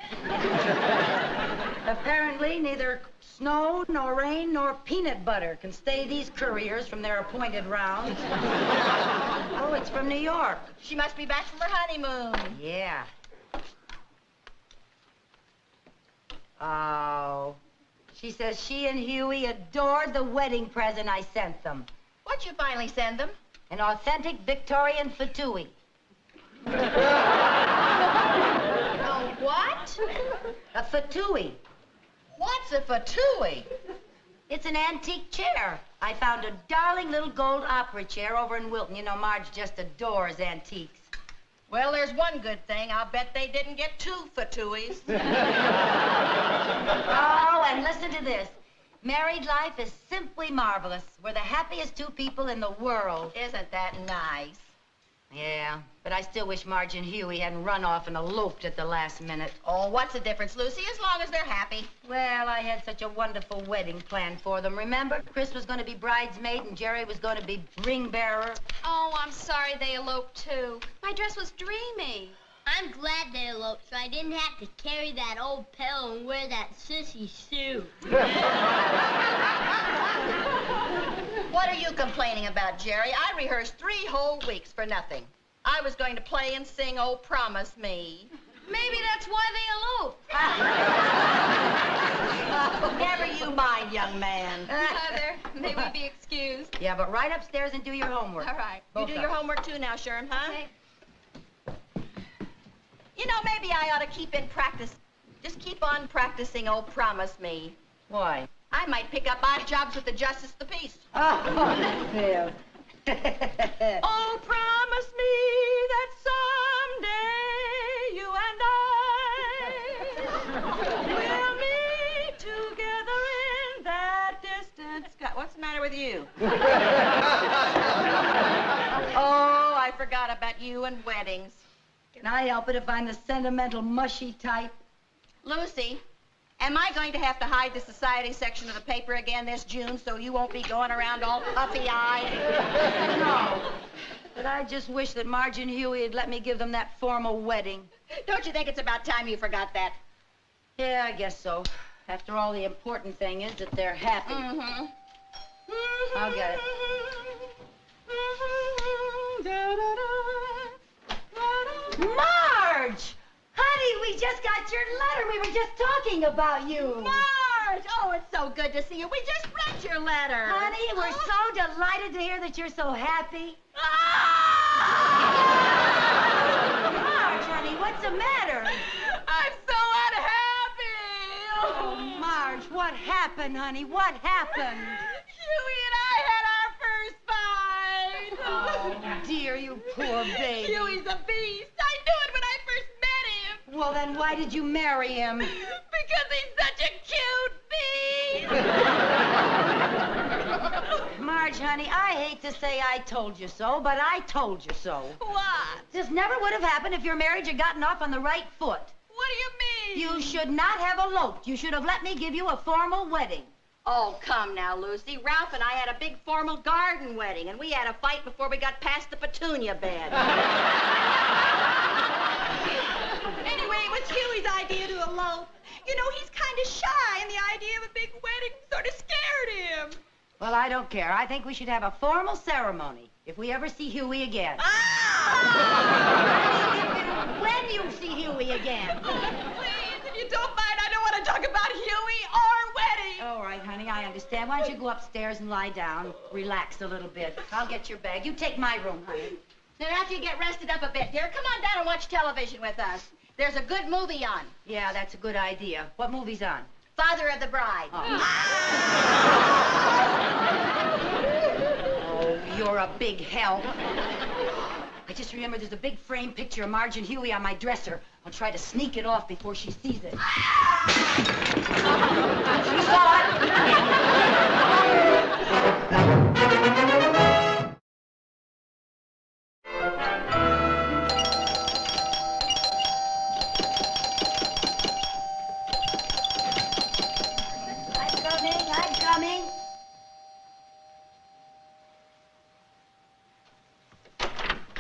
Apparently, neither snow, nor rain, nor peanut butter can stay these couriers from their appointed rounds. Oh, it's from New York. She must be back from her honeymoon. Yeah. Oh. She says she and Huey adored the wedding present I sent them. What'd you finally send them? An authentic Victorian fatui. What? A fatui. What's a fatui? It's an antique chair. I found a darling little gold opera chair over in Wilton. You know, Marge just adores antiques. Well, there's one good thing. I'll bet they didn't get 2 fatuis. Oh, and listen to this. Married life is simply marvelous. We're the happiest 2 people in the world. Isn't that nice? Yeah, but I still wish Marge and Huey hadn't run off and eloped at the last minute. Oh, what's the difference, Lucy, as long as they're happy? Well, I had such a wonderful wedding planned for them. Remember? Chris was going to be bridesmaid and Jerry was going to be ring bearer. Oh, I'm sorry they eloped, too. My dress was dreamy. I'm glad they eloped, so I didn't have to carry that old pill and wear that sissy suit. What are you complaining about, Jerry? I rehearsed 3 whole weeks for nothing. I was going to play and sing Oh, Promise Me. Maybe that's why they eloped. Oh, never you mind, young man. Mother, may we be excused? Yeah, but right upstairs and do your homework. All right. Both You do of your them. homework too now, Sherm, huh? Okay. You know, maybe I ought to keep in practice. Just keep on practicing Oh, Promise Me. Why? I might pick up odd jobs with the Justice of the Peace. Oh, Phil. Oh, promise me that someday you and I will meet together in that distant sky. What's the matter with you? Oh, I forgot about you and weddings. Can I help it if I'm the sentimental, mushy type? Lucy, am I going to have to hide the society section of the paper again this June so you won't be going around all puffy-eyed? No. But I just wish that Marge and Huey had let me give them that formal wedding. Don't you think it's about time you forgot that? Yeah, I guess so. After all, the important thing is that they're happy. Mm-hmm. I'll get it. Marge! Honey, we just got your letter. We were just talking about you. Marge! Oh, it's so good to see you. We just read your letter. Honey, we're so delighted to hear that you're so happy. Marge, honey, what's the matter? I'm so unhappy. Oh, Marge, what happened, honey? What happened? Huey and I had our first fight. Oh, dear, you poor baby. Huey's a beast. I knew it when I first met him. Well, then why did you marry him? Because he's such a cute beast. Marge, honey, I hate to say I told you so, but I told you so. What? This never would have happened if your marriage had gotten off on the right foot. What do you mean? You should not have eloped. You should have let me give you a formal wedding. Oh, come now, Lucy. Ralph and I had a big formal garden wedding, and we had a fight before we got past the petunia bed. Anyway, it was Huey's idea to elope. You know, he's kind of shy, and the idea of a big wedding sort of scared him. Well, I don't care. I think we should have a formal ceremony if we ever see Huey again. When you see Huey again. Please, if you don't mind, I don't want to talk about Huey or wedding. All right, honey, I understand. Why don't you go upstairs and lie down, relax a little bit. I'll get your bag. You take my room, honey. Then after you get rested up a bit, dear, come on down and watch television with us. There's a good movie on. Yeah, that's a good idea. What movie's on? Father of the Bride. Oh, you're a big help. I just remember there's a big frame picture of Marge and Huey on my dresser. I'll try to sneak it off before she sees it. She saw it. I'm coming.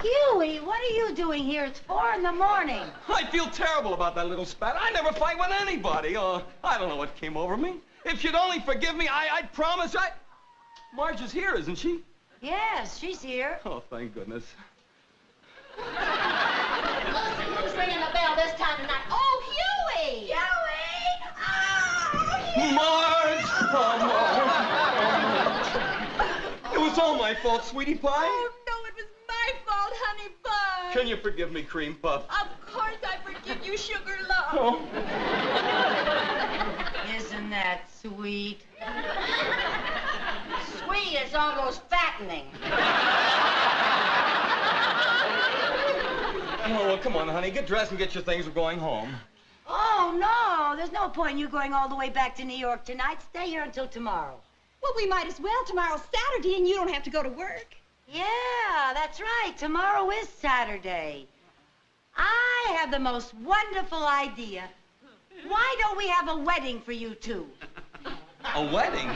Huey, what are you doing here? It's 4 in the morning. I feel terrible about that little spat. I never fight with anybody. I don't know what came over me. If you'd only forgive me, I'd promise Marge is here, isn't she? Yes, she's here. Oh, thank goodness. Who's ringing the bell this time of night? Oh, Huey! Huey! Marge! Oh, Marge. It was all my fault, sweetie pie. Oh, no, it was my fault, honey bun. Can you forgive me, cream puff? Of course I forgive you, sugar love. Oh. Isn't that sweet? Sweet is almost fattening. Oh, well, come on, honey. Get dressed and get your things. We're going home. Oh, no. There's no point in you going all the way back to New York tonight. Stay here until tomorrow. Well, we might as well. Tomorrow's Saturday, and you don't have to go to work. Yeah, that's right. Tomorrow is Saturday. I have the most wonderful idea. Why don't we have a wedding for you two? A wedding?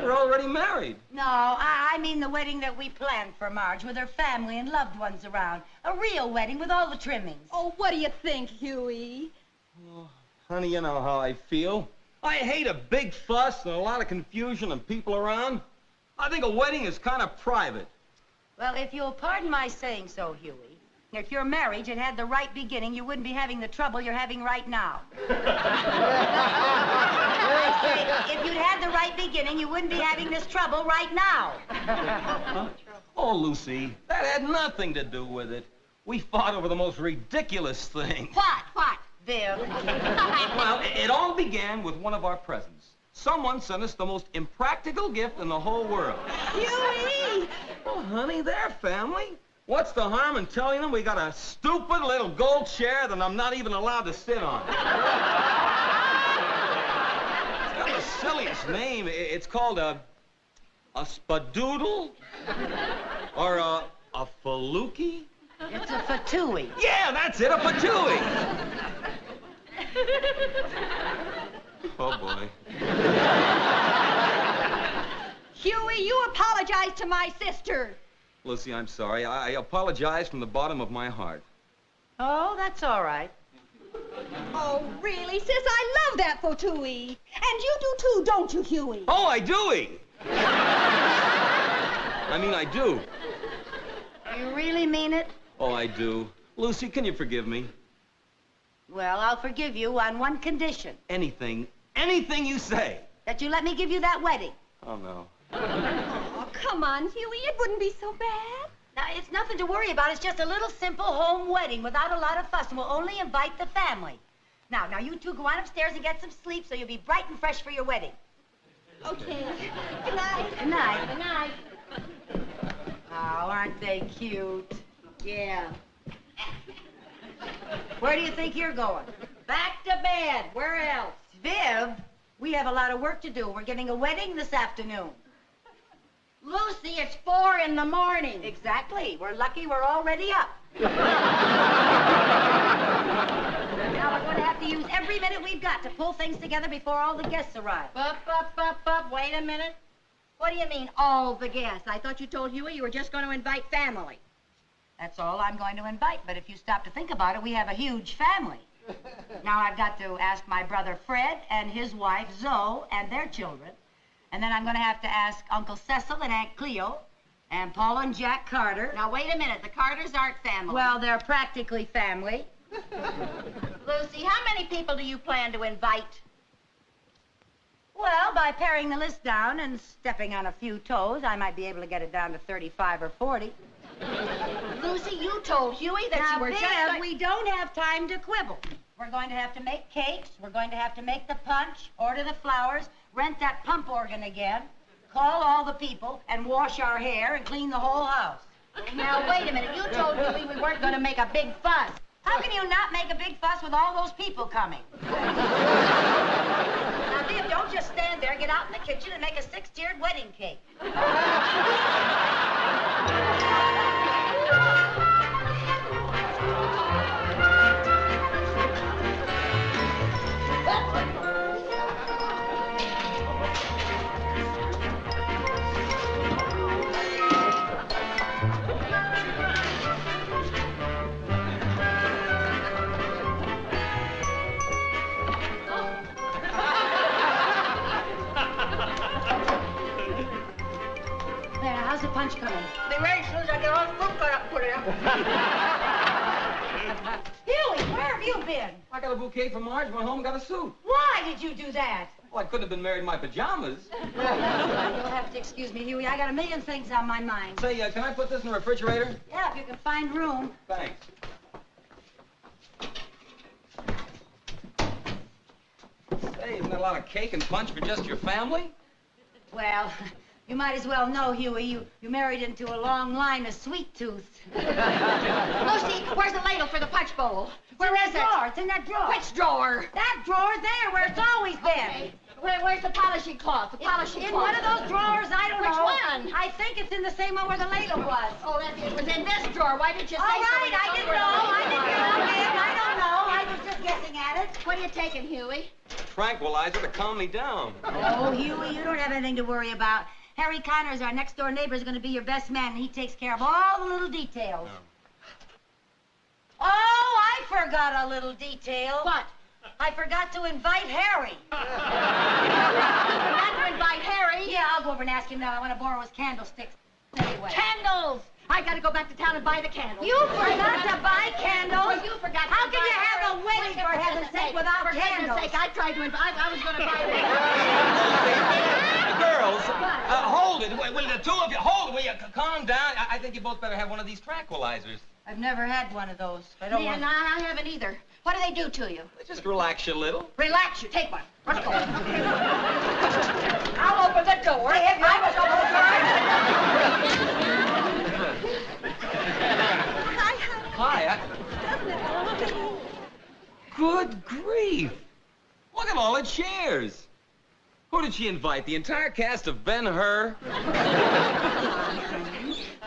We're already married. No, I mean the wedding that we planned for Marge with her family and loved ones around. A real wedding with all the trimmings. Oh, what do you think, Huey? Oh, honey, you know how I feel. I hate a big fuss and a lot of confusion and people around. I think a wedding is kind of private. Well, if you'll pardon my saying so, Huey, if your marriage had had the right beginning, you wouldn't be having the trouble you're having right now. If you'd had the right beginning, you wouldn't be having this trouble right now. Huh? Oh, Lucy, that had nothing to do with it. We fought over the most ridiculous thing. What, Bill? Well, it all began with one of our presents. Someone sent us the most impractical gift in the whole world. Huey! Oh, honey, they're family. What's the harm in telling them we got a stupid little gold chair that I'm not even allowed to sit on? It's got the silliest name. It's called a spadoodle? Or a faluki? It's a fatui. Yeah, that's it, a fatui. Oh, boy. Huey, you apologize to my sister. Lucy, I'm sorry. I apologize from the bottom of my heart. Oh, that's all right. Oh, really, sis? I love that fatui. And you do too, don't you, Huey? Oh, I do-y. I mean, I do. You really mean it? Oh, I do. Lucy, can you forgive me? Well, I'll forgive you on one condition. Anything you say. That you let me give you that wedding. Oh, no. Oh, come on, Huey. It wouldn't be so bad. Now, it's nothing to worry about. It's just a little simple home wedding without a lot of fuss, and we'll only invite the family. Now, you two go on upstairs and get some sleep so you'll be bright and fresh for your wedding. Okay. Good night. Good night. Good night. Oh, aren't they cute? Yeah. Where do you think you're going? Back to bed. Where else? Viv, we have a lot of work to do. We're giving a wedding this afternoon. Lucy, it's 4 in the morning. Exactly. We're lucky we're already up. Now we're going to have to use every minute we've got to pull things together before all the guests arrive. Wait a minute. What do you mean, all the guests? I thought you told Huey you were just going to invite family. That's all I'm going to invite, but if you stop to think about it, we have a huge family. Now I've got to ask my brother Fred and his wife Zoe and their children. And then I'm going to have to ask Uncle Cecil and Aunt Cleo and Paul and Jack Carter. Now, wait a minute. The Carters aren't family. Well, they're practically family. Lucy, how many people do you plan to invite? Well, by paring the list down and stepping on a few toes, I might be able to get it down to 35 or 40. Lucy, you told Huey that now, you were Viv, just... we don't have time to quibble. We're going to have to make cakes. We're going to have to make the punch, order the flowers, rent that pump organ again, call all the people, and wash our hair and clean the whole house. Now, wait a minute. You told Huey we weren't going to make a big fuss. How can you not make a big fuss with all those people coming? Now, Viv, don't just stand there. Get out in the kitchen and make a 6-tiered wedding cake. How's the punch coming? Be ready as soon as I get all the fruit cut up and put it up. Huey, where have you been? I got a bouquet for Marge, went home and got a suit. Why did you do that? Well, I couldn't have been married in my pajamas. You'll have to excuse me, Huey. I got a million things on my mind. Say, can I put this in the refrigerator? Yeah, if you can find room. Thanks. Say, isn't that a lot of cake and punch for just your family? Well, you might as well know, Huey. You married into a long line of sweet tooth. Lucy, where's the ladle for the punch bowl? Where is it? Drawer. It's in that drawer. Which drawer? That drawer there, where it's always been. Okay. Where's the polishing cloth? The polishing in cloth. one of those drawers, I don't know. Which one? I think it's in the same one where the ladle was. Oh, it was in this drawer. Why didn't you say so? All right, I didn't know. I don't know. I was just guessing at it. What are you taking, Huey? Tranquilizer to calm me down. Oh, Huey, you don't have anything to worry about. Harry Connors, our next-door neighbor, is going to be your best man, and he takes care of all the little details. Oh. Oh, I forgot a little detail. What? I forgot to invite Harry. Forgot to invite Harry? Yeah, I'll go over and ask him now. I want to borrow his candlesticks. Anyway. Candles! I got to go back to town and buy the candles. You forgot to buy candles? Well, you forgot How to can buy you have a Harry. wedding, for heaven's sake, without For candles? heaven's sake, I tried to invite... I was going to buy them. Girls, hold it. Will the two of you hold it? Will you calm down? I think you both better have one of these tranquilizers. I've never had one of those. I don't want... I haven't either. What do they do to you? Just relax you a little. Relax you. Take one. Let's go. I'll open the door. If I Hi. Good grief. Look at all the chairs. Who did she invite? The entire cast of Ben-Hur?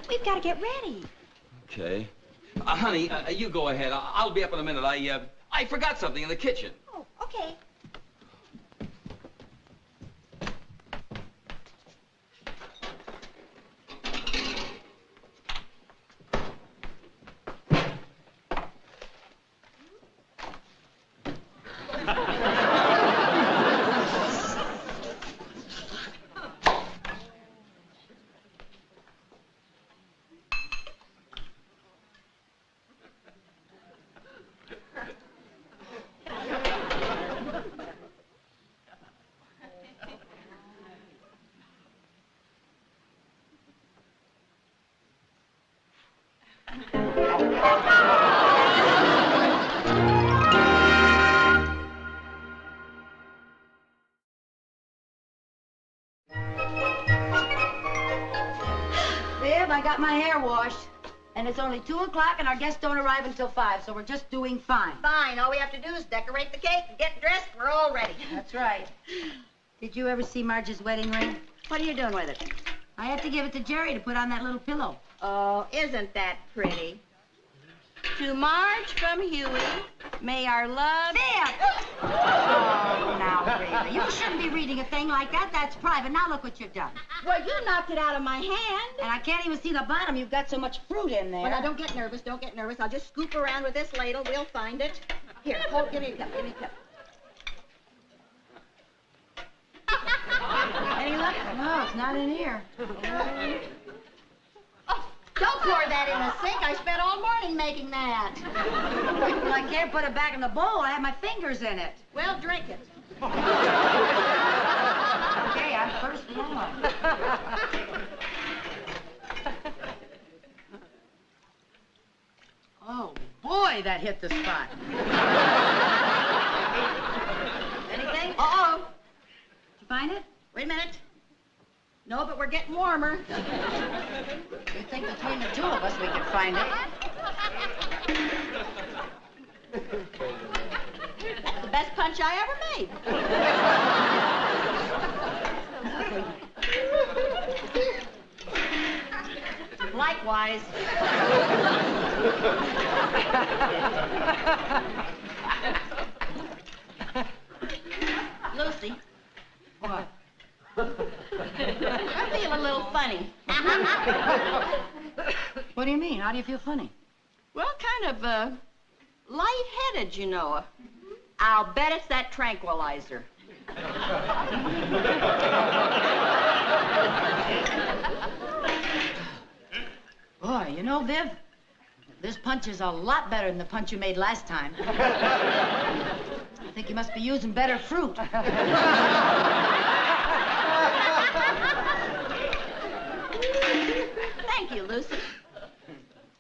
We've got to get ready. Okay. Honey, you go ahead. I'll be up in a minute. I forgot something in the kitchen. Oh, okay. I got my hair washed, and it's only 2 o'clock, and our guests don't arrive until 5, so we're just doing fine. Fine. All we have to do is decorate the cake and get dressed. We're all ready. That's right. Did you ever see Marge's wedding ring? What are you doing with it? I have to give it to Jerry to put on that little pillow. Oh, isn't that pretty? To Marge from Huey, may our love... There! Oh, now, really. You shouldn't be reading a thing like that. That's private. Now look what you've done. Well, you knocked it out of my hand. And I can't even see the bottom. You've got so much fruit in there. Well, now, don't get nervous. Don't get nervous. I'll just scoop around with this ladle. We'll find it. Here, hold, give me a cup. Give me a cup. Any luck? No, it's not in here. Don't pour that in the sink. I spent all morning making that. Well, I can't put it back in the bowl. I have my fingers in it. Well, drink it. Okay, I'm thirsty anyway. Oh, boy, that hit the spot. Anything? Uh-oh. Did you find it? Wait a minute. No, but we're getting warmer. You think between the two of us we could find it? That's the best punch I ever made. Likewise. Lucy. What? I feel a little funny. What do you mean? How do you feel funny? Well, kind of, lightheaded, you know. I'll bet it's that tranquilizer. Boy, you know, Viv, this punch is a lot better than the punch you made last time. I think you must be using better fruit. Thank you, Lucy.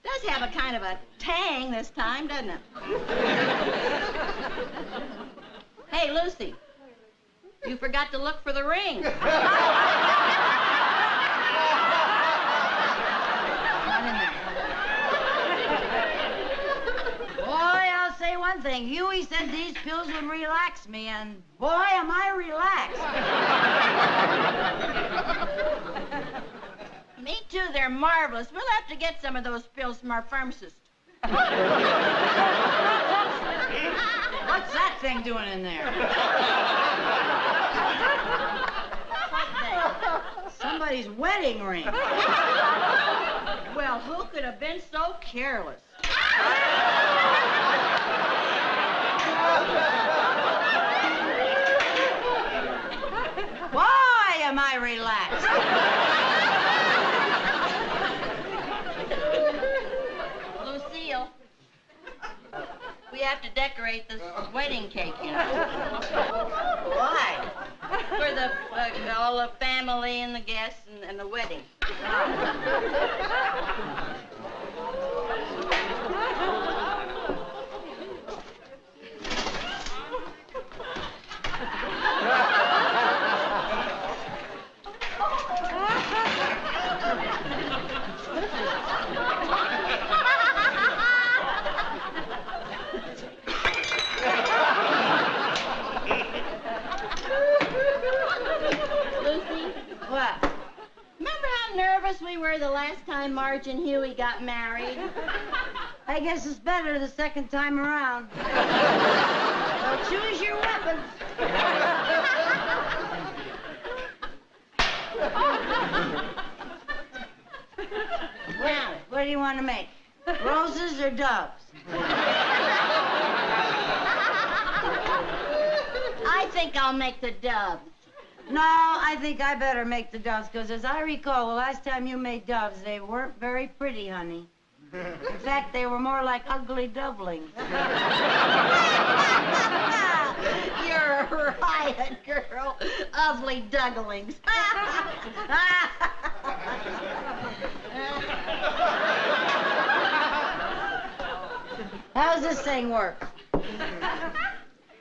Does have a kind of a tang this time, doesn't it? Hey, Lucy, you forgot to look for the ring. Not in there. Boy, I'll say one thing. Huey said these pills would relax me, and boy, am I relaxed. Me too, they're marvelous. We'll have to get some of those pills from our pharmacist. What's that thing doing in there? Somebody's wedding ring. Well, who could have been so careless? Boy, am I relaxed. Lucille, we have to decorate this wedding cake, you know. Why? For the all the family and the guests and the wedding. What? Remember how nervous we were the last time Marge and Huey got married? I guess it's better the second time around. So choose your weapons. Now, what do you want to make? Roses or doves? I think I'll make the doves. No, I think I better make the doves, because as I recall, the last time you made doves, they weren't very pretty, honey. In fact, they were more like ugly doublings. You're a riot, girl. Ugly doublings. How's this thing work?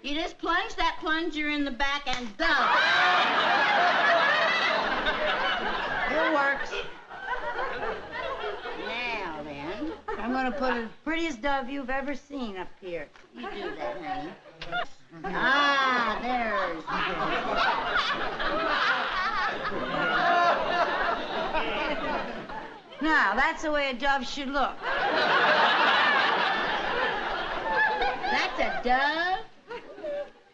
You just plunge that plunger in the back and dump. It works. Now then, I'm going to put the prettiest dove you've ever seen up here. You do that, honey. Ah, there's. Now, that's the way a dove should look. That's a dove?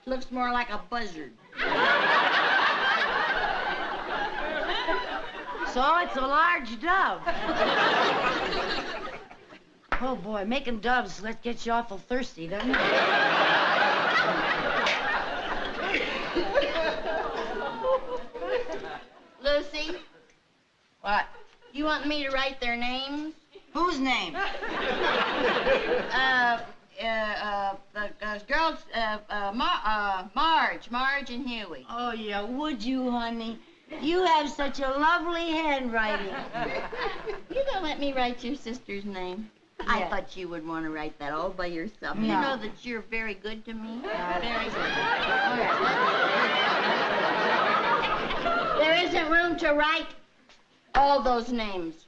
Looks more like a buzzard. So it's a large dove. Oh, boy, making doves, that gets you awful thirsty, doesn't it? Lucy? What? You want me to write their names? Whose name? The girls, Marge and Huey. Oh, yeah, would you, honey? You have such a lovely handwriting. You gonna let me write your sister's name? Yeah. I thought you would want to write that all by yourself. No. You know that you're very good to me. Very good. All right. There isn't room to write all those names.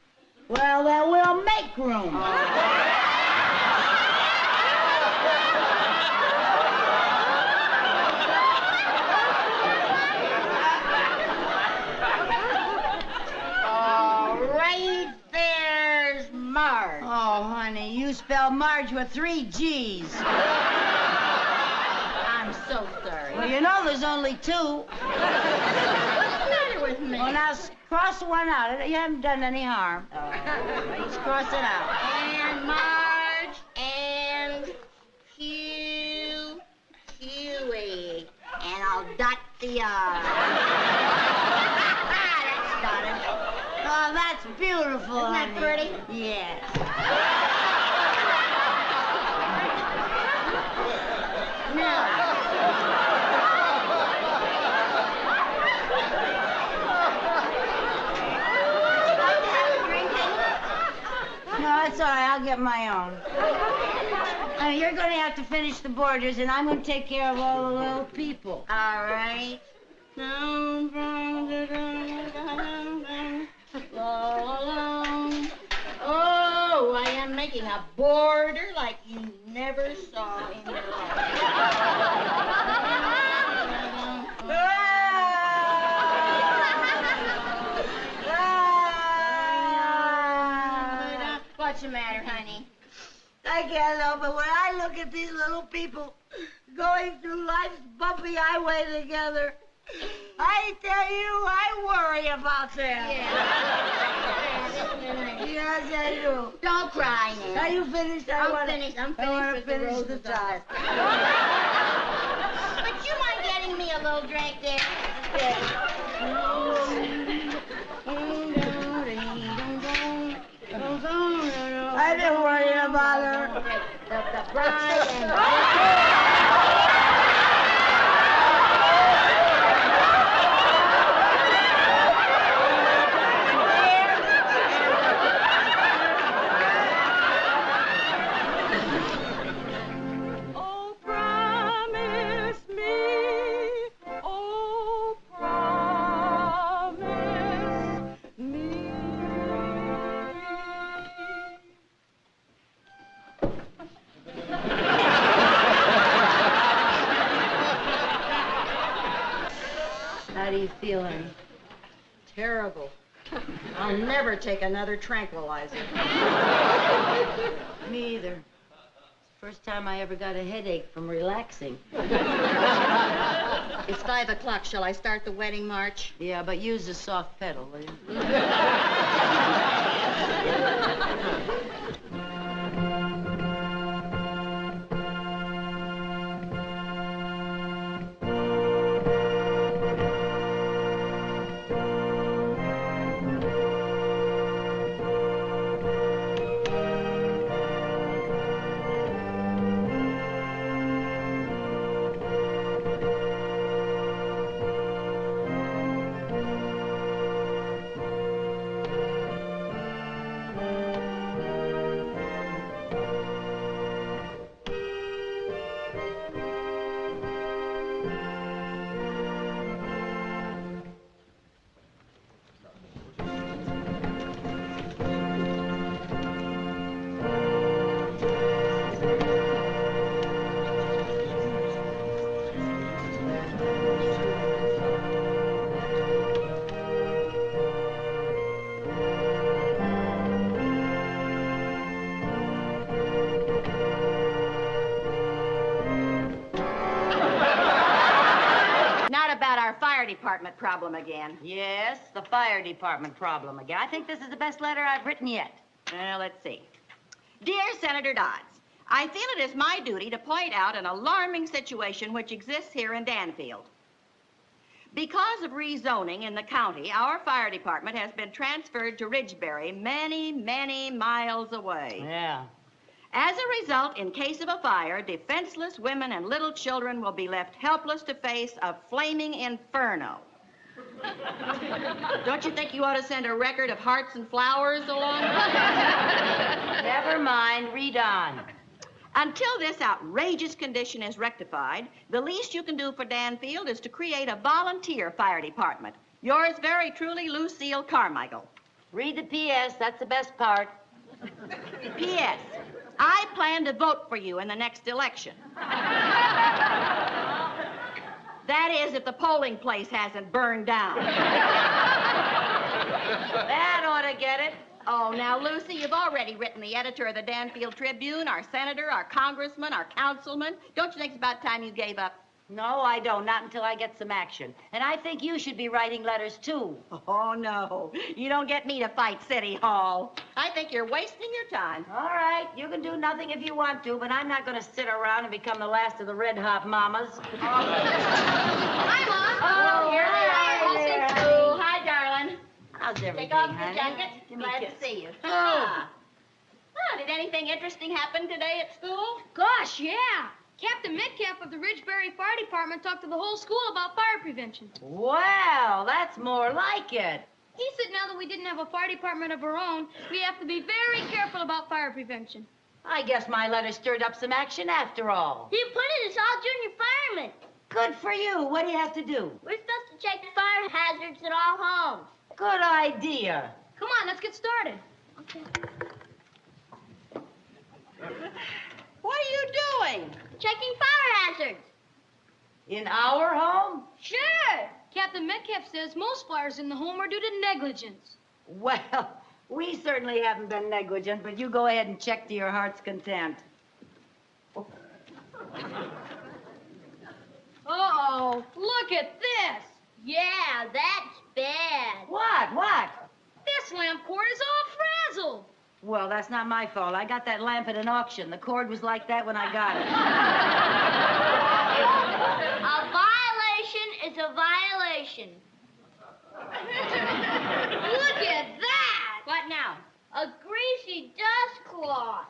Well, then we'll make room. Right there's Marge. Oh, honey, you spell Marge with 3 G's. I'm so sorry. Well, you know there's only 2. What's the matter with me? Well, now cross one out. You haven't done any harm. Just cross it out. And Marge and Huey. And I'll dot the R. That's dotted. Oh, that's beautiful, Isn't that honey. pretty? Yes. No, it's all right. I'll get my own. You're going to have to finish the borders, and I'm going to take care of all the little people. All right. Oh, I am making a border like you never saw in your life. What's the matter, honey? I can't help it. When I look at these little people going through life's bumpy highway together, I tell you, I worry about them. Yes, I do. Don't cry now. Are you finished? I'm finished I want to with the finish roses the time. But you mind getting me a little drink there? I didn't worry about her. The bride and How do you feel, honey? Terrible. I'll never take another tranquilizer. Me either. First time I ever got a headache from relaxing. It's 5 o'clock. Shall I start the wedding march? Yeah, but use a soft pedal, will you? Fire department problem again. Yes, the fire department problem again. I think this is the best letter I've written yet. Well, let's see. Dear Senator Dodds, I feel it is my duty to point out an alarming situation which exists here in Danfield. Because of rezoning in the county, our fire department has been transferred to Ridgebury, many, many miles away. Yeah. As a result, in case of a fire, defenseless women and little children will be left helpless to face a flaming inferno. Don't you think you ought to send a record of hearts and flowers along with it? Never mind, read on. Until this outrageous condition is rectified, the least you can do for Danfield is to create a volunteer fire department. Yours very truly, Lucille Carmichael. Read the P.S. That's the best part. P.S. I plan to vote for you in the next election. That is, if the polling place hasn't burned down. That ought to get it. Oh, now, Lucy, you've already written the editor of the Danfield Tribune, our senator, our congressman, our councilman. Don't you think it's about time you gave up? No, I don't. Not until I get some action. And I think you should be writing letters, too. Oh, no. You don't get me to fight City Hall. I think you're wasting your time. All right. You can do nothing if you want to, but I'm not going to sit around and become the last of the Red Hot Mamas. Hi, Mom. Oh, here they are. Hi, Oh, hi, darling. How's everything, Take off your honey? jacket. Give me Glad a kiss. to see you. Oh. Did anything interesting happen today at school? Gosh, yeah. Captain Metcalf of the Ridgebury Fire Department talked to the whole school about fire prevention. Well, that's more like it. He said now that we didn't have a fire department of our own, we have to be very careful about fire prevention. I guess my letter stirred up some action after all. You put it as all junior firemen. Good for you. What do you have to do? We're supposed to check fire hazards at all homes. Good idea. Come on, let's get started. Okay. What are you doing? Checking fire hazards. In our home? Sure. Captain Metcalf says most fires in the home are due to negligence. Well, we certainly haven't been negligent, but you go ahead and check to your heart's content. Uh-oh, look at this. Yeah, that's bad. What? This lamp cord is all frazzled. Well, that's not my fault. I got that lamp at an auction. The cord was like that when I got it. A violation is a violation. Look at that. What now? A greasy dust cloth.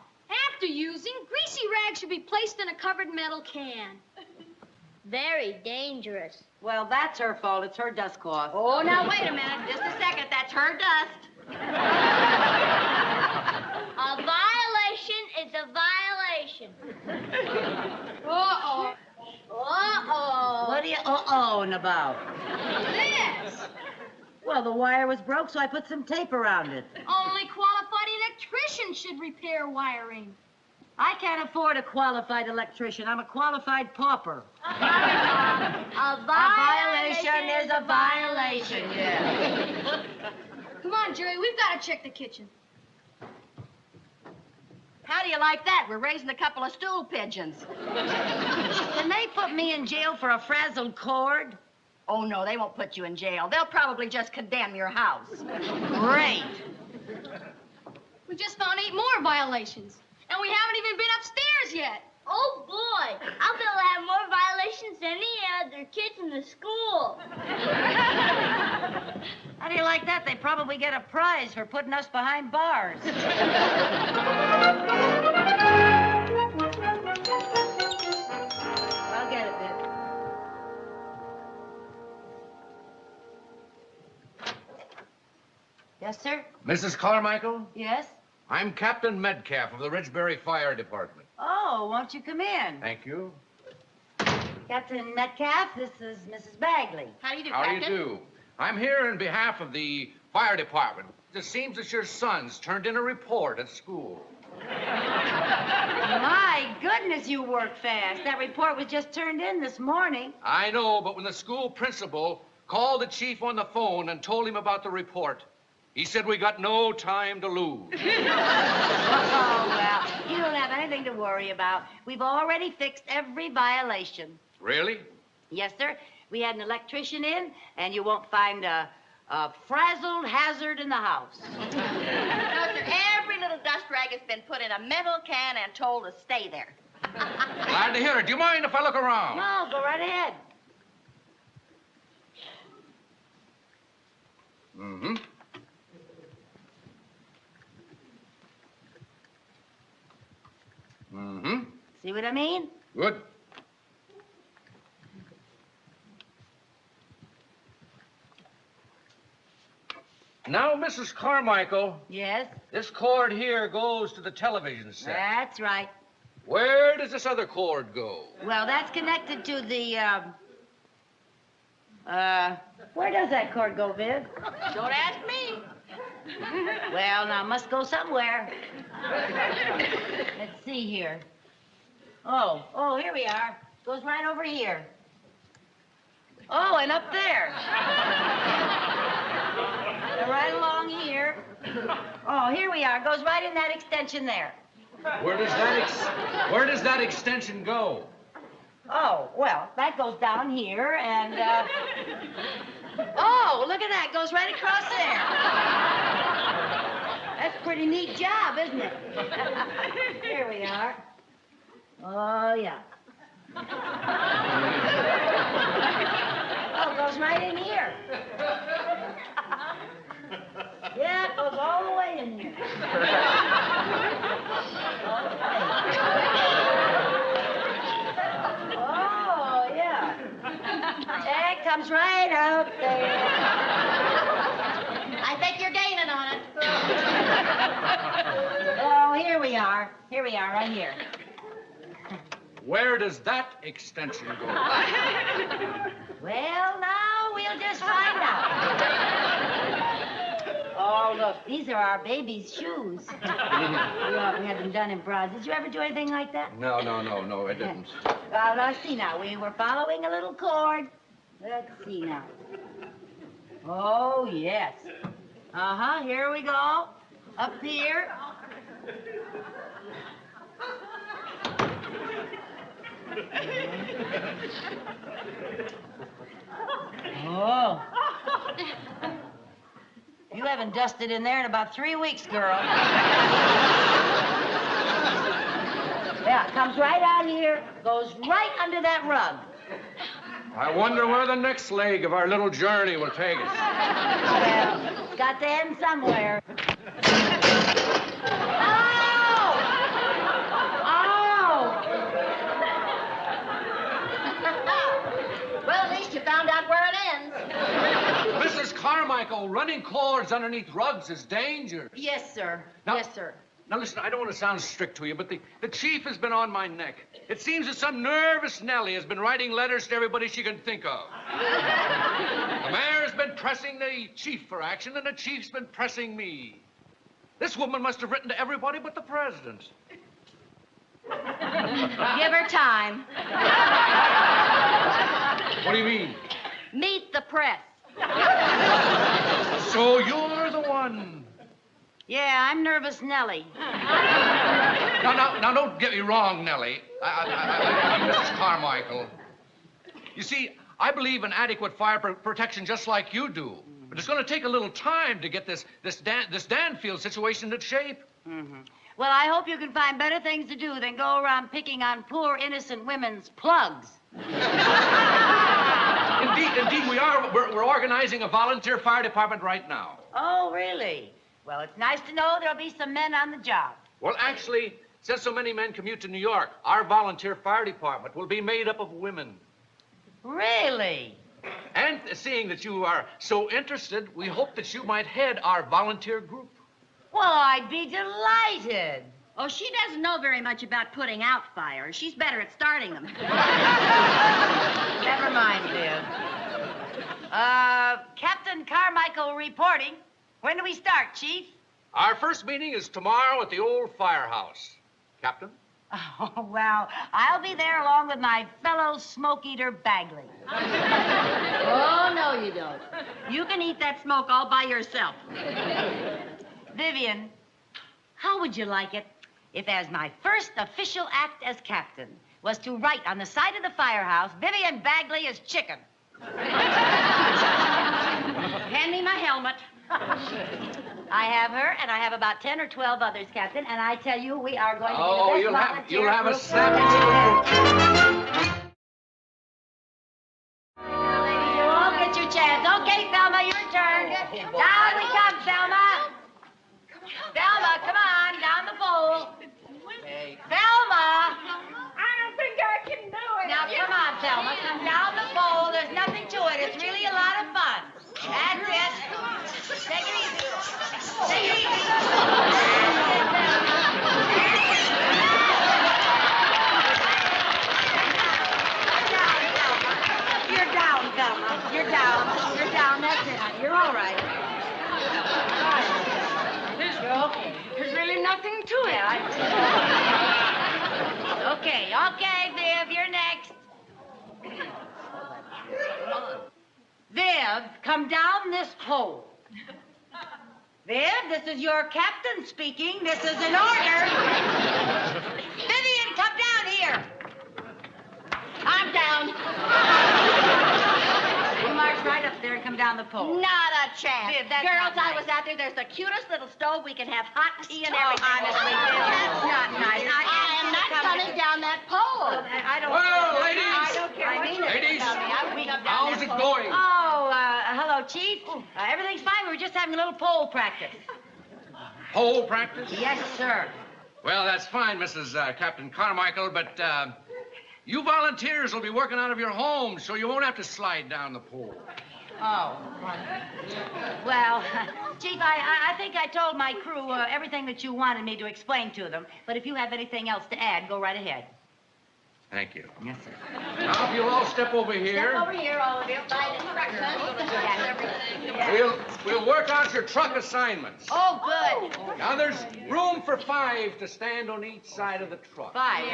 After using, greasy rags should be placed in a covered metal can. Very dangerous. Well, that's her fault. It's her dust cloth. Oh, now, wait a minute. Just a second. That's her dust. A violation is a violation. Uh-oh. Uh-oh. What are you uh-ohing about? This. Well, the wire was broke, so I put some tape around it. Only qualified electricians should repair wiring. I can't afford a qualified electrician. I'm a qualified pauper. A violation is a violation, yeah. Come on, Jerry, we've got to check the kitchen. How do you like that? We're raising a couple of stool pigeons. Can they put me in jail for a frazzled cord? Oh, no, they won't put you in jail. They'll probably just condemn your house. Great. We just found 8 more violations. And we haven't even been upstairs yet. Oh, boy. I'll be able to have more violations than any other kids in the school. How do you like that? They probably get a prize for putting us behind bars. I'll get it, Viv. Yes, sir? Mrs. Carmichael, Yes? I'm Captain Metcalf of the Ridgebury Fire Department. Oh, won't you come in? Thank you. Captain Metcalf, this is Mrs. Bagley. How do you do, How Captain? do you do? I'm here in behalf of the fire department. It seems that your sons turned in a report at school. My goodness, you work fast. That report was just turned in this morning. I know, but when the school principal called the chief on the phone and told him about the report, he said we got no time to lose. Oh, well, you don't have anything to worry about. We've already fixed every violation. Really? Yes, sir. We had an electrician in, and you won't find a frazzled hazard in the house. No, sir, every little dust rag has been put in a metal can and told to stay there. Glad to hear it. Do you mind if I look around? No, go right ahead. Mm-hmm. Mm-hmm. See what I mean? Good. Now, Mrs. Carmichael, Yes? this cord here goes to the television set. That's right. Where does this other cord go? Well, that's connected to the, Where does that cord go, Viv? Don't ask me. Well, now, must go somewhere. Let's see here. Oh, here we are. Goes right over here. Oh, and up there. And right along here. Oh, here we are. Goes right in that extension there. Where does that extension go? Oh, well, that goes down here, and, oh, look at that. Goes right across there. That's a pretty neat job, isn't it? Here we are. Oh, yeah. Oh, it goes right in here. Yeah, it goes all the way in here. Oh, yeah. It comes right out there. I think you're gaining on it. Oh, here we are. Here we are, right here. Where does that extension go? Well, now we'll just find out. Oh, look, these are our baby's shoes. We had them done in bronze. Did you ever do anything like that? No, I didn't. Well, now, see now. We were following a little cord. Let's see now. Oh, yes. Uh-huh, here we go. Up here. Oh. You haven't dusted in there in about 3 weeks, girl. Yeah, it comes right out here, goes right under that rug. I wonder where the next leg of our little journey will take us. Well, it's got to end somewhere. Well, at least you found out where it ends. Mrs. Carmichael, running cords underneath rugs is danger. Yes, sir. Now- Yes, sir. Now, listen, I don't want to sound strict to you, but the chief has been on my neck. It seems that some nervous Nellie has been writing letters to everybody she can think of. The mayor's been pressing the chief for action, and the chief's been pressing me. This woman must have written to everybody but the president. Give her time. What do you mean? Meet the press. So you're the one. Yeah, I'm nervous Nellie. Now, don't get me wrong, Nellie. I'm Mrs. Carmichael. You see, I believe in adequate fire protection just like you do. But it's going to take a little time to get this Danfield situation into shape. Mm-hmm. Well, I hope you can find better things to do than go around picking on poor, innocent women's plugs. Indeed, we are. We're organizing a volunteer fire department right now. Oh, really? Well, it's nice to know there'll be some men on the job. Well, actually, since so many men commute to New York, our volunteer fire department will be made up of women. Really? And seeing that you are so interested, we hope that you might head our volunteer group. Well, I'd be delighted. Oh, she doesn't know very much about putting out fires. She's better at starting them. Never mind, Viv. Captain Carmichael reporting. When do we start, Chief? Our first meeting is tomorrow at the old firehouse. Captain? Oh, well, I'll be there along with my fellow smoke-eater Bagley. Oh, no, you don't. You can eat that smoke all by yourself. Vivian, how would you like it if, as my first official act as captain, was to write on the side of the firehouse, Vivian Bagley is chicken? Hand me my helmet. I have her, and I have about 10 or 12 others, Captain, and I tell you, we are going to Oh, be the best you'll have a group snappy Ladies, You won't get your chance. Okay, Thelma, your turn. Down we come, Thelma. Thelma, come on, down the pole. Thelma! I don't think I can do it. Now, come on, Thelma. Come down the pole. There's nothing to it. It's really a lot of fun. That's it. Take it easy. Take it easy. That's it, Thelma. Viv, come down this pole. Viv, this is your captain speaking. This is an order. Vivian, come down here. I'm down. You march right up there and come down the pole. Not a chance. Viv, that's Girls, not I nice. was out there. There's the cutest little stove. We can have hot tea and everything. Honestly, Viv, that's not nice. I am not coming down that pole. I don't. Well, ladies. I don't care what you Ladies, tell me. I wouldn't come down how's that it pole. going? Oh, hello, Chief. Everything's fine. We were just having a little pole practice. Pole practice? Yes, sir. Well, that's fine, Mrs. Captain Carmichael, but you volunteers will be working out of your homes, so you won't have to slide down the pole. Oh. Well, Chief, I think I told my crew everything that you wanted me to explain to them. But if you have anything else to add, go right ahead. Thank you. Yes, sir. Now, if you'll all step over here. Step over here, all of you. By instructions. We'll work out your truck assignments. Oh, good. Now, there's room for 5 to stand on each side of the truck. 5.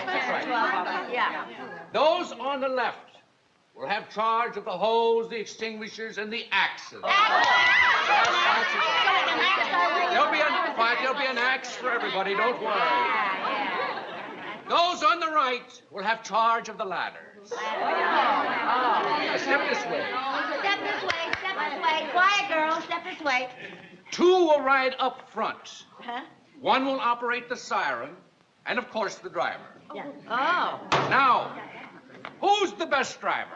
That's right. 12 of us. Yeah. Those on the left will have charge of the hose, the extinguishers, and the axes. There'll be an axe for everybody, don't worry. Those on the right will have charge of the ladders. Now, step this way. Step this way. Step this way. Quiet, girls. Step this way. 2 will ride up front. Huh? 1 will operate the siren, and of course the driver. Yeah. Oh. Now, who's the best driver?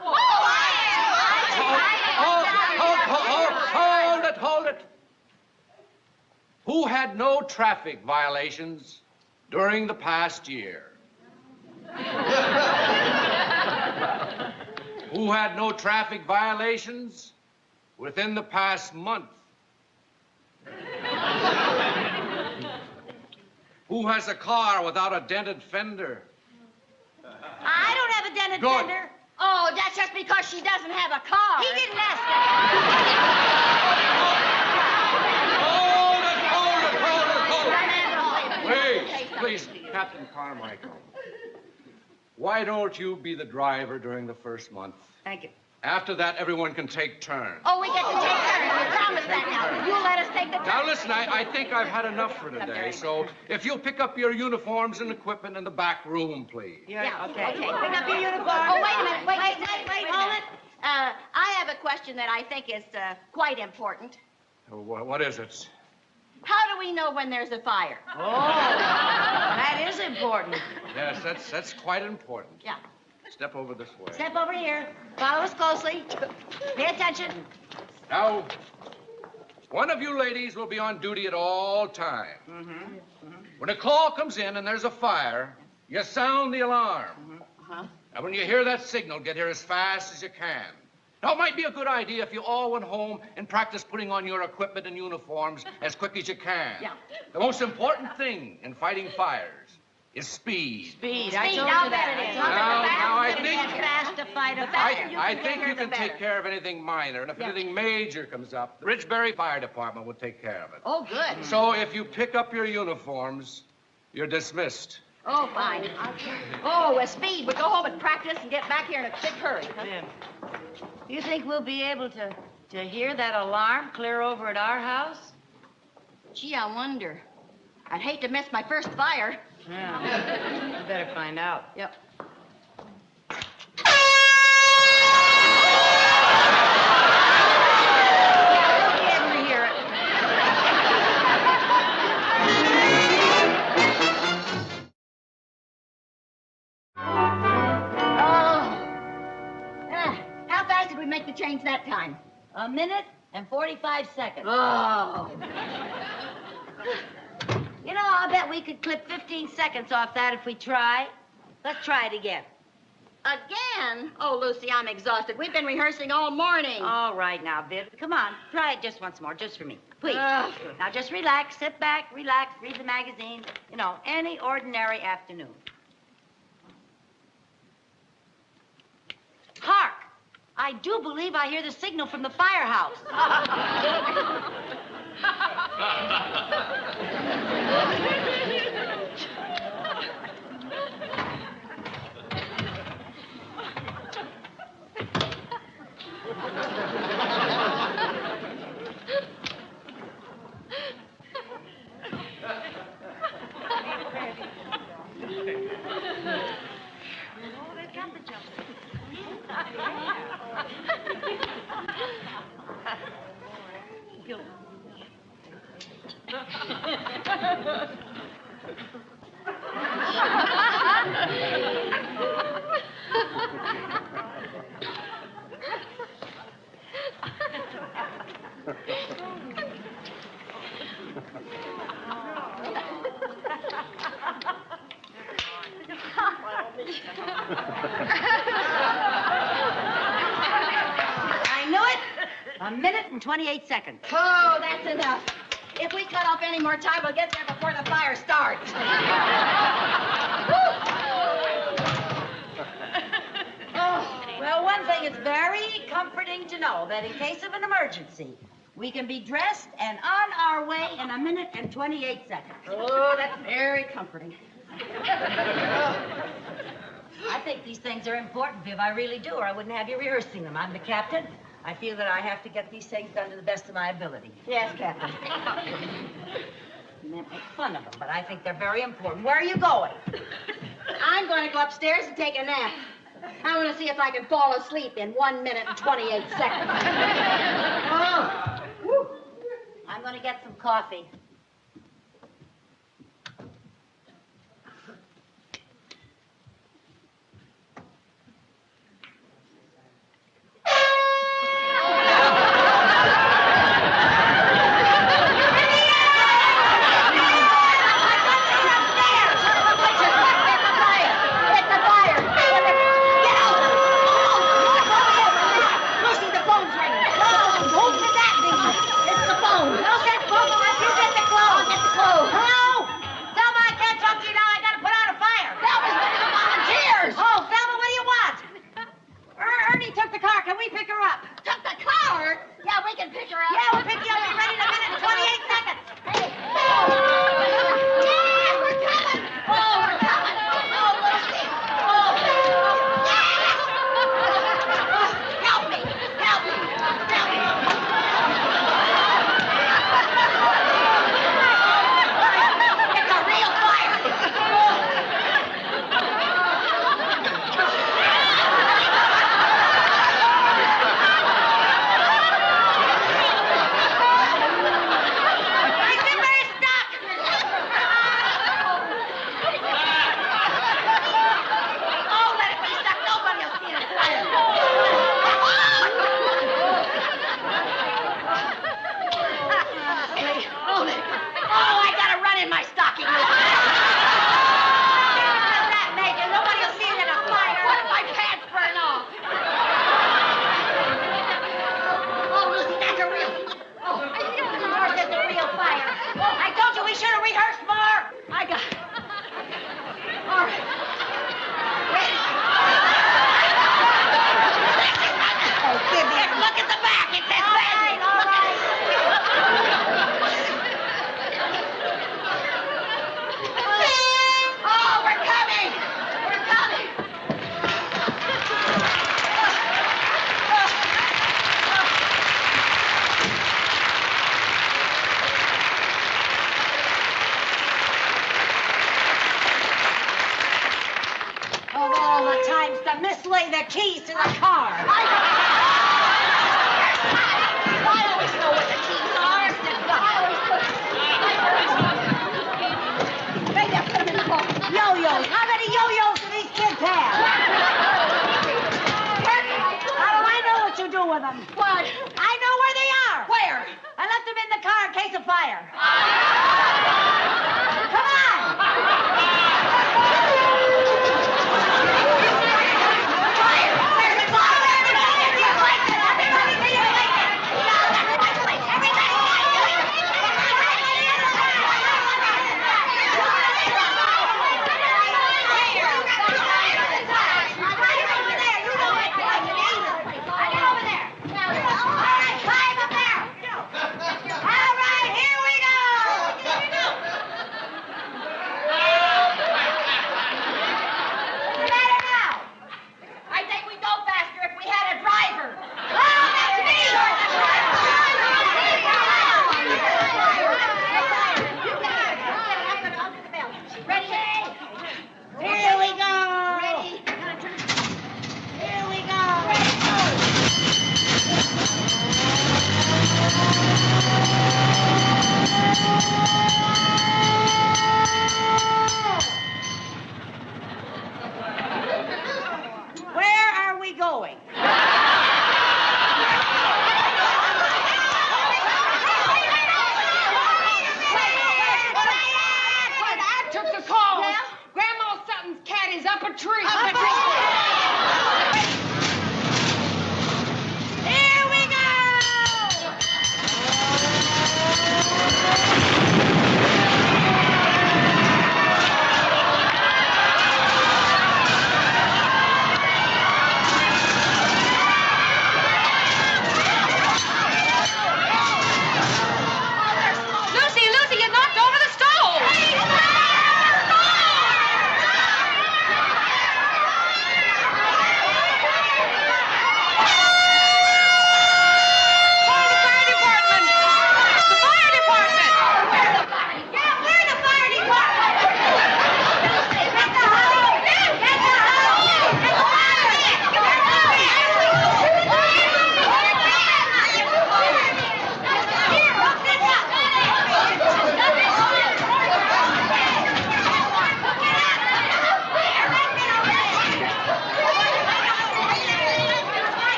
Hold it. Who had no traffic violations during the past year? Who had no traffic violations within the past month? Who has a car without a dented fender? I don't have a dented Good. fender. Oh, that's just because she doesn't have a car. He didn't ask Please, Captain Carmichael. Why don't you be the driver during the first month? Thank you. After that, everyone can take turns. Oh, we get to take turns. You promise that now. You let us take the turns. Now, listen, I think I've had enough for today, so if you'll pick up your uniforms and equipment in the back room, please. Yeah, okay. Pick up your uniform. Oh, wait a minute. Wait, hold it. I have a question that I think is quite important. What is it? How do we know when there's a fire? Oh, that is important. Yes, that's quite important. Yeah. Step over this way. Step over here. Follow us closely. Pay attention. Now, one of you ladies will be on duty at all times. When a call comes in and there's a fire, you sound the alarm. And when you hear that signal, get here as fast as you can. Now, it might be a good idea if you all went home and practiced putting on your equipment and uniforms as quick as you can. Yeah. The most important thing in fighting fires is speed. Speed. I told I'll you bet that. it is. Now, I It's think... fast to fight a fire. I think you can take care of anything minor, and if anything major comes up, the Ridgebury Fire Department will take care of it. Oh, good. So if you pick up your uniforms, you're dismissed. Oh, fine. Oh, with speed. We'll go home and practice and get back here in a quick hurry. You think we'll be able to hear that alarm clear over at our house? Gee, I wonder. I'd hate to miss my first fire. Yeah. You better find out. Yep. How fast did we make the change that time? 1 minute and 45 seconds. Oh. You know, I'll bet we could clip 15 seconds off that if we try. Let's try it again. Again? Oh, Lucy, I'm exhausted. We've been rehearsing all morning. All right now, Viv. Come on. Try it just once more, just for me. Please. Ugh. Now, just relax. Sit back, relax, read the magazine. You know, any ordinary afternoon. Hark! I do believe I hear the signal from the firehouse. I knew it. A minute and 28 seconds. Oh, that's enough. If we cut off any more time, we'll get there before the fire starts. Oh, well, one thing is very comforting to know that in case of an emergency, we can be dressed and on our way in a minute and 28 seconds. Oh, that's very comforting. I think these things are important, Viv. I really do, or I wouldn't have you rehearsing them. I'm the captain. I feel that I have to get these things done to the best of my ability. Yes, Captain. You may make fun of them, but I think they're very important. Where are you going? I'm going to go upstairs and take a nap. I want to see if I can fall asleep in 1 minute and 28 seconds. Oh. Whew. I'm going to get some coffee. Mislay the keys to the car.